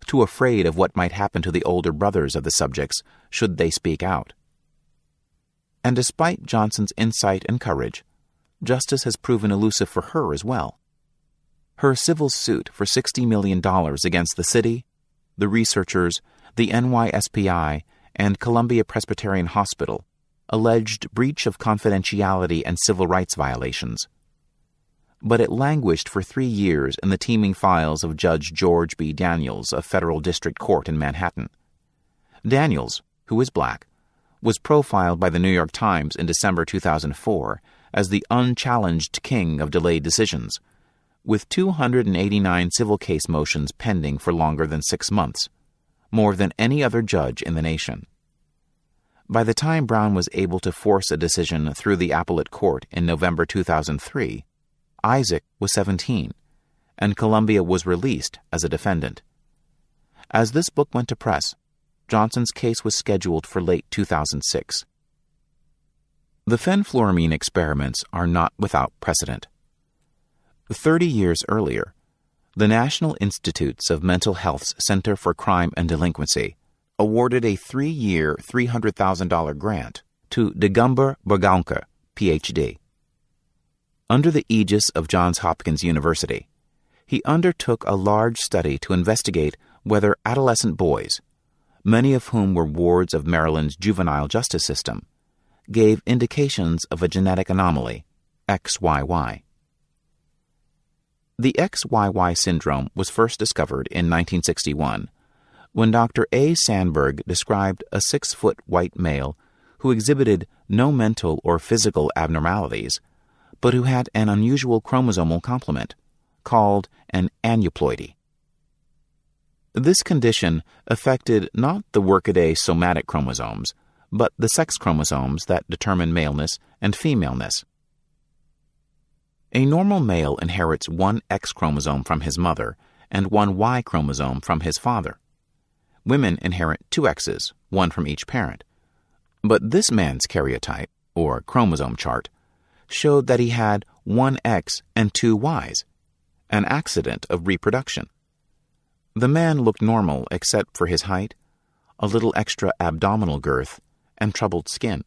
too afraid of what might happen to the older brothers of the subjects should they speak out. And despite Johnson's insight and courage, justice has proven elusive for her as well. Her civil suit for $60 million against the city, the researchers, the NYSPI, and Columbia Presbyterian Hospital alleged breach of confidentiality and civil rights violations. But it languished for 3 years in the teeming files of Judge George B. Daniels of Federal District Court in Manhattan. Daniels, who is black, was profiled by the New York Times in December 2004 as the unchallenged king of delayed decisions, with 289 civil case motions pending for longer than 6 months, more than any other judge in the nation. By the time Brown was able to force a decision through the appellate court in November 2003, Isaac was 17, and Columbia was released as a defendant. As this book went to press, Johnson's case was scheduled for late 2006. The Fenfluramine experiments are not without precedent. 30 years earlier, the National Institutes of Mental Health's Center for Crime and Delinquency awarded a 3-year, $300,000 grant to Dagomba Bourgaonka, Ph.D. Under the aegis of Johns Hopkins University, he undertook a large study to investigate whether adolescent boys, many of whom were wards of Maryland's juvenile justice system, gave indications of a genetic anomaly, XYY. The XYY syndrome was first discovered in 1961 when Dr. A. Sandberg described a 6-foot white male who exhibited no mental or physical abnormalities, but who had an unusual chromosomal complement, called an aneuploidy. This condition affected not the workaday somatic chromosomes, but the sex chromosomes that determine maleness and femaleness. A normal male inherits one X chromosome from his mother and one Y chromosome from his father. Women inherit 2 X's, one from each parent. But this man's karyotype, or chromosome chart, showed that he had 1 X and 2 Ys, an accident of reproduction. The man looked normal except for his height, a little extra abdominal girth, and troubled skin.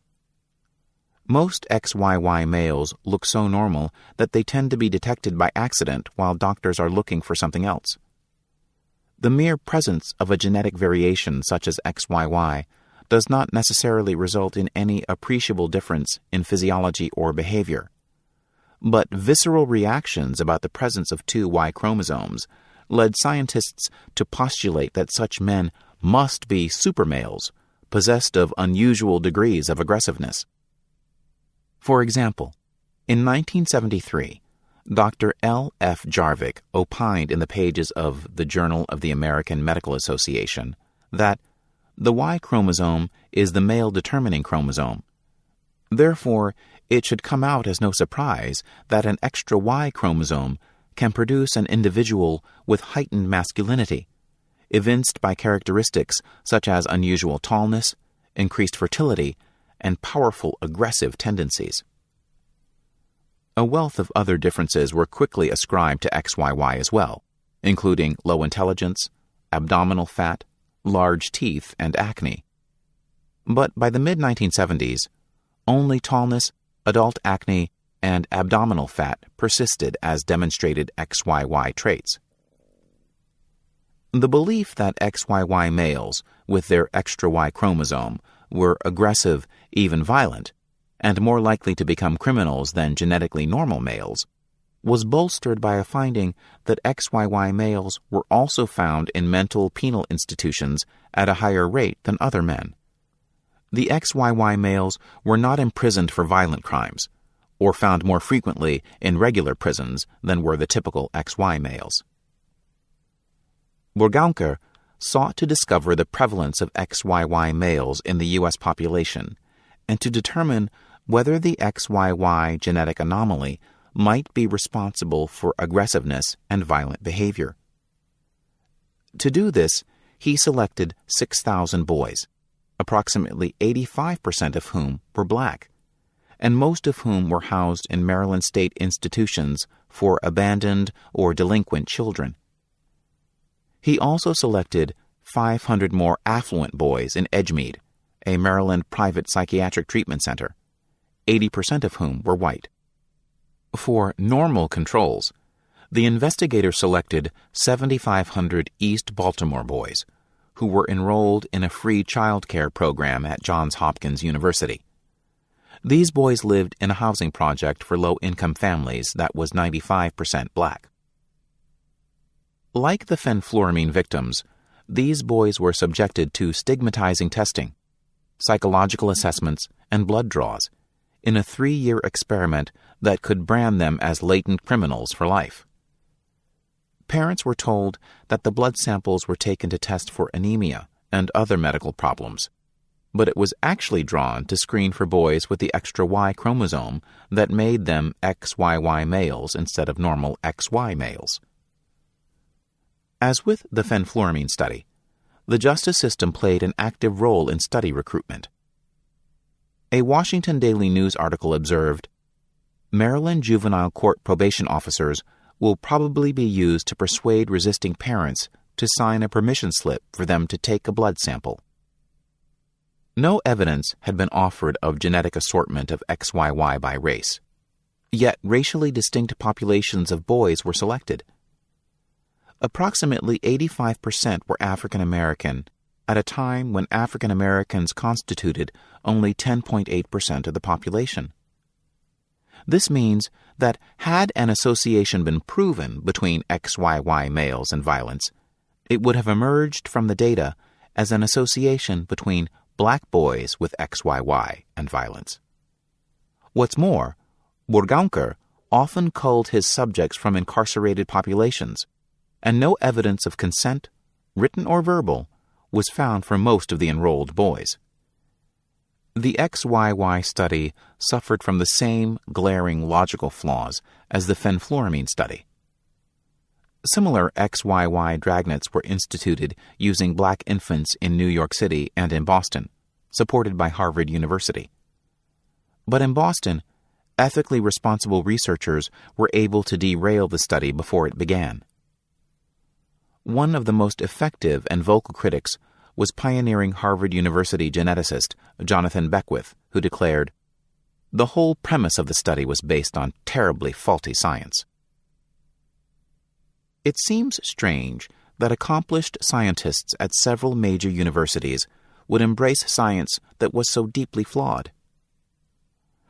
Most XYY males look so normal that they tend to be detected by accident while doctors are looking for something else. The mere presence of a genetic variation such as XYY does not necessarily result in any appreciable difference in physiology or behavior. But visceral reactions about the presence of 2 Y chromosomes led scientists to postulate that such men must be supermales, possessed of unusual degrees of aggressiveness. For example, in 1973, Dr. L. F. Jarvik opined in the pages of the Journal of the American Medical Association that the Y chromosome is the male determining chromosome. Therefore, it should come out as no surprise that an extra Y chromosome can produce an individual with heightened masculinity, evinced by characteristics such as unusual tallness, increased fertility, and powerful aggressive tendencies. A wealth of other differences were quickly ascribed to XYY as well, including low intelligence, abdominal fat, large teeth, and acne. But by the mid-1970s, only tallness, adult acne, and abdominal fat persisted as demonstrated XYY traits. The belief that XYY males with their extra Y chromosome were aggressive, even violent, and more likely to become criminals than genetically normal males, was bolstered by a finding that XYY males were also found in mental penal institutions at a higher rate than other men. The XYY males were not imprisoned for violent crimes, or found more frequently in regular prisons than were the typical XY males. Bourgaonka sought to discover the prevalence of XYY males in the U.S. population and to determine whether the XYY genetic anomaly might be responsible for aggressiveness and violent behavior. To do this, he selected 6,000 boys, approximately 85% of whom were black, and most of whom were housed in Maryland state institutions for abandoned or delinquent children. He also selected 500 more affluent boys in Edgemead, a Maryland private psychiatric treatment center, 80% of whom were white. For normal controls, the investigator selected 7,500 East Baltimore boys, who were enrolled in a free child care program at Johns Hopkins University. These boys lived in a housing project for low-income families that was 95% black. Like the Fenfluramine victims, these boys were subjected to stigmatizing testing, psychological assessments, and blood draws in a 3-year experiment that could brand them as latent criminals for life. Parents were told that the blood samples were taken to test for anemia and other medical problems, but it was actually drawn to screen for boys with the extra Y chromosome that made them XYY males instead of normal XY males. As with the Fenfluramine study, the justice system played an active role in study recruitment. A Washington Daily News article observed, Maryland juvenile court probation officers will probably be used to persuade resisting parents to sign a permission slip for them to take a blood sample. No evidence had been offered of genetic assortment of XYY by race, yet racially distinct populations of boys were selected. Approximately 85% were African American at a time when African Americans constituted only 10.8% of the population. This means that had an association been proven between XYY males and violence, it would have emerged from the data as an association between black boys with XYY and violence. What's more, Bourgankar often culled his subjects from incarcerated populations, and no evidence of consent, written or verbal, was found for most of the enrolled boys. The XYY study suffered from the same glaring logical flaws as the Fenfluramine study. Similar XYY dragnets were instituted using black infants in New York City and in Boston, supported by Harvard University. But in Boston, ethically responsible researchers were able to derail the study before it began. One of the most effective and vocal critics was pioneering Harvard University geneticist Jonathan Beckwith, who declared, "The whole premise of the study was based on terribly faulty science." It seems strange that accomplished scientists at several major universities would embrace science that was so deeply flawed.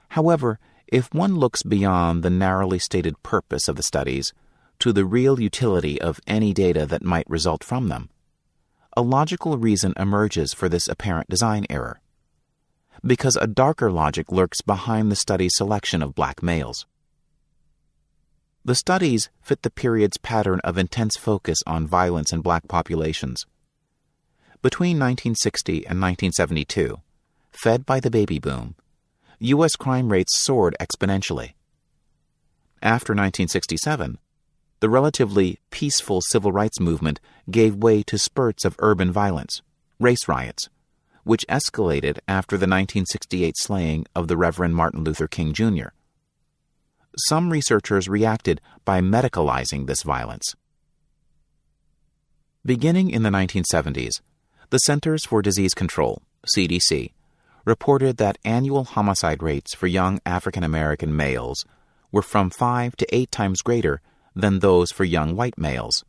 However, if one looks beyond the narrowly stated purpose of the studies to the real utility of any data that might result from them, a logical reason emerges for this apparent design error, because a darker logic lurks behind the study's selection of black males. The studies fit the period's pattern of intense focus on violence in black populations. Between 1960 and 1972, fed by the baby boom, U.S. crime rates soared exponentially. After 1967, the relatively peaceful civil rights movement gave way to spurts of urban violence, race riots, which escalated after the 1968 slaying of the Reverend Martin Luther King Jr. Some researchers reacted by medicalizing this violence. Beginning in the 1970s, the Centers for Disease Control, CDC, reported that annual homicide rates for young African American males were from 5 to 8 times greater than those for young white males.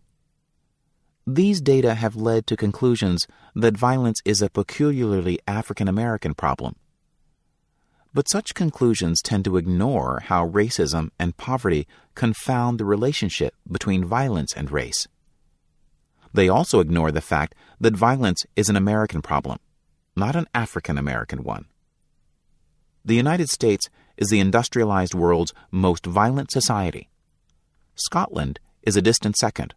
These data have led to conclusions that violence is a peculiarly African American problem. But such conclusions tend to ignore how racism and poverty confound the relationship between violence and race. They also ignore the fact that violence is an American problem, not an African American one. The United States is the industrialized world's most violent society. Scotland is a distant second,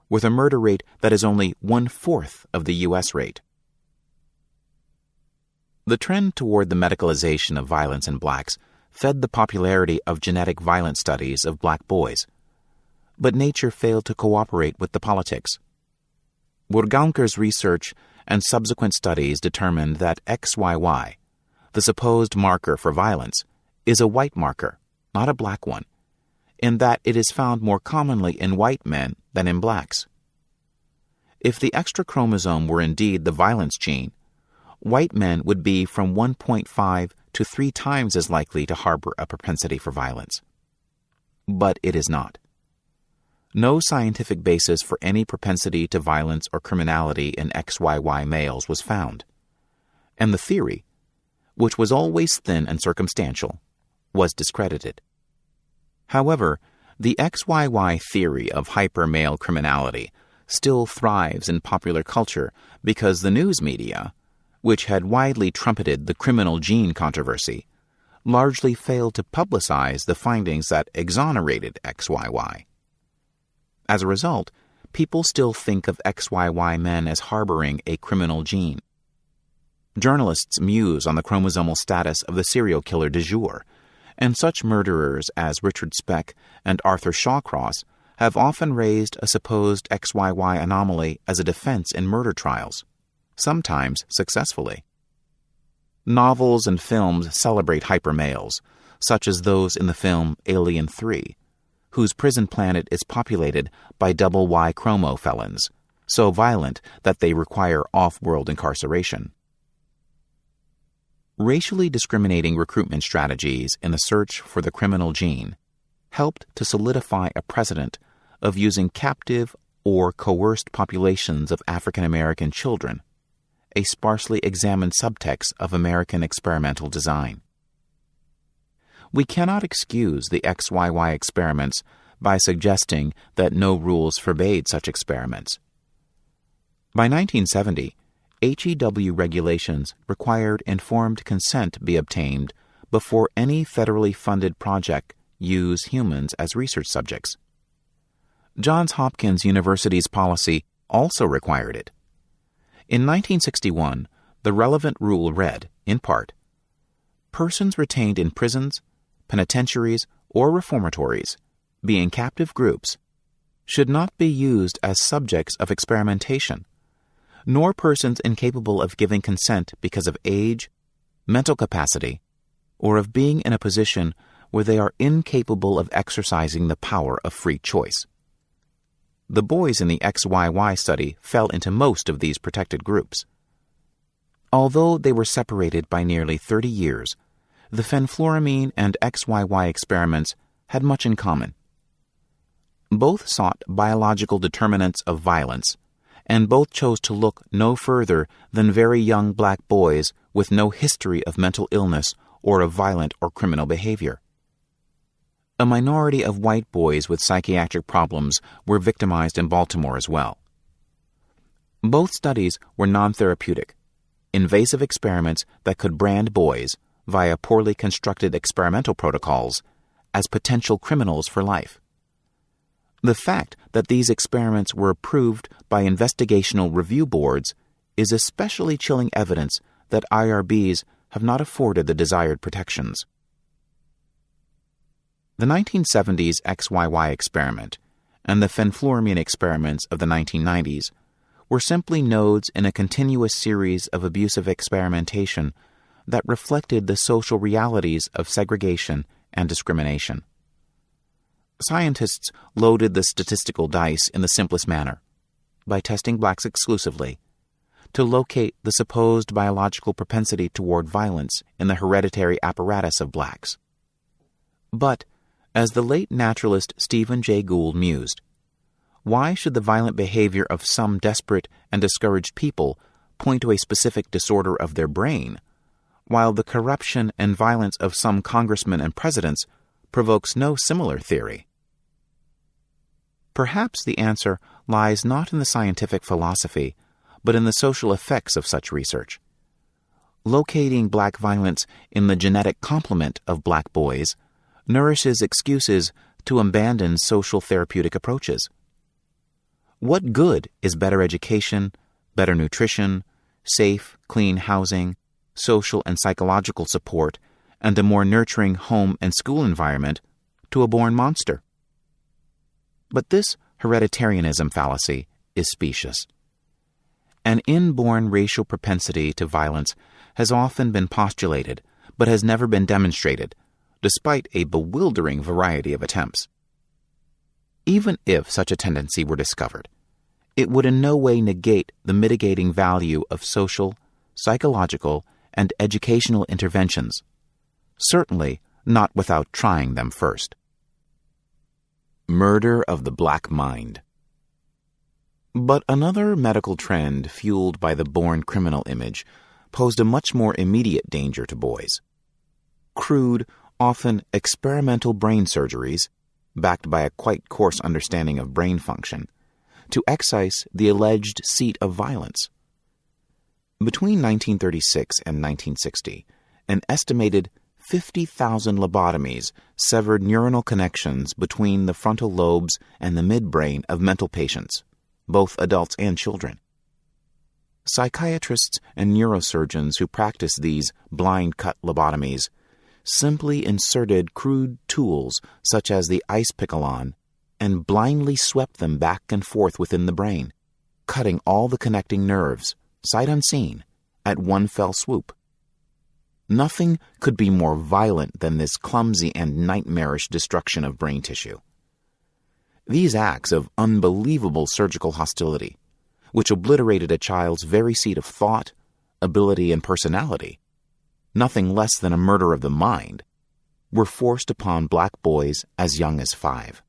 with a murder rate that is only 1/4 of the U.S. rate. The trend toward the medicalization of violence in blacks fed the popularity of genetic violence studies of black boys, but nature failed to cooperate with the politics. Bourgankar's research and subsequent studies determined that XYY, the supposed marker for violence, is a white marker, not a black one, in that it is found more commonly in white men than in blacks. If the extra chromosome were indeed the violence gene, white men would be from 1.5 to 3 times as likely to harbor a propensity for violence. But it is not. no scientific basis for any propensity to violence or criminality in XYY males was found, and the theory, which was always thin and circumstantial, was discredited. However, the XYY theory of hyper-male criminality still thrives in popular culture because the news media, which had widely trumpeted the criminal gene controversy, largely failed to publicize the findings that exonerated XYY. As a result, people still think of XYY men as harboring a criminal gene. Journalists muse on the chromosomal status of the serial killer du jour, and such murderers as Richard Speck and Arthur Shawcross have often raised a supposed XYY anomaly as a defense in murder trials, sometimes successfully. Novels and films celebrate hypermales, such as those in the film Alien 3, whose prison planet is populated by double Y chromo felons, so violent that they require off-world incarceration. Racially discriminating recruitment strategies in the search for the criminal gene helped to solidify a precedent of using captive or coerced populations of African American children, a sparsely examined subtext of American experimental design. We cannot excuse the XYY experiments by suggesting that no rules forbade such experiments. By 1970, HEW regulations required informed consent be obtained before any federally funded project use humans as research subjects. Johns Hopkins University's policy also required it. In 1961, the relevant rule read, in part, persons retained in prisons, penitentiaries, or reformatories, being captive groups, should not be used as subjects of experimentation, nor persons incapable of giving consent because of age, mental capacity, or of being in a position where they are incapable of exercising the power of free choice. The boys in the XYY study fell into most of these protected groups. Although they were separated by nearly 30 years, the Fenfluramine and XYY experiments had much in common. Both sought biological determinants of violence, and both chose to look no further than very young black boys with no history of mental illness or of violent or criminal behavior. A minority of white boys with psychiatric problems were victimized in Baltimore as well. Both studies were non-therapeutic, invasive experiments that could brand boys, via poorly constructed experimental protocols, as potential criminals for life. The fact that these experiments were approved by investigational review boards is especially chilling evidence that IRBs have not afforded the desired protections. The 1970s XYY experiment and the Fenfluramine experiments of the 1990s were simply nodes in a continuous series of abusive experimentation that reflected the social realities of segregation and discrimination. Scientists loaded the statistical dice in the simplest manner, by testing blacks exclusively, to locate the supposed biological propensity toward violence in the hereditary apparatus of blacks. But, as the late naturalist Stephen Jay Gould mused, why should the violent behavior of some desperate and discouraged people point to a specific disorder of their brain, while the corruption and violence of some congressmen and presidents provokes no similar theory? Perhaps the answer lies not in the scientific philosophy, but in the social effects of such research. Locating black violence in the genetic complement of black boys nourishes excuses to abandon social therapeutic approaches. What good is better education, better nutrition, safe, clean housing, social and psychological support, and a more nurturing home and school environment to a born monster? But this hereditarianism fallacy is specious. An inborn racial propensity to violence has often been postulated, but has never been demonstrated, despite a bewildering variety of attempts. Even if such a tendency were discovered, it would in no way negate the mitigating value of social, psychological, and educational interventions, certainly not without trying them first. Murder of the Black Mind. But another medical trend fueled by the born criminal image posed a much more immediate danger to boys. Crude, often experimental brain surgeries, backed by a quite coarse understanding of brain function, to excise the alleged seat of violence. Between 1936 and 1960, an estimated 50,000 lobotomies severed neuronal connections between the frontal lobes and the midbrain of mental patients, both adults and children. Psychiatrists and neurosurgeons who practice these blind-cut lobotomies simply inserted crude tools such as the ice pickalon and blindly swept them back and forth within the brain, cutting all the connecting nerves, sight unseen, at one fell swoop. Nothing could be more violent than this clumsy and nightmarish destruction of brain tissue. These acts of unbelievable surgical hostility, which obliterated a child's very seat of thought, ability, and personality, nothing less than a murder of the mind, were forced upon black boys as young as 5.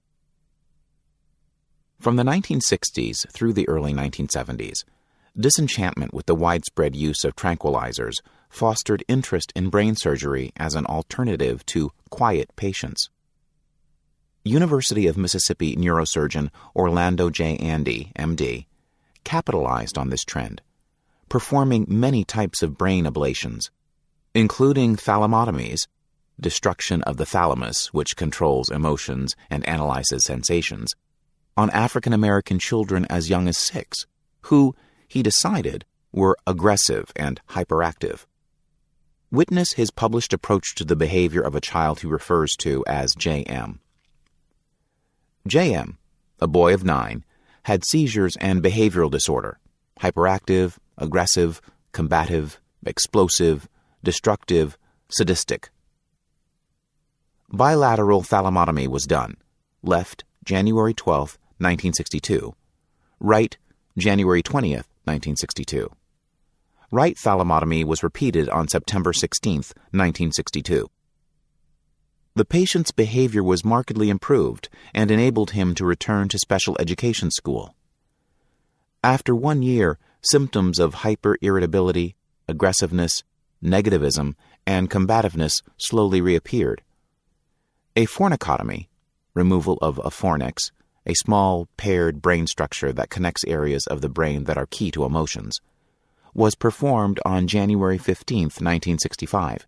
From the 1960s through the early 1970s, disenchantment with the widespread use of tranquilizers fostered interest in brain surgery as an alternative to quiet patients. University of Mississippi neurosurgeon Orlando J. Andy, MD, capitalized on this trend, performing many types of brain ablations, including thalamotomies, destruction of the thalamus, which controls emotions and analyzes sensations, on African American children as young as 6, who, he decided, were aggressive and hyperactive. Witness his published approach to the behavior of a child he refers to as J.M. J.M., a boy of 9, had seizures and behavioral disorder, hyperactive, aggressive, combative, explosive, destructive, sadistic. Bilateral thalamotomy was done, left January 12, 1962, right January 20th, 1962. Right thalamotomy was repeated on September 16, 1962. The patient's behavior was markedly improved and enabled him to return to special education school. After 1 year, symptoms of hyper-irritability, aggressiveness, negativism, and combativeness slowly reappeared. A fornicotomy, removal of a fornix, a small paired brain structure that connects areas of the brain that are key to emotions, was performed on January 15, 1965.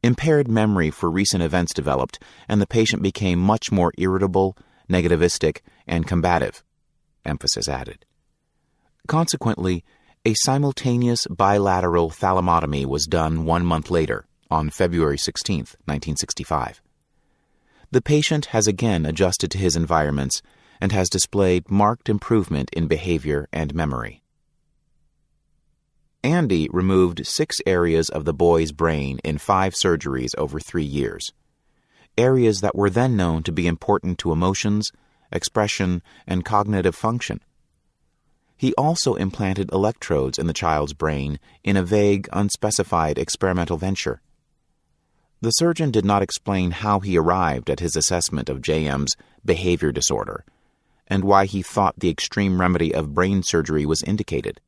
Impaired memory for recent events developed, and the patient became much more irritable, negativistic, and combative, emphasis added. Consequently, a simultaneous bilateral thalamotomy was done 1 month later, on February 16, 1965. The patient has again adjusted to his environments and has displayed marked improvement in behavior and memory. Andy removed 6 areas of the boy's brain in 5 surgeries over 3 years, areas that were then known to be important to emotions, expression, and cognitive function. He also implanted electrodes in the child's brain in a vague, unspecified experimental venture. The surgeon did not explain how he arrived at his assessment of J.M.'s behavior disorder and why he thought the extreme remedy of brain surgery was indicated.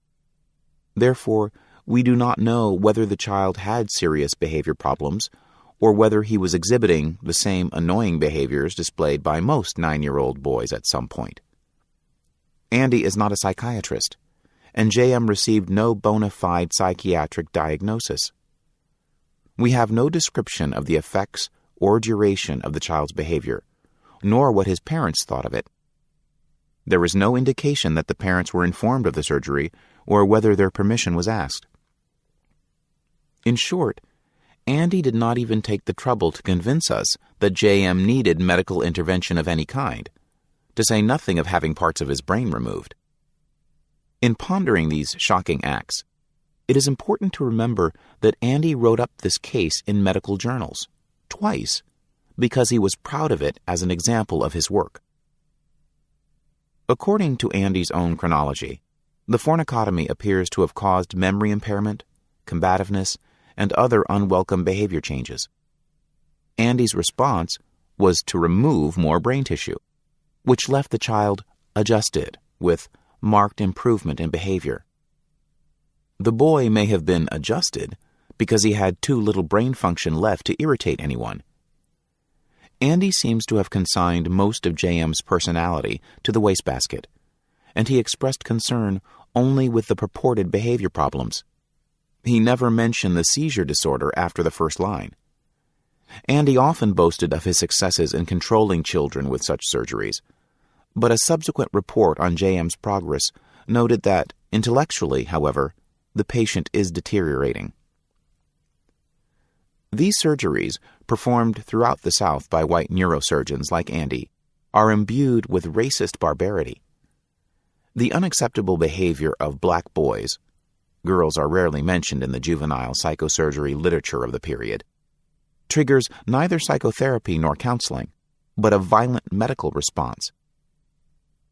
Therefore, we do not know whether the child had serious behavior problems or whether he was exhibiting the same annoying behaviors displayed by most 9-year-old boys at some point. Andy is not a psychiatrist, and J.M. received no bona fide psychiatric diagnosis. We have no description of the effects or duration of the child's behavior, nor what his parents thought of it. There is no indication that the parents were informed of the surgery or whether their permission was asked. In short, Andy did not even take the trouble to convince us that J.M. needed medical intervention of any kind, to say nothing of having parts of his brain removed. In pondering these shocking acts, it is important to remember that Andy wrote up this case in medical journals, twice, because he was proud of it as an example of his work. According to Andy's own chronology, the fornicotomy appears to have caused memory impairment, combativeness, and other unwelcome behavior changes. Andy's response was to remove more brain tissue, which left the child adjusted with marked improvement in behavior. The boy may have been adjusted because he had too little brain function left to irritate anyone. Andy seems to have consigned most of J.M.'s personality to the wastebasket, and he expressed concern only with the purported behavior problems. He never mentioned the seizure disorder after the first line. Andy often boasted of his successes in controlling children with such surgeries, but a subsequent report on J.M.'s progress noted that, intellectually, however, the patient is deteriorating. These surgeries, performed throughout the South by white neurosurgeons like Andy, are imbued with racist barbarity. The unacceptable behavior of black boys — girls are rarely mentioned in the juvenile psychosurgery literature of the period — triggers neither psychotherapy nor counseling, but a violent medical response.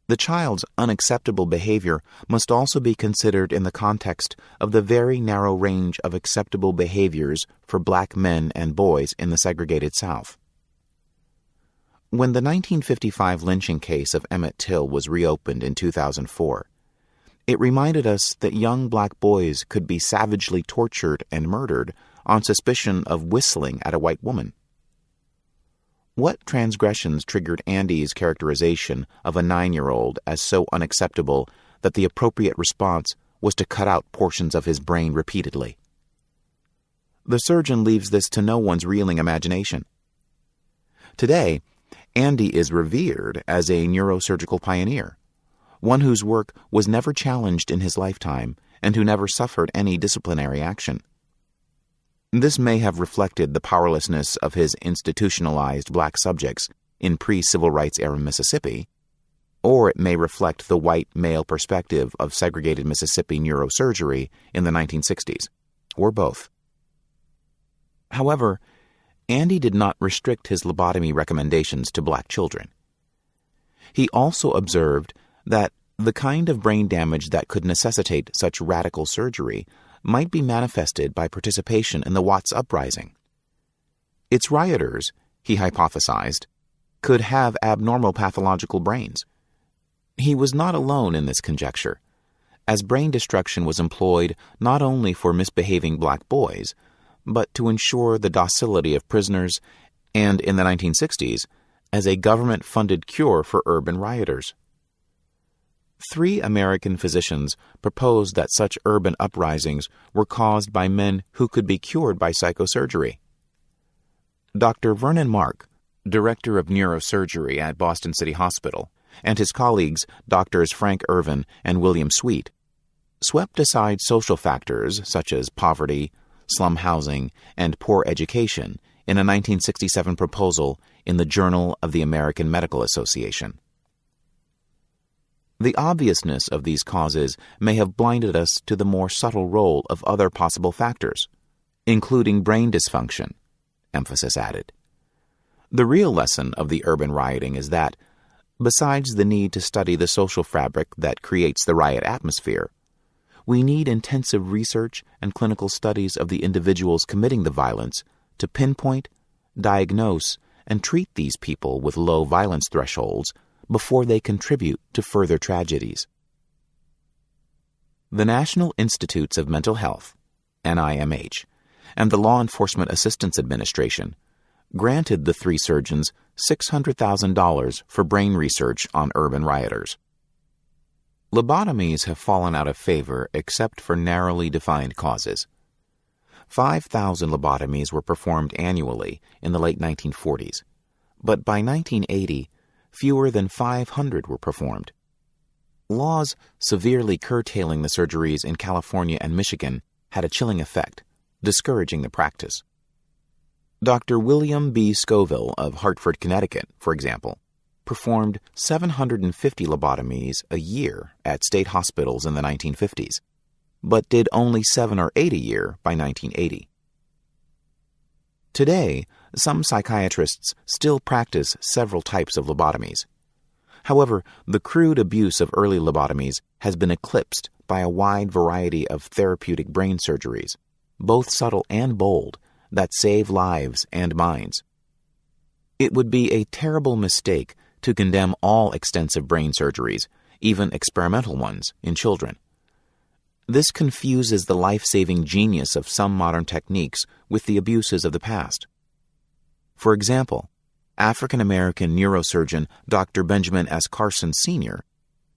The child's unacceptable behavior must also be considered in the context of the very narrow range of acceptable behaviors for black men and boys in the segregated South. When the 1955 lynching case of Emmett Till was reopened in 2004, it reminded us that young black boys could be savagely tortured and murdered on suspicion of whistling at a white woman. What transgressions triggered Andy's characterization of a 9-year-old as so unacceptable that the appropriate response was to cut out portions of his brain repeatedly? The surgeon leaves this to no one's reeling imagination. Today, Andy is revered as a neurosurgical pioneer, one whose work was never challenged in his lifetime and who never suffered any disciplinary action. This may have reflected the powerlessness of his institutionalized black subjects in pre-civil rights era Mississippi, or it may reflect the white male perspective of segregated Mississippi neurosurgery in the 1960s, or both. However, Andy did not restrict his lobotomy recommendations to black children. He also observed that the kind of brain damage that could necessitate such radical surgery might be manifested by participation in the Watts Uprising. Its rioters, he hypothesized, could have abnormal pathological brains. He was not alone in this conjecture, as brain destruction was employed not only for misbehaving black boys, but to ensure the docility of prisoners and, in the 1960s, as a government-funded cure for urban rioters. 3 American physicians proposed that such urban uprisings were caused by men who could be cured by psychosurgery. Dr. Vernon Mark, director of neurosurgery at Boston City Hospital, and his colleagues, Drs. Frank Irvin and William Sweet, swept aside social factors such as poverty, slum housing, and poor education in a 1967 proposal in the Journal of the American Medical Association. The obviousness of these causes may have blinded us to the more subtle role of other possible factors, including brain dysfunction, emphasis added. The real lesson of the urban rioting is that, besides the need to study the social fabric that creates the riot atmosphere, we need intensive research and clinical studies of the individuals committing the violence to pinpoint, diagnose, and treat these people with low violence thresholds before they contribute to further tragedies. The National Institutes of Mental Health, NIMH, and the Law Enforcement Assistance Administration granted the 3 surgeons $600,000 for brain research on urban rioters. Lobotomies have fallen out of favor except for narrowly defined causes. 5,000 lobotomies were performed annually in the late 1940s, but by 1980, fewer than 500 were performed. Laws severely curtailing the surgeries in California and Michigan had a chilling effect, discouraging the practice. Dr. William B. Scoville of Hartford, Connecticut, for example, performed 750 lobotomies a year at state hospitals in the 1950s, but did only 7 or 8 a year by 1980. Today, some psychiatrists still practice several types of lobotomies. However, the crude abuse of early lobotomies has been eclipsed by a wide variety of therapeutic brain surgeries, both subtle and bold, that save lives and minds. It would be a terrible mistake to condemn all extensive brain surgeries, even experimental ones, in children. This confuses the life-saving genius of some modern techniques with the abuses of the past. For example, African-American neurosurgeon Dr. Benjamin S. Carson Sr.,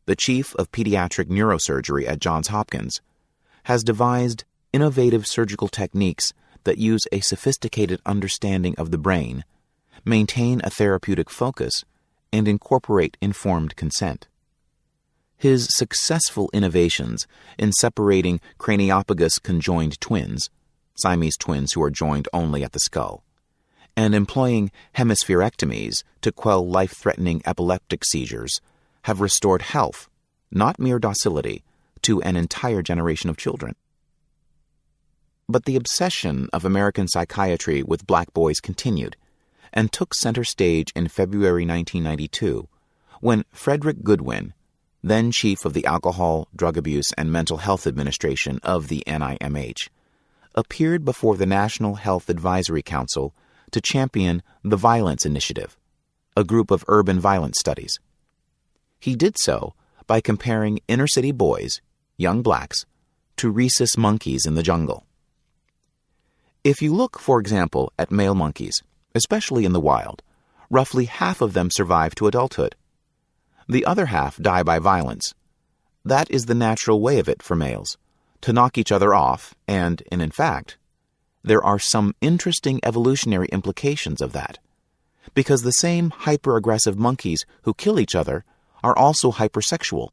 the chief of pediatric neurosurgery at Johns Hopkins, has devised innovative surgical techniques that use a sophisticated understanding of the brain, maintain a therapeutic focus, and incorporate informed consent. His successful innovations in separating craniopagus conjoined twins, Siamese twins who are joined only at the skull, and employing hemispherectomies to quell life-threatening epileptic seizures have restored health, not mere docility, to an entire generation of children. But the obsession of American psychiatry with black boys continued and took center stage in February 1992 when Frederick Goodwin, then chief of the Alcohol, Drug Abuse, and Mental Health Administration of the NIMH, appeared before the National Health Advisory Council to champion the Violence Initiative, a group of urban violence studies. He did so by comparing inner-city boys, young blacks, to rhesus monkeys in the jungle. If you look, for example, at male monkeys, especially in the wild, roughly half of them survive to adulthood. The other half die by violence. That is the natural way of it for males, to knock each other off, and in fact, there are some interesting evolutionary implications of that, because the same hyper-aggressive monkeys who kill each other are also hypersexual,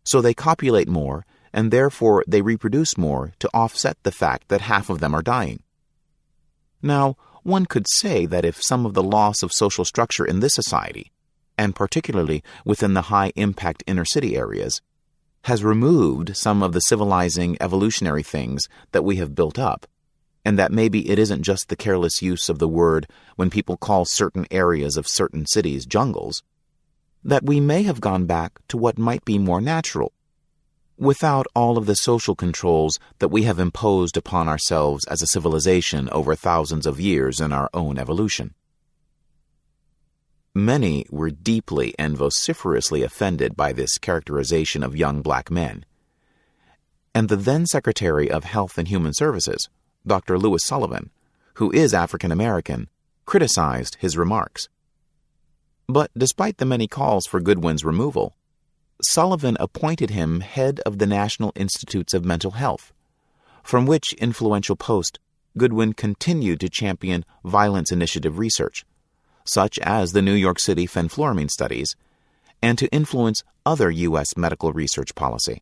so they copulate more, and therefore they reproduce more to offset the fact that half of them are dying. Now, one could say that if some of the loss of social structure in this society, and particularly within the high-impact inner-city areas, has removed some of the civilizing evolutionary things that we have built up, and that maybe it isn't just the careless use of the word when people call certain areas of certain cities jungles, that we may have gone back to what might be more natural, without all of the social controls that we have imposed upon ourselves as a civilization over thousands of years in our own evolution. Many were deeply and vociferously offended by this characterization of young black men, and the then Secretary of Health and Human Services, Dr. Louis Sullivan, who is African American, criticized his remarks. But despite the many calls for Goodwin's removal, Sullivan appointed him head of the National Institutes of Mental Health, from which influential post Goodwin continued to champion violence initiative research, such as the New York City Fenfluramine studies, and to influence other U.S. medical research policy.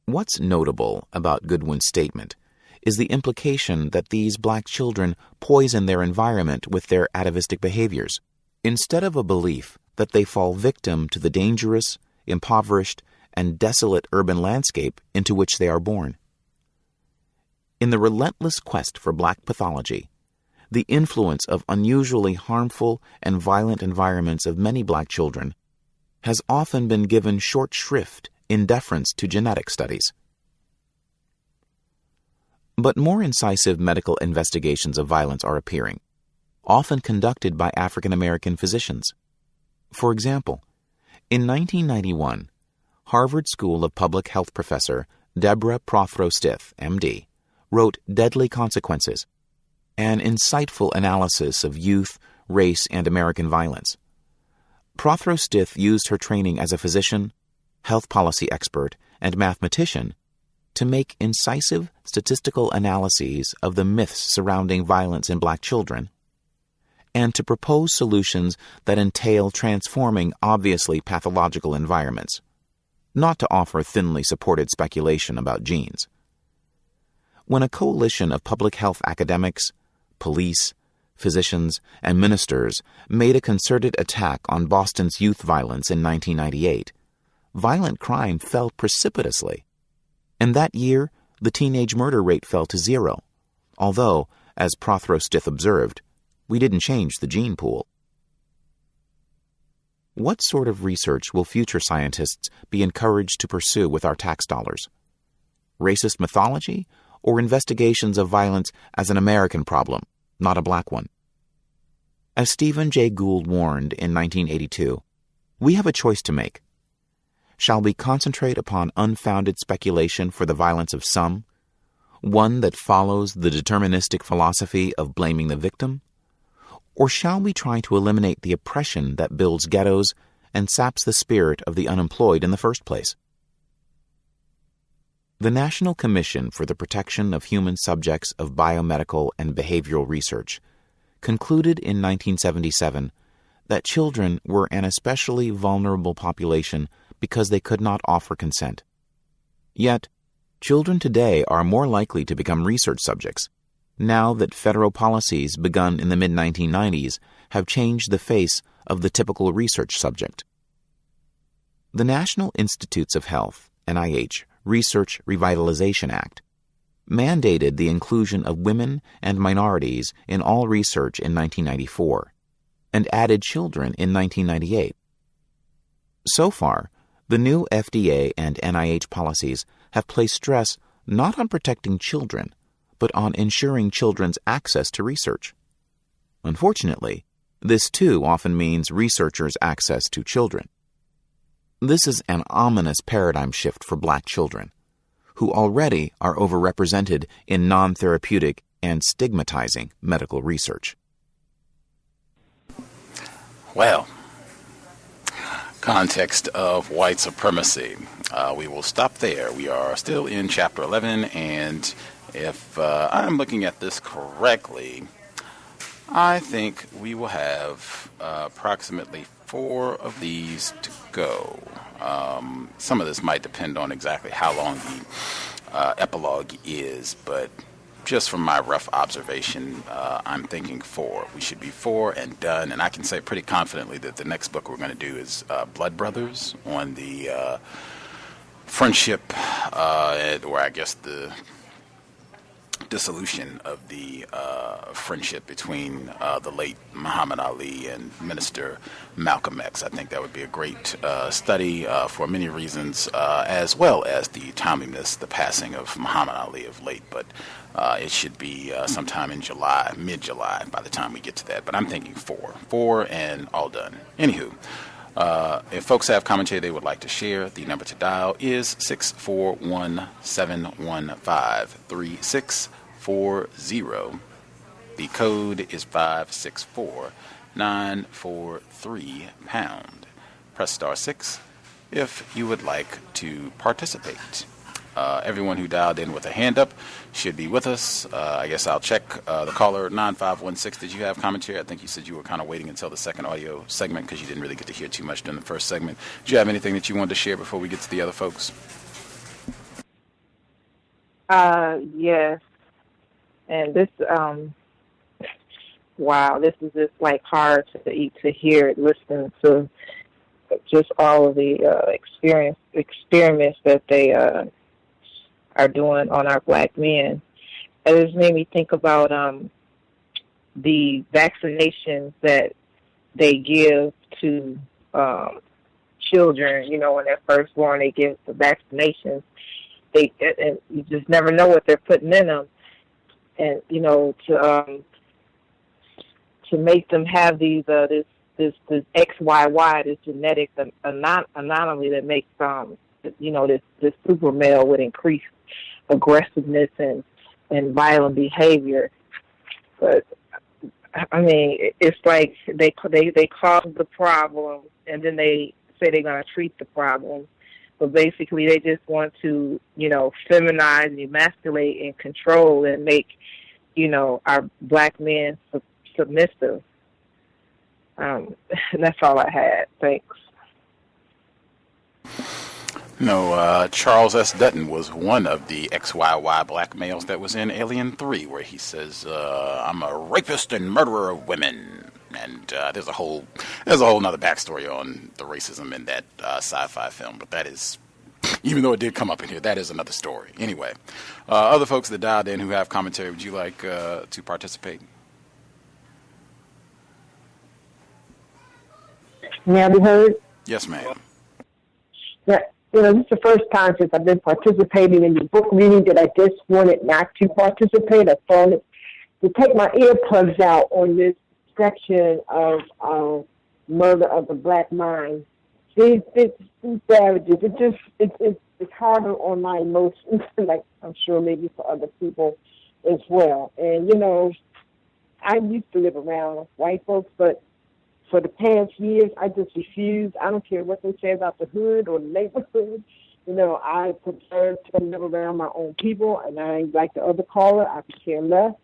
What's notable about Goodwin's statement is the implication that these black children poison their environment with their atavistic behaviors, instead of a belief that they fall victim to the dangerous, impoverished, and desolate urban landscape into which they are born. In the relentless quest for black pathology, the influence of unusually harmful and violent environments of many black children has often been given short shrift in deference to genetic studies. But more incisive medical investigations of violence are appearing, often conducted by African American physicians. For example, in 1991, Harvard School of Public Health professor Deborah Prothro Stith, MD, wrote Deadly Consequences, an insightful analysis of youth, race, and American violence. Prothro Stith used her training as a physician, health policy expert, and mathematician to make incisive statistical analyses of the myths surrounding violence in black children, and to propose solutions that entail transforming obviously pathological environments, not to offer thinly supported speculation about genes. When a coalition of public health academics, police, physicians, and ministers made a concerted attack on Boston's youth violence in 1998, violent crime fell precipitously, and that year the teenage murder rate fell to 0, although, as Prothro Stith observed, we didn't change the gene pool. What sort of research will future scientists be encouraged to pursue with our tax dollars? Racist mythology, or investigations of violence as an American problem, not a black one? As Stephen Jay Gould warned in 1982, we have a choice to make. Shall we concentrate upon unfounded speculation for the violence of some, one that follows the deterministic philosophy of blaming the victim? Or shall we try to eliminate the oppression that builds ghettos and saps the spirit of the unemployed in the first place? The National Commission for the Protection of Human Subjects of Biomedical and Behavioral Research concluded in 1977 that children were an especially vulnerable population because they could not offer consent. Yet, children today are more likely to become research subjects, now that federal policies begun in the mid-1990s have changed the face of the typical research subject. The National Institutes of Health, NIH, Research Revitalization Act mandated the inclusion of women and minorities in all research in 1994 and added children in 1998. So far, the new FDA and NIH policies have placed stress not on protecting children, but on ensuring children's access to research. Unfortunately, this too often means researchers' access to children. This is an ominous paradigm shift for black children, who already are overrepresented in non-therapeutic and stigmatizing medical research. Well, context of white supremacy. We will stop there. We are still in Chapter 11, and if I'm looking at this correctly, I think we will have approximately 4 of these to go. Some of this might depend on exactly how long the epilogue is, but just from my rough observation, I'm thinking 4. We should be 4 and done, and I can say pretty confidently that the next book we're going to do is Blood Brothers, on the friendship, or I guess the dissolution of the friendship between the late Muhammad Ali and Minister Malcolm X. I think that would be a great study for many reasons, as well as the timeliness, the passing of Muhammad Ali of late. But it should be sometime in July, mid-July, by the time we get to that. But I'm thinking 4 and all done. Anywho, if folks have commentary they would like to share, the number to dial is 641-715-3640. The code is 564-943#. Press star 6 if you would like to participate. Everyone who dialed in with a hand up should be with us. I guess I'll check the caller 9516. Did you have commentary? I think you said you were kind of waiting until the second audio segment because you didn't really get to hear too much during the first segment. Did you have anything that you wanted to share before we get to the other folks? Yes. And this, wow, this is just like hard to hear it, listening to just all of the experiments that they are doing on our black men. It just made me think about the vaccinations that they give to children. You know, when they're first born, they give the vaccinations. And you just never know what they're putting in them. And you know, to make them have these this XYY, this genetic anomaly that makes this super male with increased aggressiveness and violent behavior. But I mean, it's like they cause the problem and then they say they're going to treat the problem. But basically, they just want to, feminize and emasculate and control and make, our black men submissive. That's all I had. Thanks. No, Charles S. Dutton was one of the XYY black males that was in Alien 3, where he says, I'm a rapist and murderer of women. And there's a whole nother backstory on the racism in that sci-fi film, but that is, even though it did come up in here, that is another story. Anyway, other folks that dialed in who have commentary, would you like to participate? May I be heard? Yes, ma'am. Yeah, this is the first time since I've been participating in the book reading that I just wanted not to participate. I thought to take my earplugs out on this section of Murder of the Black Mind. These savages, it's harder on my emotions, like I'm sure maybe for other people as well. And, I used to live around white folks, but for the past years, I just refuse. I don't care what they say about the hood or the neighborhood. I prefer to live around my own people, and I, like the other caller, I could care less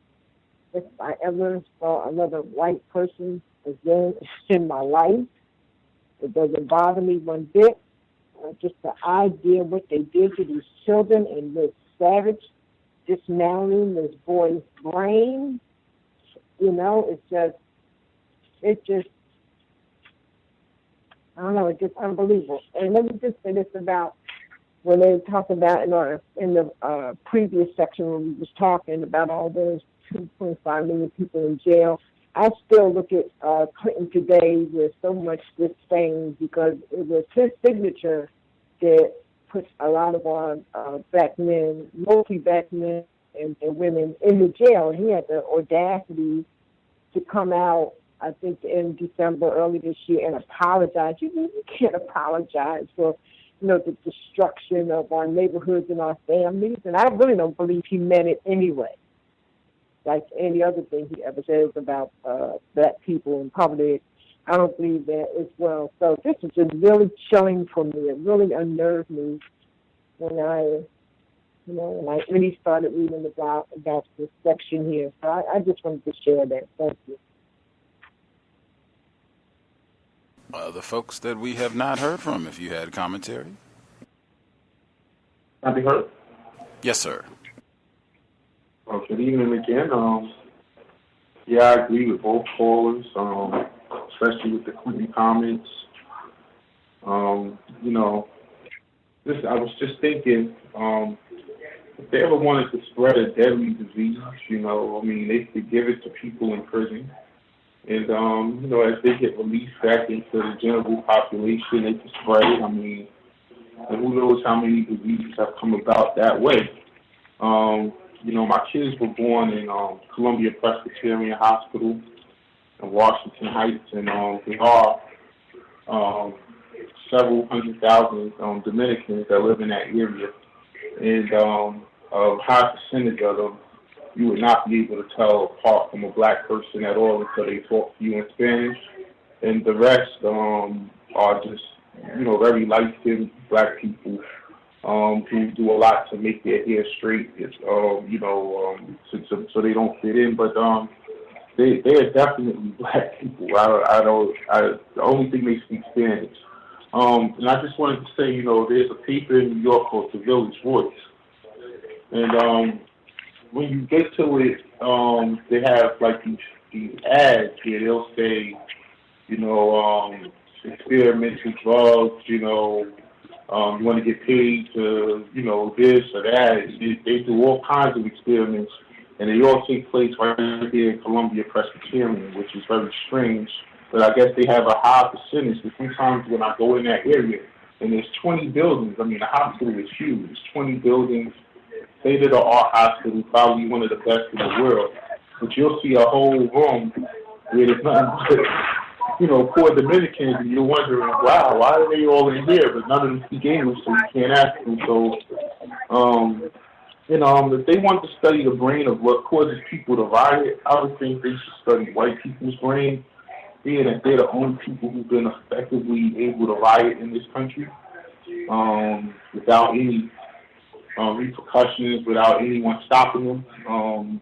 if I ever saw another white person again in my life. It doesn't bother me one bit. Just the idea of what they did to these children and this savage dismantling this boy's brain, it's just, I don't know, it's just unbelievable. And let me just say this about when they talk about in the previous section when we was talking about all those 2.5 million people in jail. I still look at Clinton today with so much disdain because it was his signature that put a lot of our black men, mostly black men and women, in the jail. And he had the audacity to come out, I think, in December early this year and apologize. You can't apologize for, the destruction of our neighborhoods and our families. And I really don't believe he meant it anyway, like any other thing he ever says about black people, and probably I don't believe that as well. So this is just really chilling for me. It really unnerved me when I really started reading about this section here. So I just wanted to share that. Thank you. The folks that we have not heard from, if you had commentary. Can I be heard? Yes, sir. Good evening again. I agree with both callers, especially with the Clinton comments. I was just thinking, if they ever wanted to spread a deadly disease, they could give it to people in prison. And, as they get released back into the general population, they can spread it. And who knows how many diseases have come about that way. My kids were born in Columbia Presbyterian Hospital in Washington Heights, and there are several 100,000 Dominicans that live in that area. And a high percentage of them you would not be able to tell apart from a black person at all until they talk to you in Spanish. And the rest are just, very light-skinned black people who do a lot to make their hair straight, so they don't fit in. But they are definitely black people. The only thing they speak Spanish. And I just wanted to say, there's a paper in New York called The Village Voice. And when you get to it, they have like these ads where they'll say, experimental drugs, you want to get paid to, this or that. They do all kinds of experiments, and they all take place right here in Columbia Presbyterian, which is very strange. But I guess they have a high percentage. But sometimes when I go in that area, and there's 20 buildings, the hospital is huge. There's 20 buildings, state-of-the-art hospital, probably one of the best in the world. But you'll see a whole room where there's nothing but, poor Dominicans, and you're wondering, wow, why are they all in here? But none of them speak English, so you can't ask them. So, if they want to study the brain of what causes people to riot, I would think they should study white people's brain, being that they're the only people who've been effectively able to riot in this country without any repercussions, without anyone stopping them,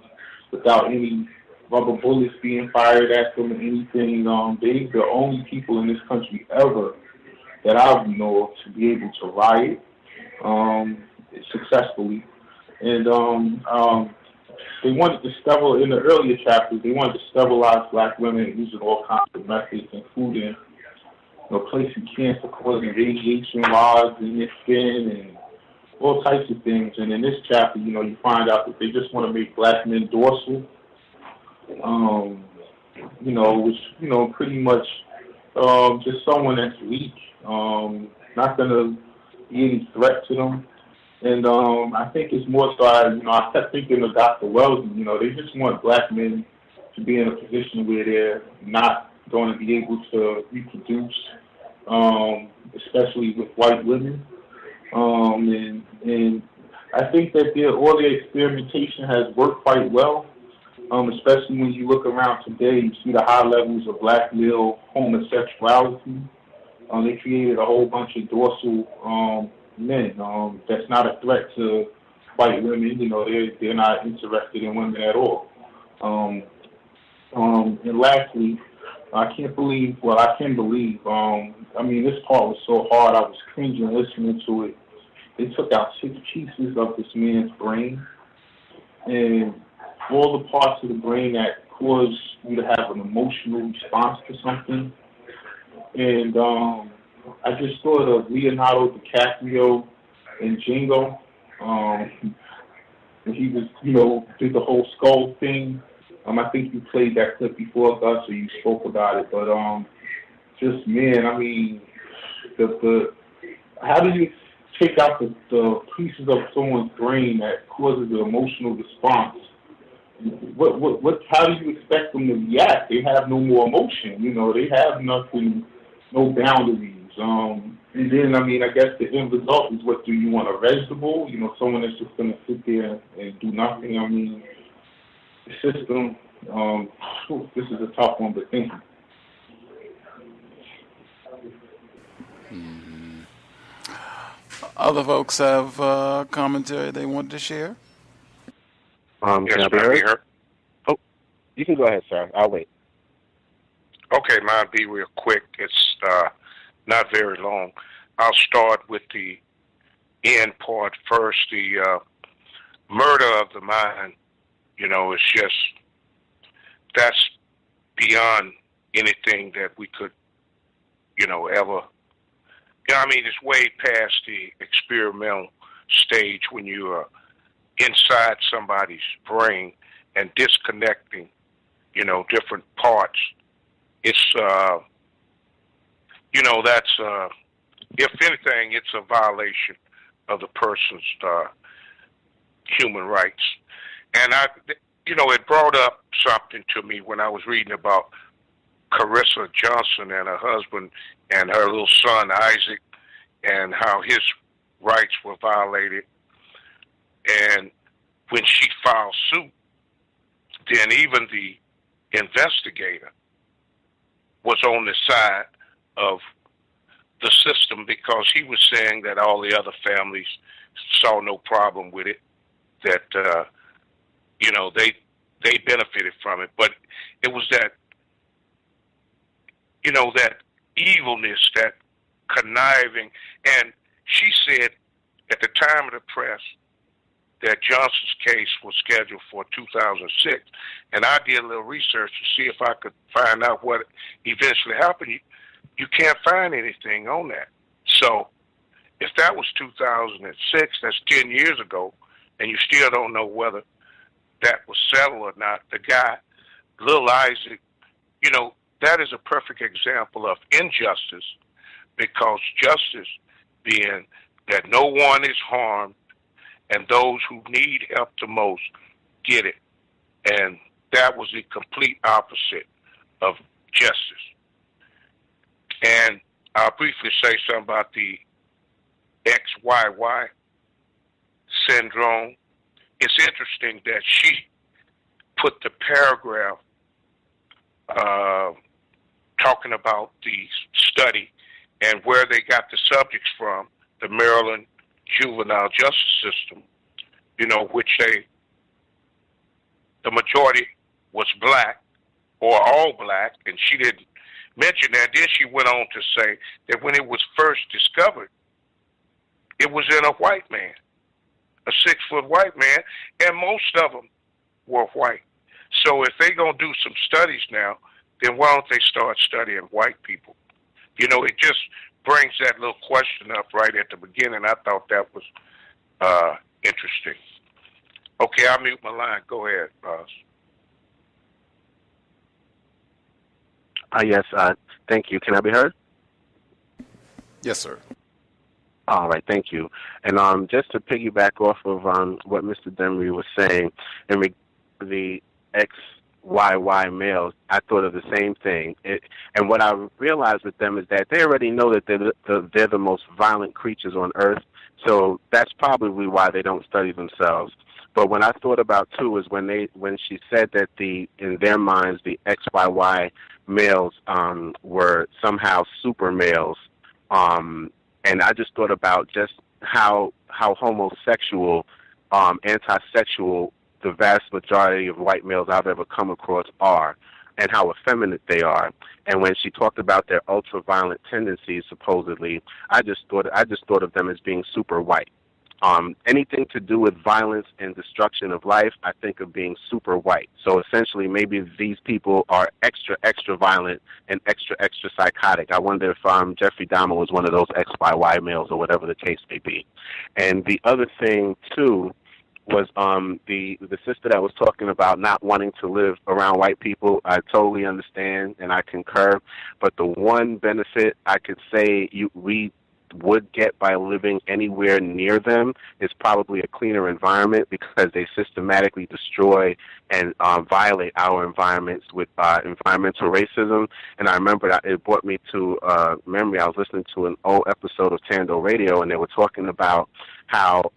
without any rubber bullets being fired at them or anything. They're the only people in this country ever that I know of to be able to riot successfully. And they wanted to sterilize, in the earlier chapters, they wanted to sterilize black women using all kinds of methods, including placing cancer-causing radiation rods in their skin and all types of things. And in this chapter, you find out that they just want to make black men dorsal, which, pretty much just someone that's weak, not going to be any threat to them. And I think it's more so, I kept thinking of Dr. Wells, they just want black men to be in a position where they're not going to be able to reproduce, especially with white women. And I think that all their experimentation has worked quite well, especially when you look around today, you see the high levels of black male homosexuality. They created a whole bunch of dorsal men. That's not a threat to white women. You know, they're not interested in women at all. And lastly, I can believe. I mean, this part was so hard. I was cringing listening to it. They took out 6 pieces of this man's brain, and all the parts of the brain that cause you to have an emotional response to something. And I just thought of Leonardo DiCaprio in Django. And he was, did the whole skull thing. I think you played that clip before, Gus, or you spoke about it. But just, man, I mean, how do you take out the pieces of someone's brain that causes an emotional response? How do you expect them to react? They have no more emotion, they have nothing, no boundaries. And then, I mean, I guess the end result is, what do you want, a vegetable? Someone that's just going to sit there and do nothing. I mean, the system, this is a tough one, but thank you. Other folks have commentary they want to share? Can I be heard? Oh, you can go ahead, sir. I'll wait. Okay, mine be real quick. It's not very long. I'll start with the end part first. The murder of the mind, it's just, that's beyond anything that we could, ever. I mean, it's way past the experimental stage when you are inside somebody's brain and disconnecting, different parts. It's, that's, if anything, it's a violation of the person's human rights. And it brought up something to me when I was reading about Carissa Johnson and her husband and her little son, Isaac, and how his rights were violated. And when she filed suit, then even the investigator was on the side of the system, because he was saying that all the other families saw no problem with it, that, they benefited from it. But it was that, that evilness, that conniving. And she said at the time of the press that Johnson's case was scheduled for 2006. And I did a little research to see if I could find out what eventually happened. You can't find anything on that. So if that was 2006, that's 10 years ago, and you still don't know whether that was settled or not. The guy, little Isaac, that is a perfect example of injustice, because justice being that no one is harmed and those who need help the most get it. And that was the complete opposite of justice. And I'll briefly say something about the XYY syndrome. It's interesting that she put the paragraph talking about the study and where they got the subjects from, the Maryland juvenile justice system, which the majority was black or all black, and she didn't mention that. Then she went on to say that when it was first discovered, it was in a white man, a 6-foot white man, and most of them were white. So if they're going to do some studies now, then why don't they start studying white people? It just brings that little question up right at the beginning. I thought that was interesting. Okay, I'll mute my line. Go ahead, Ross. Yes, thank you. Can I be heard? Yes, sir. All right, thank you. And just to piggyback off of what Mr. Demery was saying, in the XYY XYY males, I thought of the same thing. And what I realized with them is that they already know that they're the most violent creatures on earth. So that's probably why they don't study themselves. But when I thought about too is when she said that in their minds the XYY males were somehow super males, and I just thought about just how homosexual, anti-sexual the vast majority of white males I've ever come across are, and how effeminate they are. And when she talked about their ultra-violent tendencies, supposedly, I just thought of them as being super white. Anything to do with violence and destruction of life, I think of being super white. So essentially, maybe these people are extra, extra violent and extra, extra psychotic. I wonder if Jeffrey Dahmer was one of those XYY males or whatever the case may be. And the other thing, too, was the sister that was talking about not wanting to live around white people. I totally understand and I concur. But the one benefit I could say we would get by living anywhere near them is probably a cleaner environment, because they systematically destroy and violate our environments with environmental racism. And I remember that it brought me to memory. I was listening to an old episode of Tando Radio, and they were talking about how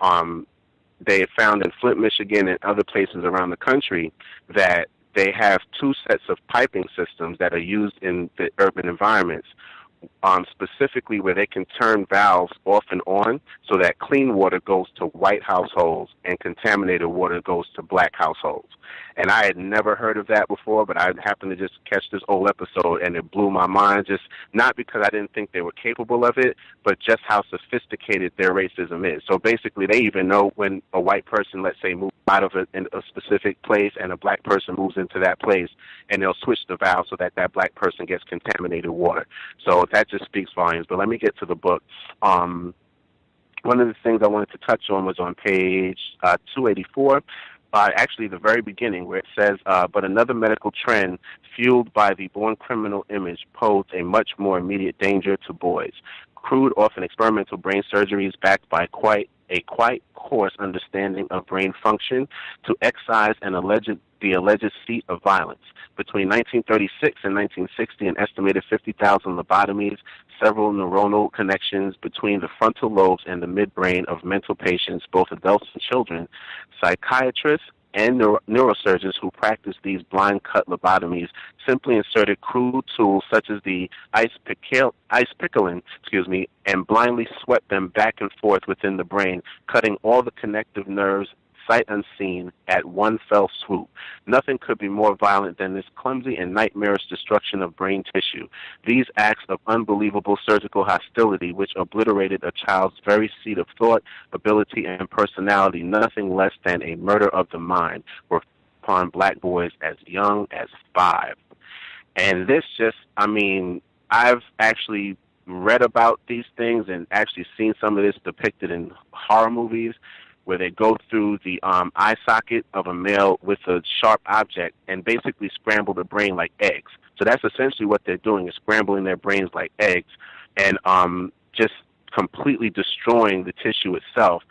they had found in Flint, Michigan, and other places around the country that they have two sets of piping systems that are used in the urban environments. Specifically where they can turn valves off and on so that clean water goes to white households and contaminated water goes to black households. And I had never heard of that before, but I happened to just catch this old episode, and it blew my mind, just not because I didn't think they were capable of it, but just how sophisticated their racism is. So basically, they even know when a white person, let's say, moves out of a specific place and a black person moves into that place, and they'll switch the valve so that that black person gets contaminated water. So that just speaks volumes. But let me get to the book. One of the things I wanted to touch on was on page 284. Actually, the very beginning, where it says, but another medical trend fueled by the born criminal image posed a much more immediate danger to boys. Crude, often experimental brain surgeries backed by quite coarse understanding of brain function to excise the alleged seat of violence. Between 1936 and 1960, an estimated 50,000 lobotomies, several neuronal connections between the frontal lobes and the midbrain of mental patients, both adults and children, psychiatrists and neurosurgeons who practiced these blind cut lobotomies simply inserted crude tools such as the ice pickling, and blindly swept them back and forth within the brain, cutting all the connective nerves sight unseen at one fell swoop. Nothing could be more violent than this clumsy and nightmarish destruction of brain tissue. These acts of unbelievable surgical hostility, which obliterated a child's very seat of thought, ability, and personality, nothing less than a murder of the mind, were upon black boys as young as 5. And this just, I've actually read about these things and actually seen some of this depicted in horror movies, where they go through the eye socket of a male with a sharp object and basically scramble the brain like eggs. So that's essentially what they're doing, is scrambling their brains like eggs and just completely destroying the tissue itself.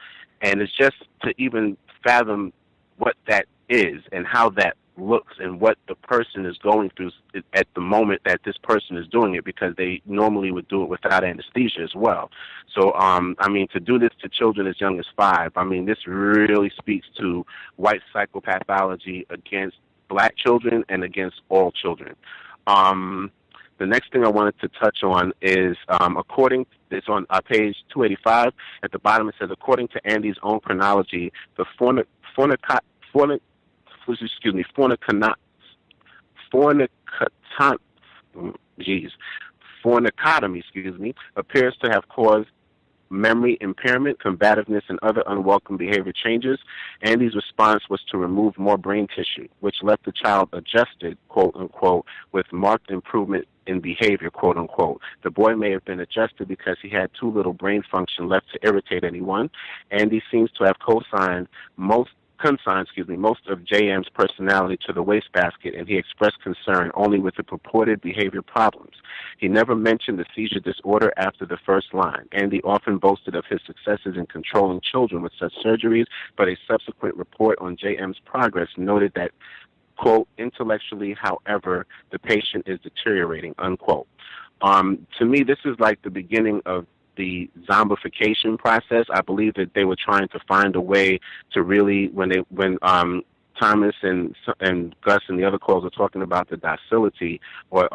And it's just to even fathom what that is and how that looks and what the person is going through at the moment that this person is doing it, because they normally would do it without anesthesia as well. So, to do this to children as young as 5, this really speaks to white psychopathology against black children and against all children. The next thing I wanted to touch on is, it's on page 285. At the bottom it says, according to Andy's own chronology, the fornicotomy, appears to have caused memory impairment, combativeness, and other unwelcome behavior changes. Andy's response was to remove more brain tissue, which left the child adjusted, quote unquote, with marked improvement in behavior, quote unquote. The boy may have been adjusted because he had too little brain function left to irritate anyone. Andy seems to have consigned most of J.M.'s personality to the wastebasket, and he expressed concern only with the purported behavior problems. He never mentioned the seizure disorder after the first line. Andy often boasted of his successes in controlling children with such surgeries, but a subsequent report on J.M.'s progress noted that quote, intellectually, however, the patient is deteriorating, unquote. To me, this is like the beginning of the zombification process. I believe that they were trying to find a way to really, when Thomas and Gus and the other calls are talking about the docility or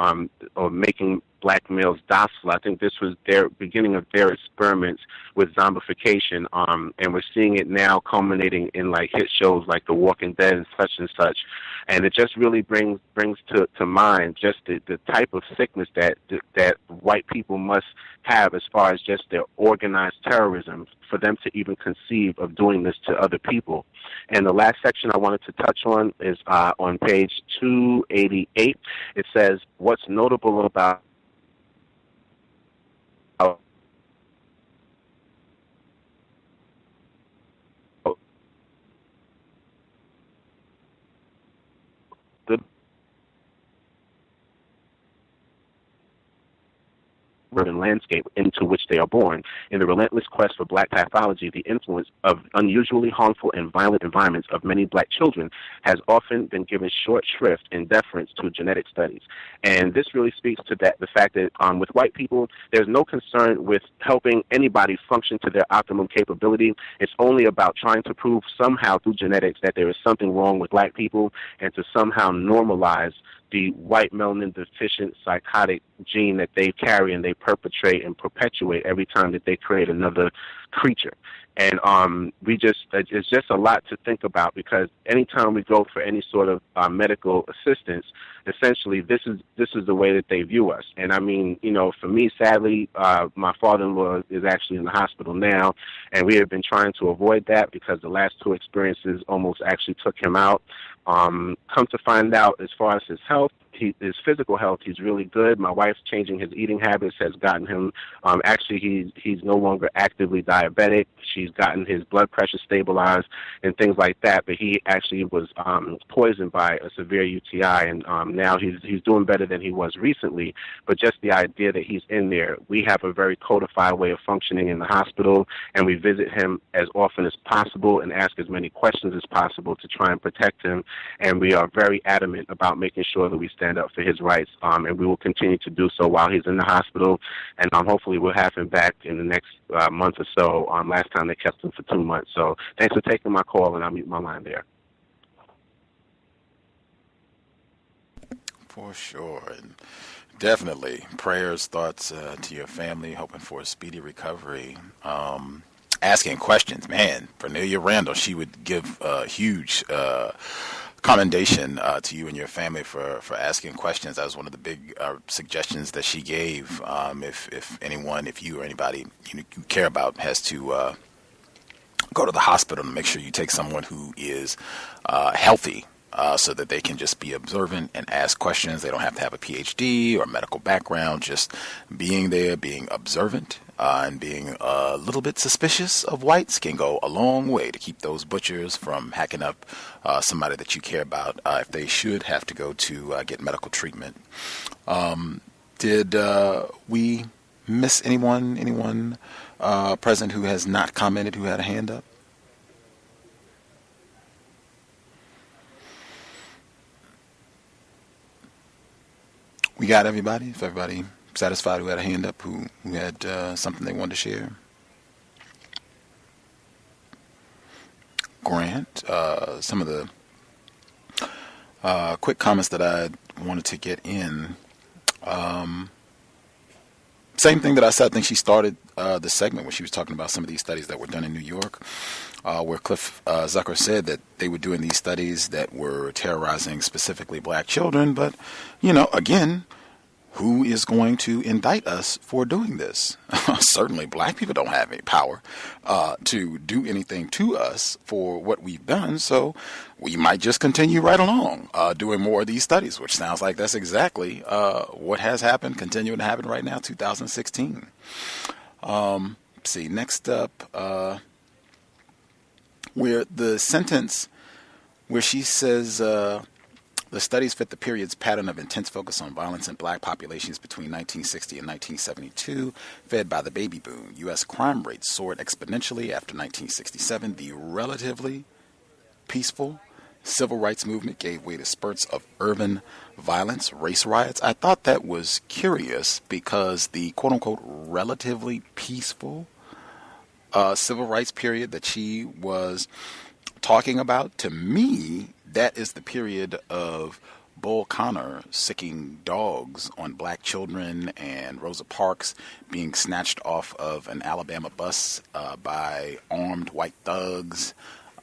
making black males docile. I think this was their beginning of their experiments with zombification, and we're seeing it now culminating in like hit shows like The Walking Dead and such. And it just really brings to mind just the type of sickness that white people must have as far as just their organized terrorism for them to even conceive of doing this to other people. And the last section I wanted to touch on is on page 288. It says, what's notable about urban landscape into which they are born. In the relentless quest for black pathology, the influence of unusually harmful and violent environments of many black children has often been given short shrift in deference to genetic studies. And this really speaks to the fact that with white people, there's no concern with helping anybody function to their optimum capability. It's only about trying to prove somehow through genetics that there is something wrong with black people and to somehow normalize the white melanin deficient psychotic gene that they carry and they perpetrate and perpetuate every time that they create another creature. And it's just a lot to think about, because anytime we go for any sort of medical assistance, essentially this is the way that they view us. And I mean, for me, sadly, my father-in-law is actually in the hospital now, and we have been trying to avoid that because the last two experiences almost actually took him out. Come to find out, as far as his health, his physical health, he's really good. My wife's changing his eating habits has gotten him, actually he's no longer actively diabetic. She's gotten his blood pressure stabilized and things like that, but he actually was poisoned by a severe UTI, and now he's doing better than he was recently. But just the idea that he's in there, we have a very codified way of functioning in the hospital, and we visit him as often as possible and ask as many questions as possible to try and protect him, and we are very adamant about making sure that we stand up for his rights, and we will continue to do so while he's in the hospital, and hopefully we'll have him back in the next month or so. Last time they kept him for 2 months. So thanks for taking my call, and I'll mute my line there. For sure. And definitely prayers, thoughts to your family, hoping for a speedy recovery. Asking questions, man. Vernelia Randall, she would give a huge commendation to you and your family for asking questions. That was one of the big suggestions that she gave. If you or anybody you care about has to go to the hospital, to make sure you take someone who is healthy, so that they can just be observant and ask questions. They don't have to have a PhD or medical background. Just being there, being observant, and being a little bit suspicious of whites can go a long way to keep those butchers from hacking up somebody that you care about if they should have to go to get medical treatment. Did we miss anyone present who has not commented, who had a hand up? We got everybody? If everybody satisfied who had a hand up, who had something they wanted to share? Grant, some of the quick comments that I wanted to get in. Same thing that I said. I think she started the segment when she was talking about some of these studies that were done in New York, where Cliff Zucker said that they were doing these studies that were terrorizing specifically black children. But, again, who is going to indict us for doing this? Certainly black people don't have any power to do anything to us for what we've done. So we might just continue right along doing more of these studies, which sounds like that's exactly what has happened, continuing to happen right now, 2016. See, next up, where the sentence where she says, the studies fit the period's pattern of intense focus on violence in black populations between 1960 and 1972, fed by the baby boom. U.S. crime rates soared exponentially after 1967. The relatively peaceful civil rights movement gave way to spurts of urban violence, race riots. I thought that was curious because the quote-unquote relatively peaceful civil rights period that she was talking about, to me, that is the period of Bull Connor sicking dogs on black children and Rosa Parks being snatched off of an Alabama bus by armed white thugs,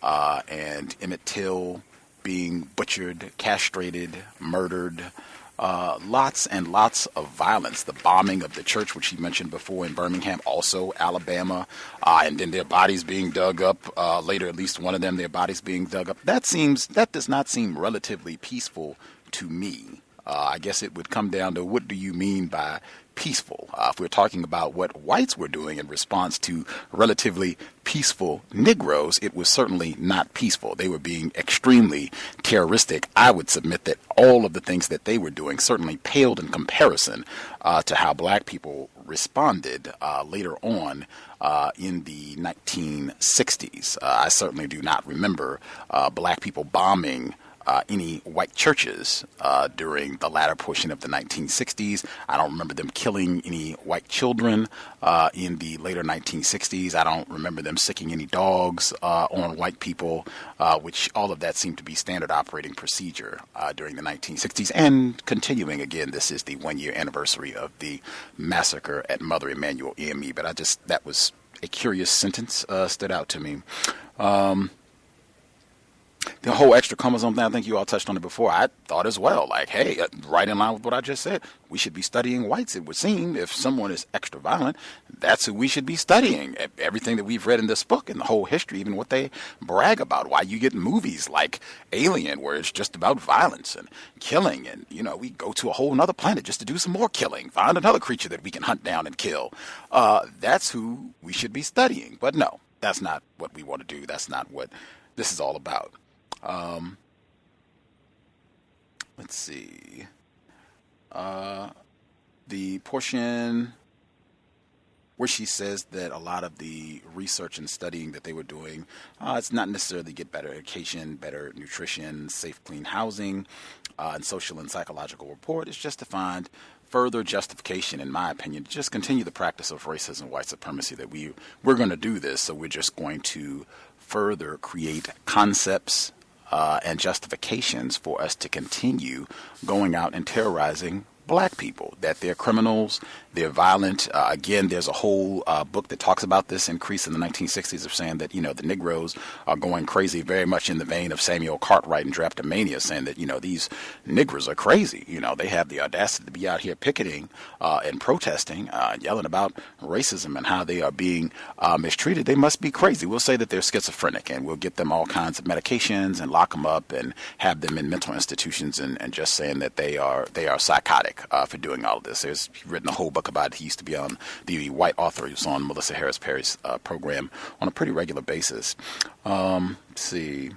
and Emmett Till being butchered, castrated, murdered. Lots and lots of violence. The bombing of the church, which he mentioned before in Birmingham, also Alabama, and then their bodies being dug up. Later, at least one of them, their bodies being dug up. That does not seem relatively peaceful to me. I guess it would come down to what do you mean by peaceful? If we're talking about what whites were doing in response to relatively peaceful Negroes, it was certainly not peaceful. They were being extremely terroristic. I would submit that all of the things that they were doing certainly paled in comparison to how black people responded later on in the 1960s. I certainly do not remember black people bombing any white churches during the latter portion of the 1960s. I don't remember them killing any white children in the later 1960s. I don't remember them sicking any dogs on white people, which all of that seemed to be standard operating procedure during the 1960s. And continuing again, this is the 1-year anniversary of the massacre at Mother Emanuel EME. But that was a curious sentence, stood out to me. The whole extra chromosome thing, I think you all touched on it before. I thought as well, like, hey, right in line with what I just said, we should be studying whites, it would seem. If someone is extra violent, that's who we should be studying. Everything that we've read in this book and the whole history, even what they brag about, why you get movies like Alien, where it's just about violence and killing. And, we go to a whole nother planet just to do some more killing, find another creature that we can hunt down and kill. That's who we should be studying. But no, that's not what we want to do. That's not what this is all about. Let's see. The portion where she says that a lot of the research and studying that they were doing, it's not necessarily get better education, better nutrition, safe, clean housing, and social and psychological report. It's just to find further justification, in my opinion, to just continue the practice of racism, white supremacy, that we're going to do this, so we're just going to further create concepts and justifications for us to continue going out and terrorizing black people, that they're criminals, they're violent. Again, there's a whole book that talks about this increase in the 1960s of saying that, the Negroes are going crazy, very much in the vein of Samuel Cartwright and Drapetomania, saying that, these Negroes are crazy. They have the audacity to be out here picketing and protesting, yelling about racism and how they are being mistreated. They must be crazy. We'll say that they're schizophrenic, and we'll get them all kinds of medications and lock them up and have them in mental institutions, and just saying that they are psychotic for doing all of this. He's written a whole book about it. He used to be on the white author who's on Melissa Harris Perry's program on a pretty regular basis. Let's see.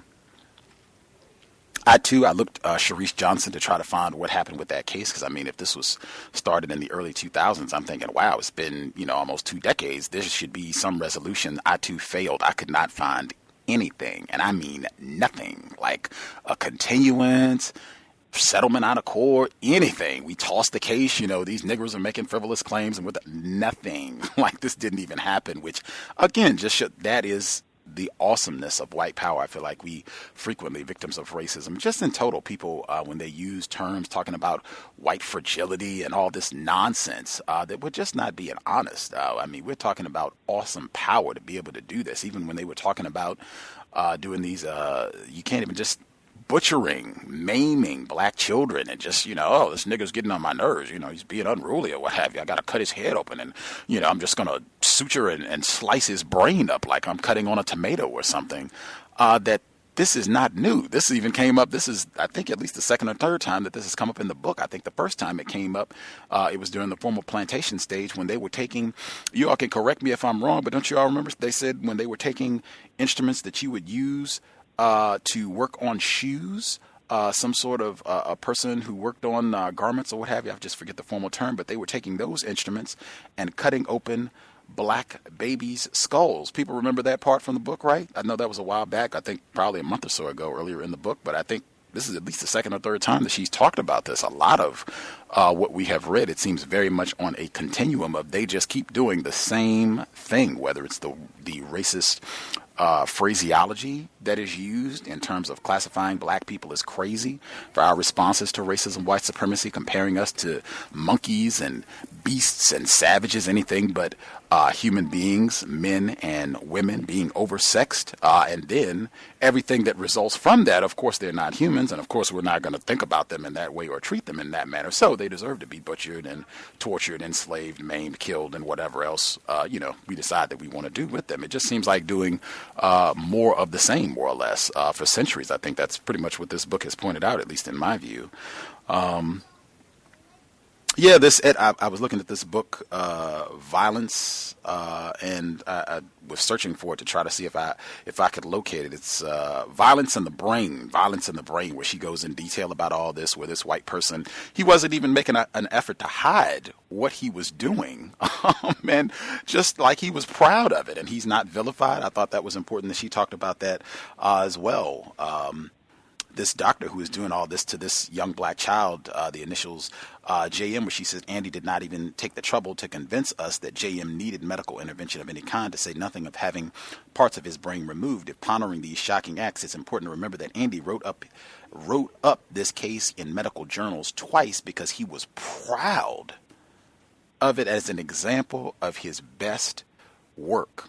I looked Sharice Johnson to try to find what happened with that case, because if this was started in the early 2000s, I'm thinking, wow, it's been almost 2 decades. There should be some resolution. I too failed. I could not find anything, and I mean nothing, like a continuance, settlement out of court, anything. We tossed the case, these niggers are making frivolous claims, and with nothing, like this didn't even happen, which again, that is the awesomeness of white power. I feel like we frequently victims of racism, just in total, people, when they use terms talking about white fragility and all this nonsense, that would just not being honest. We're talking about awesome power to be able to do this. Even when they were talking about doing these, you can't even just butchering, maiming black children, and just, this nigga's getting on my nerves, he's being unruly or what have you. I got to cut his head open, and, I'm just going to suture and slice his brain up like I'm cutting on a tomato or something. That this is not new. This even came up. This is, I think, at least the second or third time that this has come up in the book. I think the first time it came up, it was during the formal plantation stage when they were taking, you all can correct me if I'm wrong, but don't you all remember they said when they were taking instruments that you would use to work on shoes, some sort of a person who worked on garments or what have you. I just forget the formal term, but they were taking those instruments and cutting open black babies' skulls. People remember that part from the book, right? I know that was a while back. I think probably a month or so ago earlier in the book, but I think this is at least the second or third time that she's talked about this. A lot of what we have read, it seems very much on a continuum of they just keep doing the same thing, whether it's the racist phraseology that is used in terms of classifying black people as crazy for our responses to racism, white supremacy, comparing us to monkeys and beasts and savages, anything but human beings, men and women being oversexed, and then everything that results from that. Of course, they're not humans, and of course, we're not going to think about them in that way or treat them in that manner. So they deserve to be butchered and tortured, enslaved, maimed, killed, and whatever else we decide that we want to do with them. It just seems like doing more of the same, more or less, for centuries. I think that's pretty much what this book has pointed out, at least in my view. I was looking at this book, Violence, and I was searching for it to try to see if I could locate it. It's Violence in the Brain, where she goes in detail about all this, where this white person, he wasn't even making an effort to hide what he was doing, and just like he was proud of it, and he's not vilified. I thought that was important that she talked about that as well. This doctor who is doing all this to this young black child, the initials JM, where she says Andy did not even take the trouble to convince us that JM needed medical intervention of any kind, to say nothing of having parts of his brain removed. If pondering these shocking acts, it's important to remember that Andy wrote up this case in medical journals twice because he was proud of it as an example of his best work.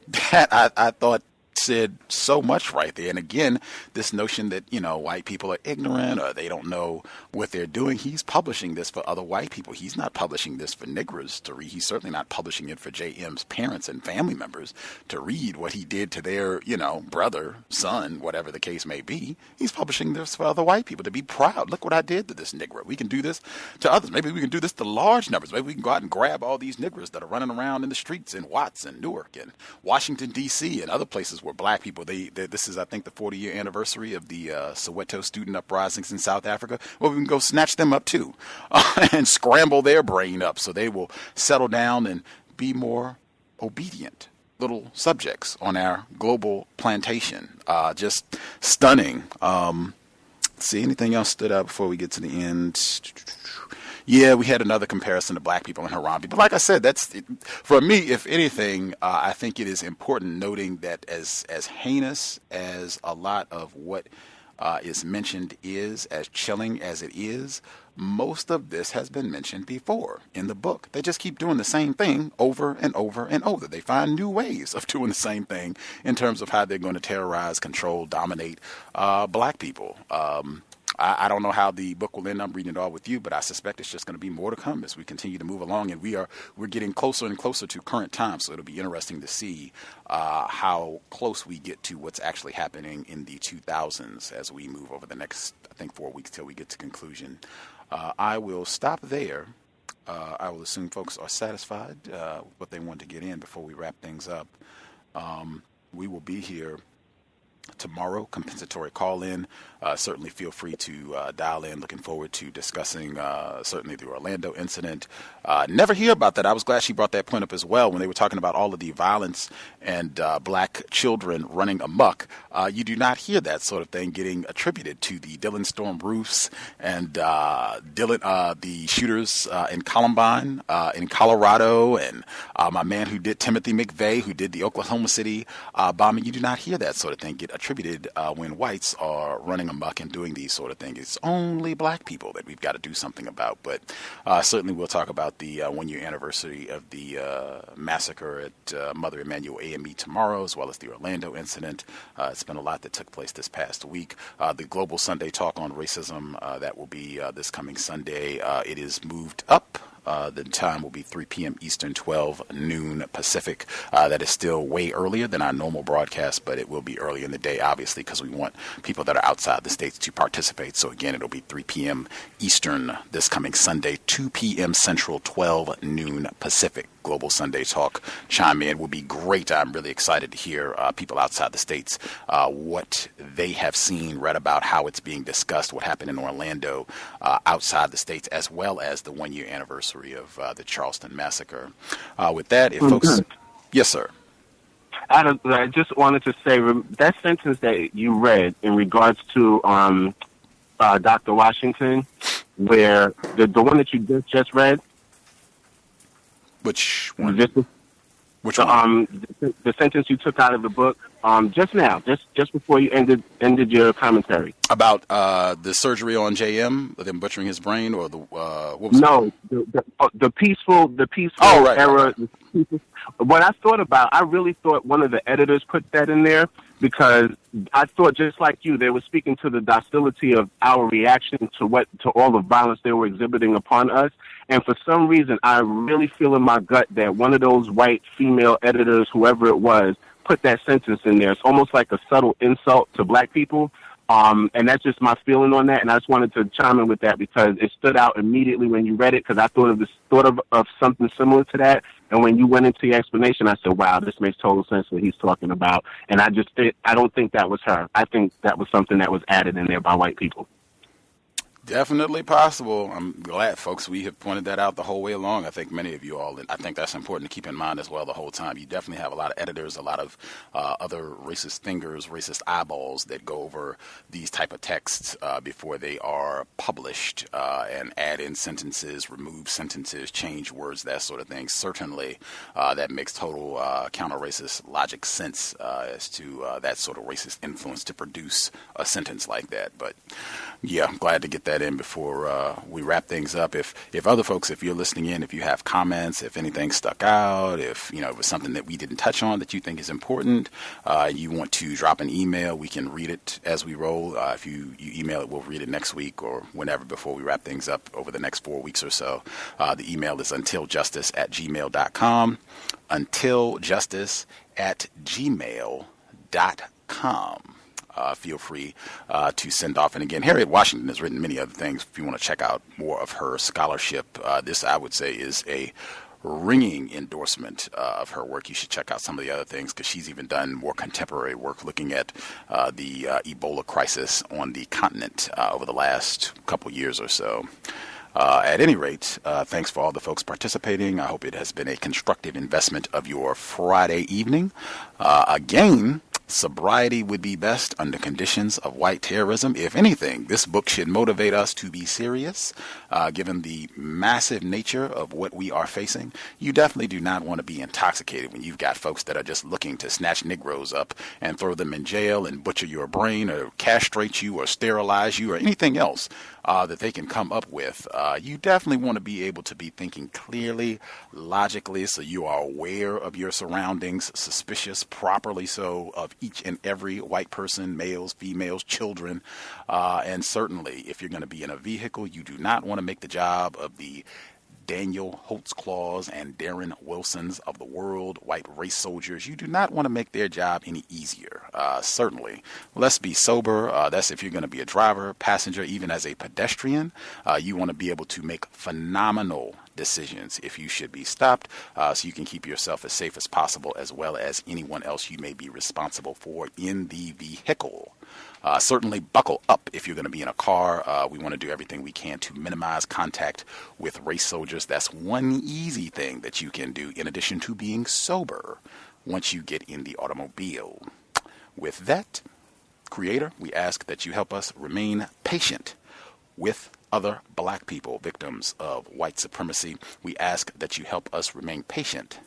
That I thought said so much right there. And again, this notion that, white people are ignorant or they don't know what they're doing. He's publishing this for other white people. He's not publishing this for niggers to read. He's certainly not publishing it for JM's parents and family members to read what he did to their, brother, son, whatever the case may be. He's publishing this for other white people to be proud. Look what I did to this nigger. We can do this to others. Maybe we can do this to large numbers. Maybe we can go out and grab all these niggers that are running around in the streets in Watts and Newark and Washington, D.C. and other places where black people, this is, I think, the 40-year anniversary of the C.O.W.S student uprisings in South Africa. Well, we can go snatch them up too and scramble their brain up so they will settle down and be more obedient little subjects on our global plantation. Just stunning. See, anything else stood out before we get to the end? Yeah, we had another comparison to black people and Harambe. But like I said, that's for me, if anything, I think it is important noting that as heinous as a lot of what is mentioned is, as chilling as it is, most of this has been mentioned before in the book. They just keep doing the same thing over and over and over. They find new ways of doing the same thing in terms of how they're going to terrorize, control, dominate black people. I don't know how the book will end. I'm reading it all with you, but I suspect it's just going to be more to come as we continue to move along, and we're getting closer and closer to current time. So it'll be interesting to see how close we get to what's actually happening in the 2000s as we move over the next, I think, 4 weeks till we get to conclusion. I will stop there. I will assume folks are satisfied with what they want to get in before we wrap things up. We will be here tomorrow, compensatory call-in. Certainly feel free to dial in. Looking forward to discussing certainly the Orlando incident. Never hear about that. I was glad she brought that point up as well when they were talking about all of the violence and black children running amok. You do not hear that sort of thing getting attributed to the Dylan Storm Roofs and the shooters in Columbine in Colorado, and my man who did Timothy McVeigh, who did the Oklahoma City bombing. You do not hear that sort of thing get attributed when whites are running amok and doing these sort of things. It's only black people that we've got to do something about. But certainly we'll talk about the 1-year anniversary of the massacre at Mother Emanuel AME tomorrow, as well as the Orlando incident. It's been a lot that took place this past week. The Global Sunday Talk on Racism, that will be this coming Sunday. It is moved up. The time will be 3 p.m. Eastern, 12 noon Pacific. That is still way earlier than our normal broadcast, but it will be early in the day, obviously, because we want people that are outside the states to participate. So again, it'll be 3 p.m. Eastern this coming Sunday, 2 p.m. Central, 12 noon Pacific. Global Sunday Talk chime in will be great. I'm really excited to hear people outside the states, what they have seen, read about, how it's being discussed, what happened in Orlando outside the states, as well as the 1-year anniversary anniversary of the Charleston massacre. With that, if folks... Yes, sir. I just wanted to say that sentence that you read in regards to Dr. Washington, where the one that you just read. Which one? Which one? The sentence you took out of the book just now, just before you ended your commentary. About the surgery on JM, them butchering his brain, or the what was the peaceful era. Right. What I thought about, I really thought one of the editors put that in there because I thought, just like you, they were speaking to the docility of our reaction to all the violence they were exhibiting upon us. And for some reason, I really feel in my gut that one of those white female editors, whoever it was, put that sentence in there. It's almost like a subtle insult to black people. And that's just my feeling on that. And I just wanted to chime in with that because it stood out immediately when you read it, because I thought of something similar to that. And when you went into the explanation, I said, wow, this makes total sense what he's talking about. And I don't think that was her. I think that was something that was added in there by white people. Definitely possible. I'm glad, folks, we have pointed that out the whole way along. I think many of you all, and I think that's important to keep in mind as well the whole time. You definitely have a lot of editors, a lot of other racist fingers, racist eyeballs that go over these type of texts before they are published and add in sentences, remove sentences, change words, that sort of thing. Certainly, that makes total counter-racist logic sense as to that sort of racist influence to produce a sentence like that. But yeah, I'm glad to get that in before we wrap things up. If other folks, if you're listening in, if you have comments, if anything stuck out, if it was something that we didn't touch on that you think is important, you want to drop an email, we can read it as we roll. If you email it, we'll read it next week or whenever before we wrap things up over the next 4 weeks or so. The email is untiljustice@gmail.com. untiljustice@gmail.com. Feel free to send off. And again, Harriet Washington has written many other things. If you want to check out more of her scholarship, this, I would say, is a ringing endorsement of her work. You should check out some of the other things because she's even done more contemporary work looking at the Ebola crisis on the continent over the last couple years or so. At any rate, thanks for all the folks participating. I hope it has been a constructive investment of your Friday evening. Again, sobriety would be best under conditions of white terrorism. If anything, this book should motivate us to be serious, given the massive nature of what we are facing. You definitely do not want to be intoxicated when you've got folks that are just looking to snatch Negroes up and throw them in jail and butcher your brain or castrate you or sterilize you or anything else that they can come up with. You definitely want to be able to be thinking clearly, logically, so you are aware of your surroundings, suspicious, properly so, of each and every white person, males, females, children. And certainly, if you're going to be in a vehicle, you do not want to make the job of the Daniel Holtzclaws and Darren Wilsons of the world, white race soldiers. You do not want to make their job any easier. Certainly. Let's be sober. That's if you're going to be a driver, passenger, even as a pedestrian. You want to be able to make phenomenal decisions if you should be stopped, so you can keep yourself as safe as possible, as well as anyone else you may be responsible for in the vehicle. Certainly buckle up if you're going to be in a car. We want to do everything we can to minimize contact with race soldiers. That's one easy thing that you can do in addition to being sober once you get in the automobile. With that, Creator, we ask that you help us remain patient with other black people, victims of white supremacy. We ask that you help us remain patient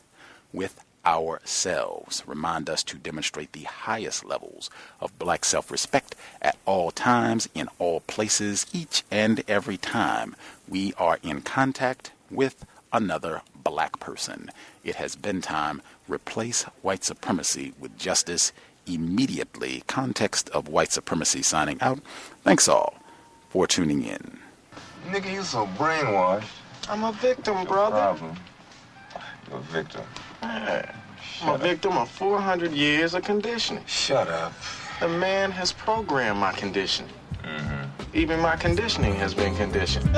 with ourselves. Remind us to demonstrate the highest levels of black self-respect at all times, in all places, each and every time we are in contact with another black person. It has been time. Replace white supremacy with justice immediately. Context of White Supremacy signing out. Thanks all for tuning in. Nigga, you so brainwashed. I'm a victim, brother. Problem. You're a victim. Man, I'm a victim of 400 years of conditioning. Shut up. The man has programmed my conditioning. Mm-hmm. Even my conditioning has been conditioned.